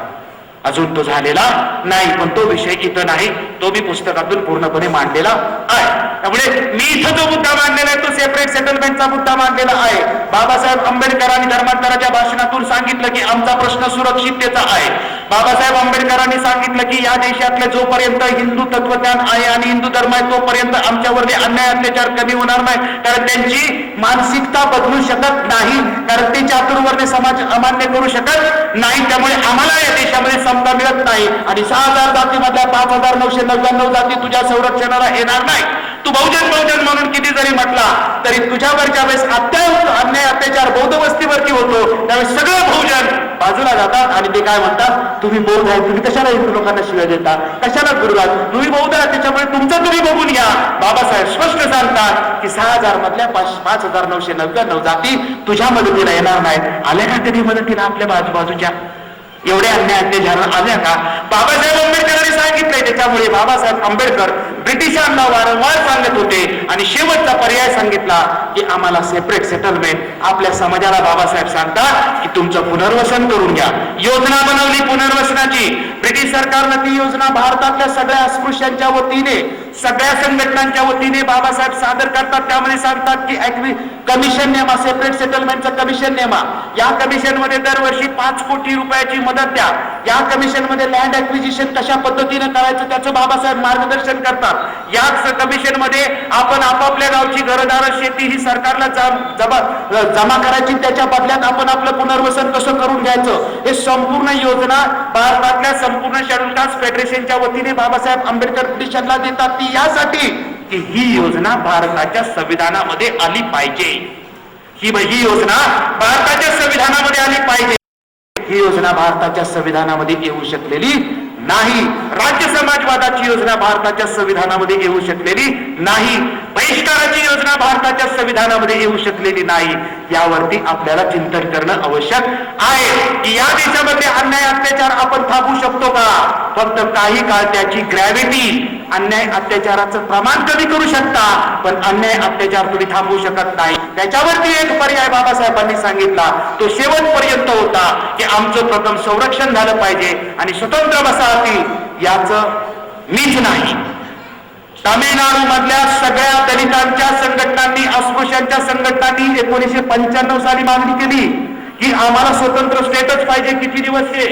अजून तो झालेला नाही, पण तो विषय इथं नाही, तो मी पुस्तकातून पूर्णपणे मांडलेला आहे. त्यामुळे मी इथं जो मुद्दा मांडलेला आहे तो सेपरेट सेटलमेंटचा मुद्दा मांडलेला आहे. बाबासाहेब आंबेडकरांनी धर्मांतराच्या भाषणातून सांगितलं की आमचा प्रश्न सुरक्षिततेचा आहे. बाबासाहेब आंबेडकरांनी सांगितलं की या देशातले जोपर्यंत हिंदू तत्वज्ञान आहे आणि हिंदू धर्म आहे तोपर्यंत आमच्यावरती अन्याय अत्याचार कमी होणार नाही. कारण त्यांची मानसिकता बदलू शकत नाही, कारण ते चातुर्वर्ण्य समाज अमान्य करू शकत नाही. त्यामुळे आम्हाला या देशामध्ये समता मिळत नाही आणि 6000 जातीमधल्या 5999 जाती तुझ्या संरक्षणाला येणार नाही. तू बहुजन बहुजन म्हणून किती जरी म्हटला तरी तुझ्यावरच्या वेळेस अन्याय अत्याचार बौद्ध वस्तीवरती होतो, त्यावेळेस सगळं बहुजन बाजूला जातात आणि ते काय म्हणतात, तुम्ही बौद्ध आहे, तुम्ही कशाला हिंदू लोकांना शिव्या देता, कशाला गुरुवार, तुम्ही बौद्ध आहे त्याच्यामुळे तुमचं तुम्ही बघून घ्या. बाबासाहेब स्पष्ट सांगतात की 6000 मधल्या 5999 जाती तुझ्या मदतीला येणार नाहीत. आल्या का कधी मदतीला आपल्या आजूबाजूच्या? एवढे अन्याय अत्याचार आल्या का? बाबासाहेब आंबेडकरांनी सांगितलंय. त्याच्यामुळे बाबासाहेब आंबेडकर ब्रिटिशांना वारंवार सांगत होते आणि शेवटचा पर्याय सांगितला की आम्हाला सेपरेट सेटलमेंट. आपल्या समाजाला बाबासाहेब सांगतात की तुमचं पुनर्वसन करून घ्या. योजना बनवली पुनर्वसनाची. ब्रिटिश सरकारनं ती योजना भारतातल्या सगळ्या अस्पृश्यांच्या वतीने, सगळ्या संघटनांच्या वतीने बाबासाहेब सादर करतात. त्यामध्ये सांगतात की कमिशन नेमा, सेपरेट सेटलमेंटचं कमिशन नेमा. या कमिशन मध्ये दरवर्षी 5 कोटी रुपयाची मदत द्या. या कमिशन मध्ये लँड ऍक्विजिशन कशा पद्धतीने करायचं त्याचं बाबासाहेब मार्गदर्शन करतात. याच कमिशन मध्ये आपण आपापल्या गावची घरदार शेती ही सरकारला जमा करायची, त्याच्या बदल्यात आपण आपलं पुनर्वसन कसं करून घ्यायचं, हे संपूर्ण योजना भारतातल्या संपूर्ण शेड्यूल कास्ट फेडरेशनच्या वतीने बाबासाहेब आंबेडकर ब्रिटिशांना देतात. ती यासाठी की ही योजना भारताच्या संविधानामध्ये आली पाहिजे. ही योजना भारताच्या संविधानामध्ये आली पाहिजे. ही योजना भारताच्या संविधानामध्ये येऊ शकलेली नाही. राज्य समाजवादाची योजना भारताच्या संविधानामध्ये येऊ शकलेली नाही. बहिष्काराची योजना भारताच्या संविधानामध्ये येऊ शकलेली नाही. यावरती आपल्याला चिंतन करणं आवश्यक आहे की या देशामध्ये अन्याय अत्याचार आपण थांबवू शकतो का? फक्त काही काळ त्याची ग्रॅव्हिटी, अन्याय अत्याचाराचं प्रमाण कमी करू शकता, पण अन्याय अत्याचार तुम्ही थांबवू शकत नाही. त्याच्यावरती एक पर्याय बाबासाहेबांनी सांगितला, तो शेवटपर्यंत होता की आमचं प्रथम संरक्षण झालं पाहिजे आणि स्वतंत्र वसाहती याचं मीच नाही. तामिळनाडू मधल्या सगळ्या दलितांच्या संघटनांनी, अस्पृश्यांच्या संघटनांनी 1995 साली मागणी केली की आम्हाला स्वतंत्र स्टेटस पाहिजे. किती दिवस हे?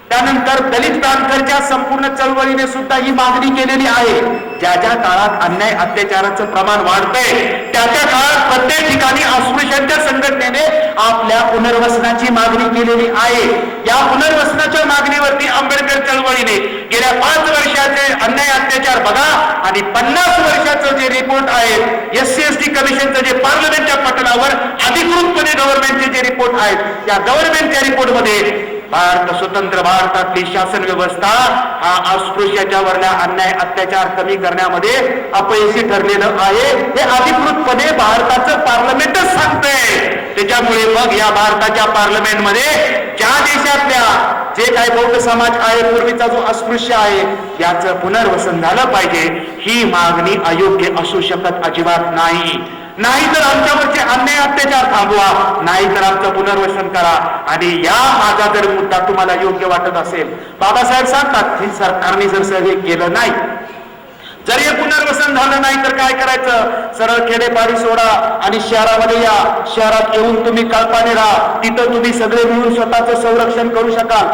त्यानंतर दलित क्रांतीच्या संपूर्ण चळवळीने सुद्धा ही मागणी केलेली आहे. ज्या ज्या काळात अन्याय अत्याचाराचं प्रमाण वाढतंय त्या त्या काळात प्रत्येक ठिकाणी अस्पृश्यांच्या संघटनेने आपल्या पुनर्वसनाची मागणी केलेली आहे. या पुनर्वसनाच्या मागणीवरती आंबेडकर चळवळीने गेल्या 5 वर्षाचे अन्याय अत्याचार बघा आणि 50 वर्षाचं जे रिपोर्ट आहे, SC/ST कमिशनचं जे पार्लमेंटच्या पटलावर अधिकृतपणे गव्हर्नमेंटचे जे रिपोर्ट आहेत, या गव्हर्नमेंटच्या रिपोर्टमध्ये स्वतंत्र भारतातली शासन व्यवस्था हा अस्पृश्याच्यावरल्या अन्याय अत्याचार कमी करण्यामध्ये अपयशी ठरलेलं आहे. हे अधिकृतपणे भारताचं पार्लमेंटच सांगतंय. त्याच्यामुळे मग या भारताच्या पार्लमेंटमध्ये ज्या देशातल्या जे काही बौद्ध समाज आहे, पूर्वीचा जो अस्पृश्य आहे, याचं पुनर्वसन झालं पाहिजे. ही मागणी अयोग्य असू शकत अजिबात नाही. नाहीतर आमच्यावरचे अन्याय अत्याचार थांबवा, नाहीतर आमचं पुनर्वसन करा. आणि या माझा जर मुद्दा तुम्हाला योग्य वाटत असेल, बाबासाहेब सांगतात की सरकारने जर हे केलं नाही, जर हे पुनर्वसन झालं नाही तर काय करायचं? सरळ खेडेपाडी सोडा आणि शहरामध्ये या. शहरात येऊन तुम्ही कल्पाने राहा. तिथं तुम्ही सगळे मिळून स्वतःचं संरक्षण करू शकाल.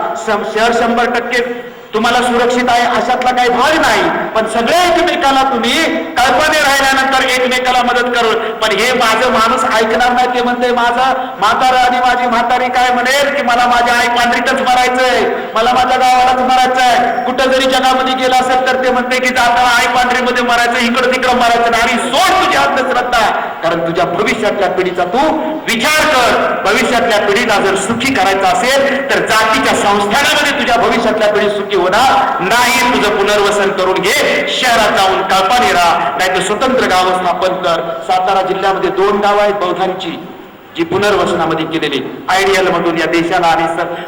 शहर 100% तुम्हाला सुरक्षित आहे अशातला काही भाग नाही. पण सगळे एकमेकाला तुम्ही कल्पने राहिल्यानंतर एकमेकाला मदत करू. पण हे माझं माणूस ऐकणार नाही. ते म्हणते माझं म्हातारं आणि माझी म्हातारी काय म्हणेल की मला माझ्या आई पांढरीतच मरायचंय, मला माझ्या गावालाच मरायचंय. कुठं जरी जगामध्ये गेला असेल तर ते म्हणते की जाताना आई पांढरीमध्ये मरायचं, इकडं तिकडं मरायचं नाही. आणि सोड तुझ्या अंधश्रद्धा, कारण तुझ्या भविष्यातल्या पिढीचा तू विचार कर. भविष्यातल्या पिढीला जर सुखी करायचं असेल तर जातीच्या संस्थानामध्ये तुझ्या भविष्यातल्या पिढी सुखी होणार नाही. तुझं पुनर्वसन करून घे. शहरात जाऊन कल्पने राहा, नाही तर स्वतंत्र गाव स्थापन कर. सातारा जिल्ह्यामध्ये 2 गावं आहेत बौद्धांची जी पुनर्वसनामध्ये केलेली. आयडियल मधून या देशाला आणि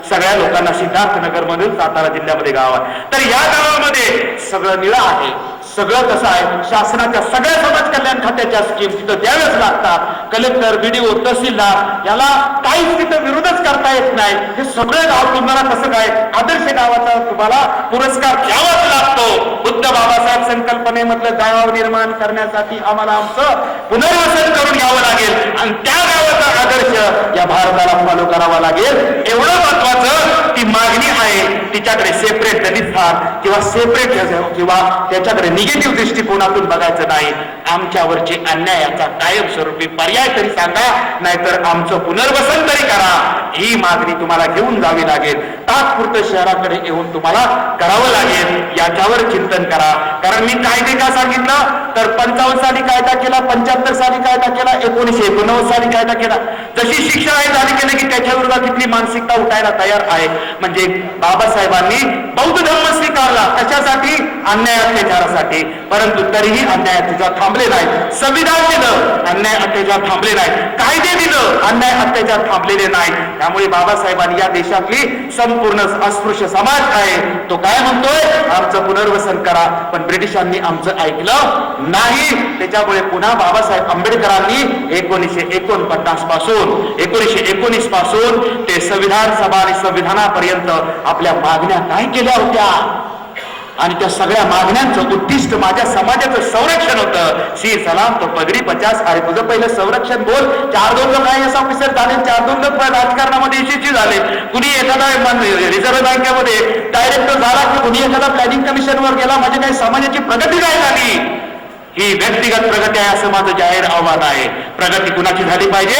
सगळ्या लोकांना सिद्धार्थनगर मधून सातारा जिल्ह्यामध्ये गाव आहे. तर या गावामध्ये सगळं निळं आहे. सगळं कसं आहे, शासनाच्या सगळ्या समाज कल्याण खात्याच्या स्कीम तिथं द्याव्याच लागतात. कलेक्टर, BDO, तहसीलदार याला काहीच तिथं विरोधच करता येत नाही. हे सगळं गाव तुम्हाला कसं काय आदर्श गावाचा तुम्हाला पुरस्कार द्यावाच लागतो. बुद्ध बाबासाहेब संकल्पनेमधलं गाव निर्माण करण्यासाठी आम्हाला आमचं पुनर्वसन करून घ्यावं लागेल आणि त्या गावाचा आदर्श या भारताला फॉलो करावा लागेल. एवढं महत्वाचं ती मागणी आहे. तिच्याकडे सेपरेट दलित स्थान किंवा सेपरेट किंवा त्याच्याकडे निगेटिव्ह दृष्टिकोनातून बघायचं नाही. आमच्यावरचे अन्यायाचा कायमस्वरूपी पर्याय तरी सांगा, नाहीतर आमचं पुनर्वसन तरी करा. ही मागणी तुम्हाला घेऊन जावी लागेल. तात्पुरतं शहराकडे येऊन तुम्हाला करावं लागेल. याच्यावर चिंतन करा. कारण मी कायदे का सांगितलं तर 55 साली कायदा केला, 75 साली कायदा केला, 1989 साली कायदा केला. जशी शिक्षा आहे झाली केली की त्याच्या विरोधात तिथली मानसिकता उठायला तयार आहे. म्हणजे बाबासाहेबांनी बौद्ध धर्म स्वीकारला कशासाठी? अन्याय अत्याचारासाठी. परंतु तरीही अन्याय अत्याचार थांबले नाही. संविधान दिलं, अन्याय अत्याचार थांबले नाही. कायदे दिलं, अन्याय अत्याचार थांबलेले नाही. त्यामुळे बाबासाहेबांनी या देशातली संपूर्ण अस्पृश्य समाज आहे तो काय म्हणतोय? आमचं पुनर्वसन करा. पण ब्रिटिशांनी आमचं ऐकलं नाही. त्याच्यामुळे पुन्हा बाबासाहेब आंबेडकरांनी 1949 पासून 1919 पासून ते संविधान सभा आणि संविधानापर्यंत आपल्या मागण्या काय केल्या होत्या आणि त्या सगळ्या मागण्यांचं उद्दिष्ट माझ्या समाजाचं संरक्षण होतं. शी सलाम तो पगडी 50. अरे तुझं पहिलं संरक्षण बोल. 4-2 लोक IAS ऑफिसर झाले, 4-2 लोक राजकारणामध्ये यशस्वी झाले. कुणी एखादा रिझर्व्ह बँकेमध्ये डायरेक्टर झाला की कुणी एखादा प्लॅनिंग कमिशनवर गेला. म्हणजे काही समाजाची प्रगती काय झाली? ही व्यक्तिगत प्रगती आहे असं माझं जाहीर आव्हान आहे. प्रगती कुणाची झाली पाहिजे?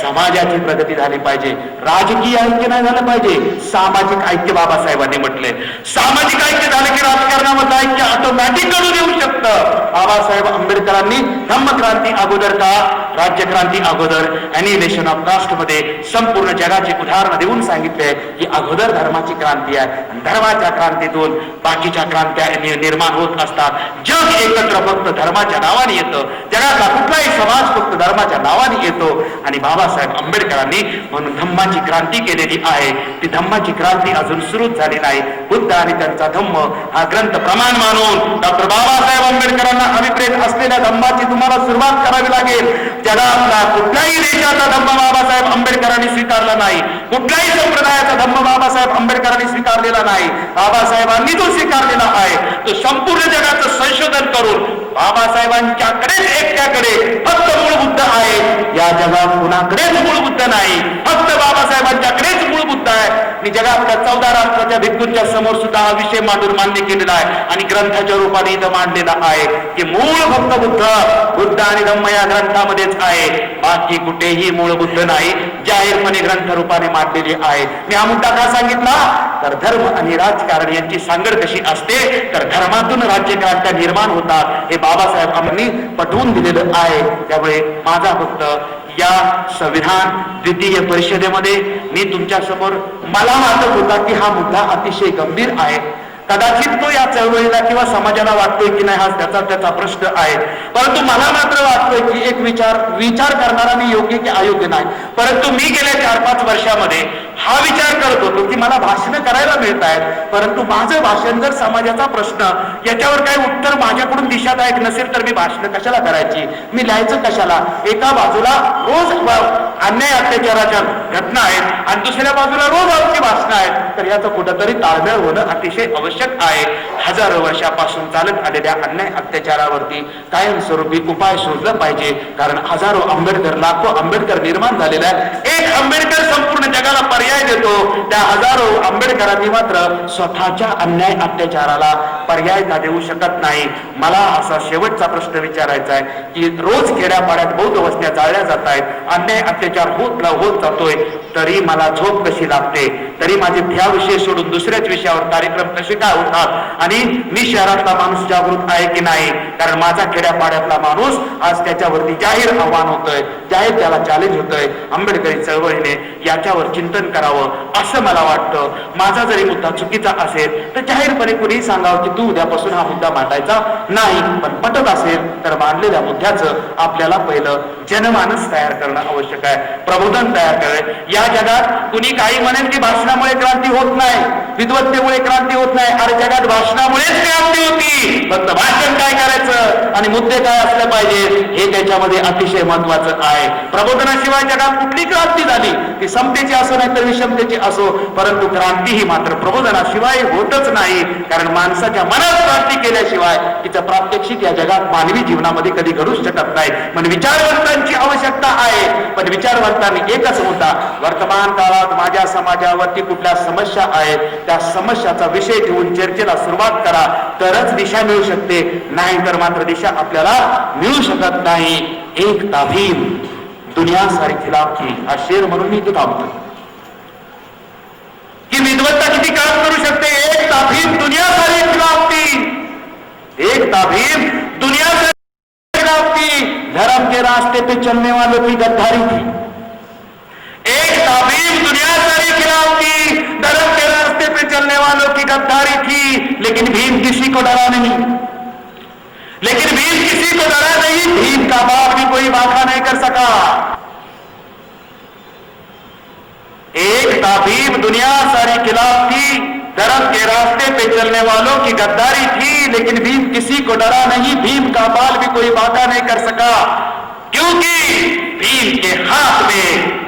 समाजाची प्रगती झाली पाहिजे. राजकीय ऐक्य नाही झालं पाहिजे, सामाजिक ऐक्य. बाबासाहेबांनी म्हटले सामाजिक ऐक्य झालं की राजकारणामधलं ऐक्य ऑटोमॅटिक घडून येऊ शकतं. बाबासाहेब आंबेडकरांनी धम्मक्रांती अगोदर का राज्यक्रांती अगोदर अॅनिहिलेशन ऑफ कास्ट मध्ये संपूर्ण जगाची उदाहरणं देऊन सांगितले की अगोदर धर्माची क्रांती आहे आणि धर्माच्या क्रांतीतून बाकीच्या क्रांत्या निर्माण होत असतात. जग एकत्र फक्त धर्माच्या नावाने येतं. जगातला कुठलाही समाज फक्त धर्माच्या नावाने येतो आणि बाबासाहेब आंबेडकरांनी म्हणून धम्माची क्रांती केलेली आहे. ती धम्माची क्रांती अजून सुरूच झाली नाही. बुद्ध आणि त्यांचा धम्म हा ग्रंथ प्रमाण मानून डॉक्टर बाबासाहेब आंबेडकरांना अभिप्रेत असलेल्या धम्माची तुम्हाला सुरुवात करावी लागेल. जगातला कुठल्याही देशाचा धम्म बाबासाहेब आंबेडकरांनी स्वीकारला नाही. कुठल्याही संप्रदायाचा धम्म बाबासाहेब आंबेडकरांनी स्वीकारलेला नाही. बाबासाहेबांनी जो स्वीकारलेला आहे तो संपूर्ण जगाचं संशोधन करून बाबासाहेबांच्याकडेच एकट्याकडे फक्त मूळ बुद्ध आहे. या जगात कुणाकडेच मूळ बुद्ध नाही, फक्त बाबासाहेबांच्याकडेच मूळ बुद्ध आहे. आणि जगातल्या 14 राष्ट्राच्या भिक्खूंच्या समोर सुद्धा हा विषय मांडून मान्य केलेला आहे आणि ग्रंथाच्या रूपाने इथं मांडलेला आहे की मूळ फक्त बुद्ध आणि धम्म या ग्रंथामध्येच आहे. बाकी कुठेही मूळ बुद्ध नाही, जाहीरपणे ग्रंथ रूपाने मांडलेली आहे. मी हा मुद्दा का सांगितला तर धर्म आणि राजकारण यांची सांगड कशी असते तर धर्मातून राज्यक्रांत्या निर्माण होतात हे बाबासाहेबांनी पटवून दिलेलं आहे. त्यामुळे माझा फक्त या संविधान द्वितीय परिषदेमध्ये मी तुमच्या समोर मला वाटत होता की हा मुद्दा अतिशय गंभीर आहे. कदाचित तो या चळवळीला किंवा समाजाला वाटतोय की नाही हा त्याचा प्रश्न आहे. परंतु मला मात्र वाटतोय की एक विचार करणारा मी योग्य की अयोग्य नाही. परंतु मी गेल्या 4-5 वर्षामध्ये हा विचार करत होतो की मला भाषणं करायला मिळत आहेत, परंतु माझं भाषण जर समाजाचा प्रश्न याच्यावर काही उत्तर माझ्याकडून दिशादायक नसेल तर मी भाषणं कशाला करायची, मी लिहायचं कशाला. एका बाजूला रोज अन्याय अत्याचाराच्या घटना आहेत आणि दुसऱ्या बाजूला रोज आमची भाषणं आहेत, तर याचं कुठंतरी ताळमेळ होणं अतिशय आवश्यक आहे. हजारो वर्षापासून चालत आलेल्या अन्याय अत्याचारावरती कायमस्वरूपी उपाय शोधला पाहिजे. कारण हजारो आंबेडकर, लाखो आंबेडकर निर्माण झालेला आहे. एक आंबेडकर संपूर्ण जगाला पर्याय देतो. त्या हजारो आंबेडकरांनी मात्र स्वतःच्या अन्याय अत्याचाराला पर्याय का देऊ शकत नाही. मला असा शेवटचा प्रश्न विचारायचा आहे की रोज खेड्यापाड्यात बौद्ध वस्त्या जाळल्या जात आहेत, अन्याय अत्याचार होत जातोय, तरी मला झोप कशी लागते, तरी माझे ह्या विषय सोडून दुसऱ्याच विषयावर कार्यक्रम कसे काय होतात आणि मी शहरातला माणूस जागृत आहे की नाही. कारण माझा खेड्यापाड्यातला माणूस आज त्याच्यावरती जाहीर आव्हान होतोय, जाहीर त्याला चॅलेंज होतोय. आंबेडकरी चळवळीने याच्यावर चिंतन करावं असं मला वाटतं. माझा जरी मुद्दा चुकीचा असेल तर जाहीरपणे कुणीही सांगावं की तू उद्यापासून हा मुद्दा मांडायचा नाही. पण पटत असेल तर मांडलेल्या मुद्द्याचं आपल्याला पहिलं जनमानस तयार करणं आवश्यक आहे, प्रबोधन तयार करेल. या जगात कुणी काही म्हणेल की भाषणामुळे क्रांती होत नाही, विद्वत्तेमुळे क्रांती होत नाही. अरे जगात भाषणामुळेच क्रांती होती. फक्त भाषण काय करायचं आणि मुद्दे काय असले पाहिजे हे त्याच्यामध्ये अतिशय महत्वाचं आहे. प्रबोधनाशिवाय जगात कुठली क्रांती झाली ती समतेची असो नाही तर विषमतेची असो, परंतु क्रांती ही मात्र प्रबोधनाशिवाय होतच नाही. कारण माणसाच्या मनात क्रांती केल्याशिवाय तिचं प्रात्यक्षिक या जगात मानवी जीवनामध्ये कधी घडूच शकत नाही. म्हणजे विचारवंतांची आवश्यकता आहे, पण विचारवंतांनी एकच मुद्दा, वर्तमान काळात माझ्या समाजावरती कुठल्या समस्या आहेत त्या समस्याचा विषय घेऊन चर्चेला सुरुवात करा, तरच दिशा मिळू शकते. नाही तर मात्र दिशा आपल्याला मिळू शकत नाही. एक ताभीम दुनिया सारी खिलाफती हा शेर म्हणून मी इथे थांबतो की विद्वत्ता किती काम करू शकते. एक ताभीम दुनिया सारी खिलाफती, एक ताभीम दुनिया सारी खिलाफती, धर्म के रास्ते पे चलने वालों की गद्दारी थी. एक ताबीब दुनिया सारी खिलाफ थी, धर्म के रास्ते पे चलने वालों की गद्दारी थी. लेकिन भीम किसी को डरा नहीं, लेकिन भीम किसी को डरा नहीं. भीम का बाप भी कोई वादा नहीं कर सका. एक ताबीब दुनिया सारी खिलाफ थी, धर्म के रास्ते पे बदलने वालों की गद्दारी थी, लेकिन भीम किसी को डरा नहीं, भीम का बाल भी कोई बांका नहीं कर सका, क्योंकि भीम के हाथ में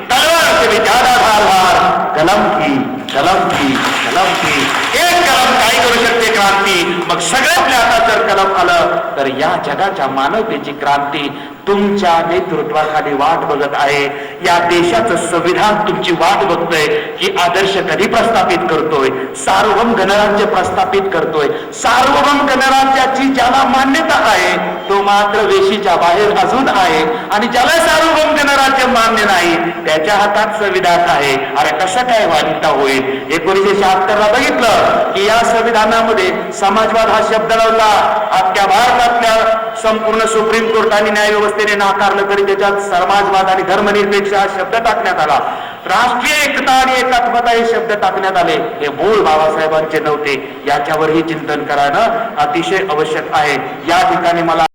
तलवार से भी ज्यादा धारदार कलम थी, कलम थी, कलम थी. एक कलम काय करू शकते क्रांती. मग सगळ्यात हातात जर कलम आलं तर या जगाच्या मानवतेची क्रांती तुमच्या नेतृत्वाखाली वाट बघत आहे. या देशाचं संविधान तुमची वाट बघतोय की आदर्श कधी प्रस्थापित करतोय, सार्वभौम गणराज्य प्रस्थापित करतोय. सार्वभौम गणराज्याची ज्याला मान्यता आहे तो मात्र वेशीच्या बाहेर अजून आहे, आणि ज्याला सार्वभौम गणराज्य मान्य नाही त्याच्या हातात संविधान आहे. अरे कसं काय वाढता होईल. 1976ला बघितलं की या संविधानामध्ये समाजवाद हा शब्द नव्हता. अख्ख्या भारतातल्या संपूर्ण सुप्रीम कोर्ट आणि न्याय व्यवस्थेने नाकारलं तरी त्याच्यात समाजवाद आणि धर्मनिरपेक्ष हा शब्द टाकण्यात आला. राष्ट्रीय एकता आणि एकात्मता हे शब्द टाकण्यात आले. हे मूळ बाबासाहेबांचे नव्हते. याच्यावरही चिंतन करणं अतिशय आवश्यक आहे. या ठिकाणी मला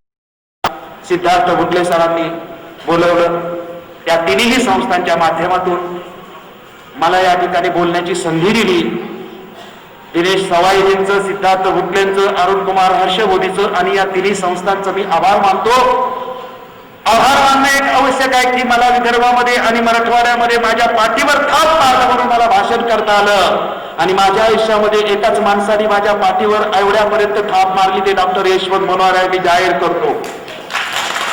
सिद्धार्थ भुटले सरांनी बोलवलं. या तिन्ही संस्थांच्या माध्यमातून मला या ठिकाणी बोलण्याची संधी दिली. दिनेश सवाईजींचं, सिद्धार्थ भुटलेंचं, अरुण कुमार हर्षबोधीचं आणि या तिन्ही संस्थांचं मी आभार मानतो. आभार मानणं एक आवश्यक आहे की मला विदर्भामध्ये आणि मराठवाड्यामध्ये माझ्या पाठीवर थाप मारलं म्हणून मला भाषण करता आलं. आणि माझ्या आयुष्यामध्ये एकाच माणसाने माझ्या पाठीवर एवढ्यापर्यंत थाप मारली, ते डॉक्टर यशवंत मनोहर. मी जाहीर करतो,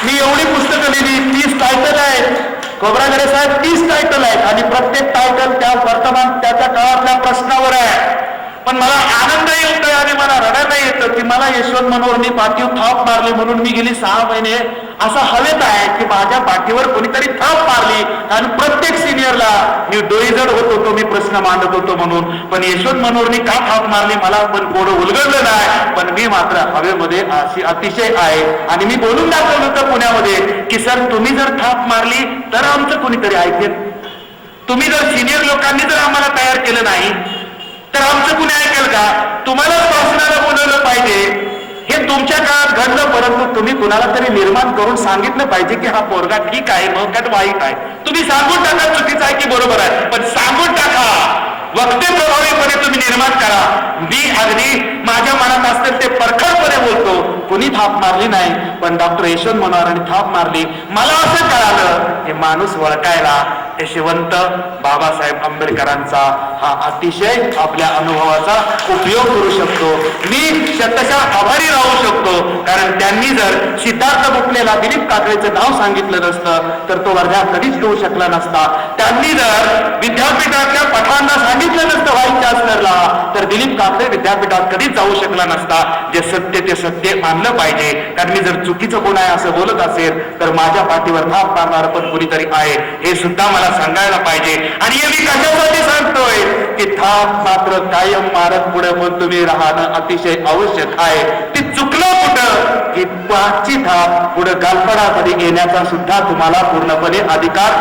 मी एवढी पुस्तकं लिहिली, 30 टायटल आहेत. खोब्रागडे साहेब 30 टायटल आहेत आणि प्रत्येक टायटल त्या वर्तमान त्याच्या काळातल्या प्रश्नावर आहे. पण मला आनंदही होतोय आणि मला रडायला येतं की मला यशवंत मनोहरनी पाठीवर थाप मारली म्हणून मी गेली 6 महिने असं हवेत आहे की माझ्या पाठीवर कोणीतरी थाप मारली. आणि प्रत्येक सिनियरला मी डोईजड होत होतो, मी प्रश्न मांडत होतो म्हणून. पण यशवंत मनोहरनी का थाप मारली मला पण कोणं उलगडलं नाही. पण मी मात्र हवेमध्ये अशी अतिशय आहे. आणि मी बोलून दाखवलं होतं पुण्यामध्ये की सर तुम्ही जर थाप मारली तर आमचं कोणीतरी ऐकेल. तुम्ही जर सिनियर लोकांनी जर आम्हाला तयार केलं नाही तर आमचं कुणी ऐकेल का. तुम्हाला भाषणाला बोलवलं पाहिजे. हे तुमच्या काळात घडलं, परंतु तुम्ही कुणाला तरी निर्माण करून सांगितलं पाहिजे की हा पोरगा ठीक आहे, मग वाईट आहे. तुम्ही सांगून टाका चुकीचं आहे की बरोबर आहे, पण सांगून टाका. वक्ते प्रभावीपणे तुम्ही निर्माण करा. मी अगदी माझ्या मनात असतील ते परखडपणे बोलतो. कुणी थाप मारली नाही, पण डॉक्टर यशवंत मनोहरांनी थाप मारली. मला असं कळालं की माणूस ओळखायला यशवंत बाबासाहेब आंबेडकरांचा हा अतिशय आपल्या अनुभवाचा उपयोग करू शकतो. मी शतशः आभारी राहू शकतो, कारण त्यांनी जर सिद्धार्थ भुटलेला दिलीप काकडेचं नाव सांगितलं नसतं तर तो वर्धा कधीच येऊ शकला नसता. त्यांनी जर विद्यापीठातल्या पठांना सांगितलं नसतं व्हाईस चान्सलरला तर दिलीप काकडे विद्यापीठात कधीच जाऊ शकला नसता. जे सत्य ते सत्य मानलं पाहिजे. कारण मी जर चुकीचं कोण आहे असं बोलत असेल तर माझ्या पाठीवर थाप मारणार पण कुणीतरी आहे हे सुद्धा मला सांगायला पाहिजे. आणि हे मी कशासाठी सांगतोय की थाप मात्र कायम मारत पुढे पण तुम्ही राहणं अतिशय आवश्यक आहे. ते चुकलं कुठं की पाचची थाप पुढे कल्पनामध्ये येण्याचा सुद्धा तुम्हाला पूर्णपणे अधिकार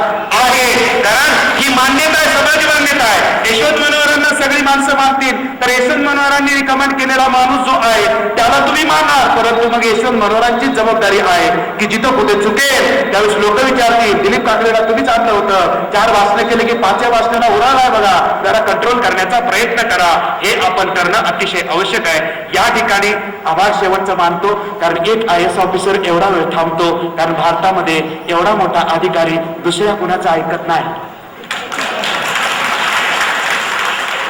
आहे. कारण ही मान्यता आहे, समाज मान्यता आहे. यशवंत मनोहरांना सगळी माणसं मानतील तर यशवंत मनोहरांनी रिकमेंड केलेला माणूस जो आहे त्याला तुम्ही मानाल, परंतु मग यशवंत मनोहरांची जबाबदारी आहे की जिथं कुठे चुकेल त्यावेळेस लोक विचारतील दिलीप काकडेला तुम्हीच आणलं होतं, 4 भाषणं केले की 5व्या भाषणाला उडालाय बघा, जरा कंट्रोल करण्याचा प्रयत्न करा. हे आपण करणं अतिशय आवश्यक आहे. या ठिकाणी आभार शेवटचं मानतो, कारण एक IAS ऑफिसर एवढा वेळ थांबतो कारण भारतामध्ये एवढा मोठा अधिकारी दुसऱ्या कुणाचं ऐकत नाही.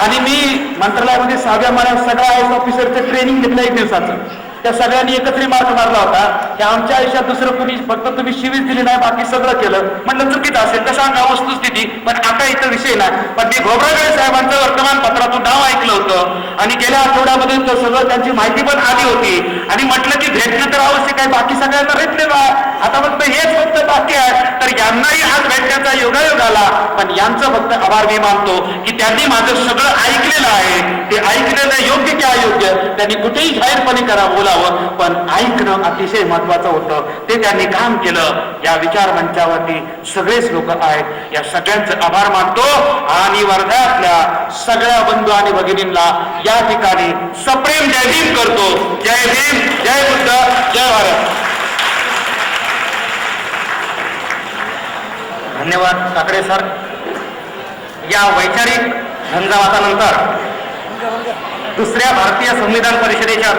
आणि मी मंत्रालयामध्ये 6व्या महिन्यात सगळ्या IAS ऑफिसरचं ट्रेनिंग घेतलं 1 दिवसाचं. त्या सगळ्यांनी एकत्र मार्क मारला होता की आमच्या आयुष्यात दुसरं कुणी फक्त तुम्ही शिवीच दिली नाही बाकी सगळं केलं. म्हटलं चुकीचं असेल तर सांगा वस्तुस्थिती, पण आता इथं विषय नाही. पण मी घोबरागडे साहेबांचं वर्तमानपत्रातून नाव ऐकलं होतं आणि गेल्या आठवड्यामध्ये सगळं त्यांची माहिती पण आली होती. आणि म्हटलं की भेटणं तर आवश्यक आहे, बाकी सगळ्यांना भेटलेलं आहे, आता फक्त बाकी आहे. तर यांनाही आज भेटण्याचा योगायोग आला. पण यांचं फक्त आभार मी मानतो की त्यांनी माझं सगळं ऐकलेलं आहे. ते ऐकलेलं योग्य की अयोग्य त्यांनी कुठेही जाहीरपणे करावं पण ऐकणं अतिशय महत्वाचं होतं. ते त्यांनी काम केलं. या विचार मंचावरती सगळेच लोक आहेत. या सगळ्यांचे आभार मानतो आणि वर्ध्यातल्या सगळ्या बंधू आणि भगिनींना या ठिकाणी सप्रेम जय भीम करतो. जय भीम, जय बुद्ध, जय भारत. धन्यवाद काकडे सर. या वैचारिक झंझावातानंतर दुसऱ्या भारतीय संविधान परिषदेच्या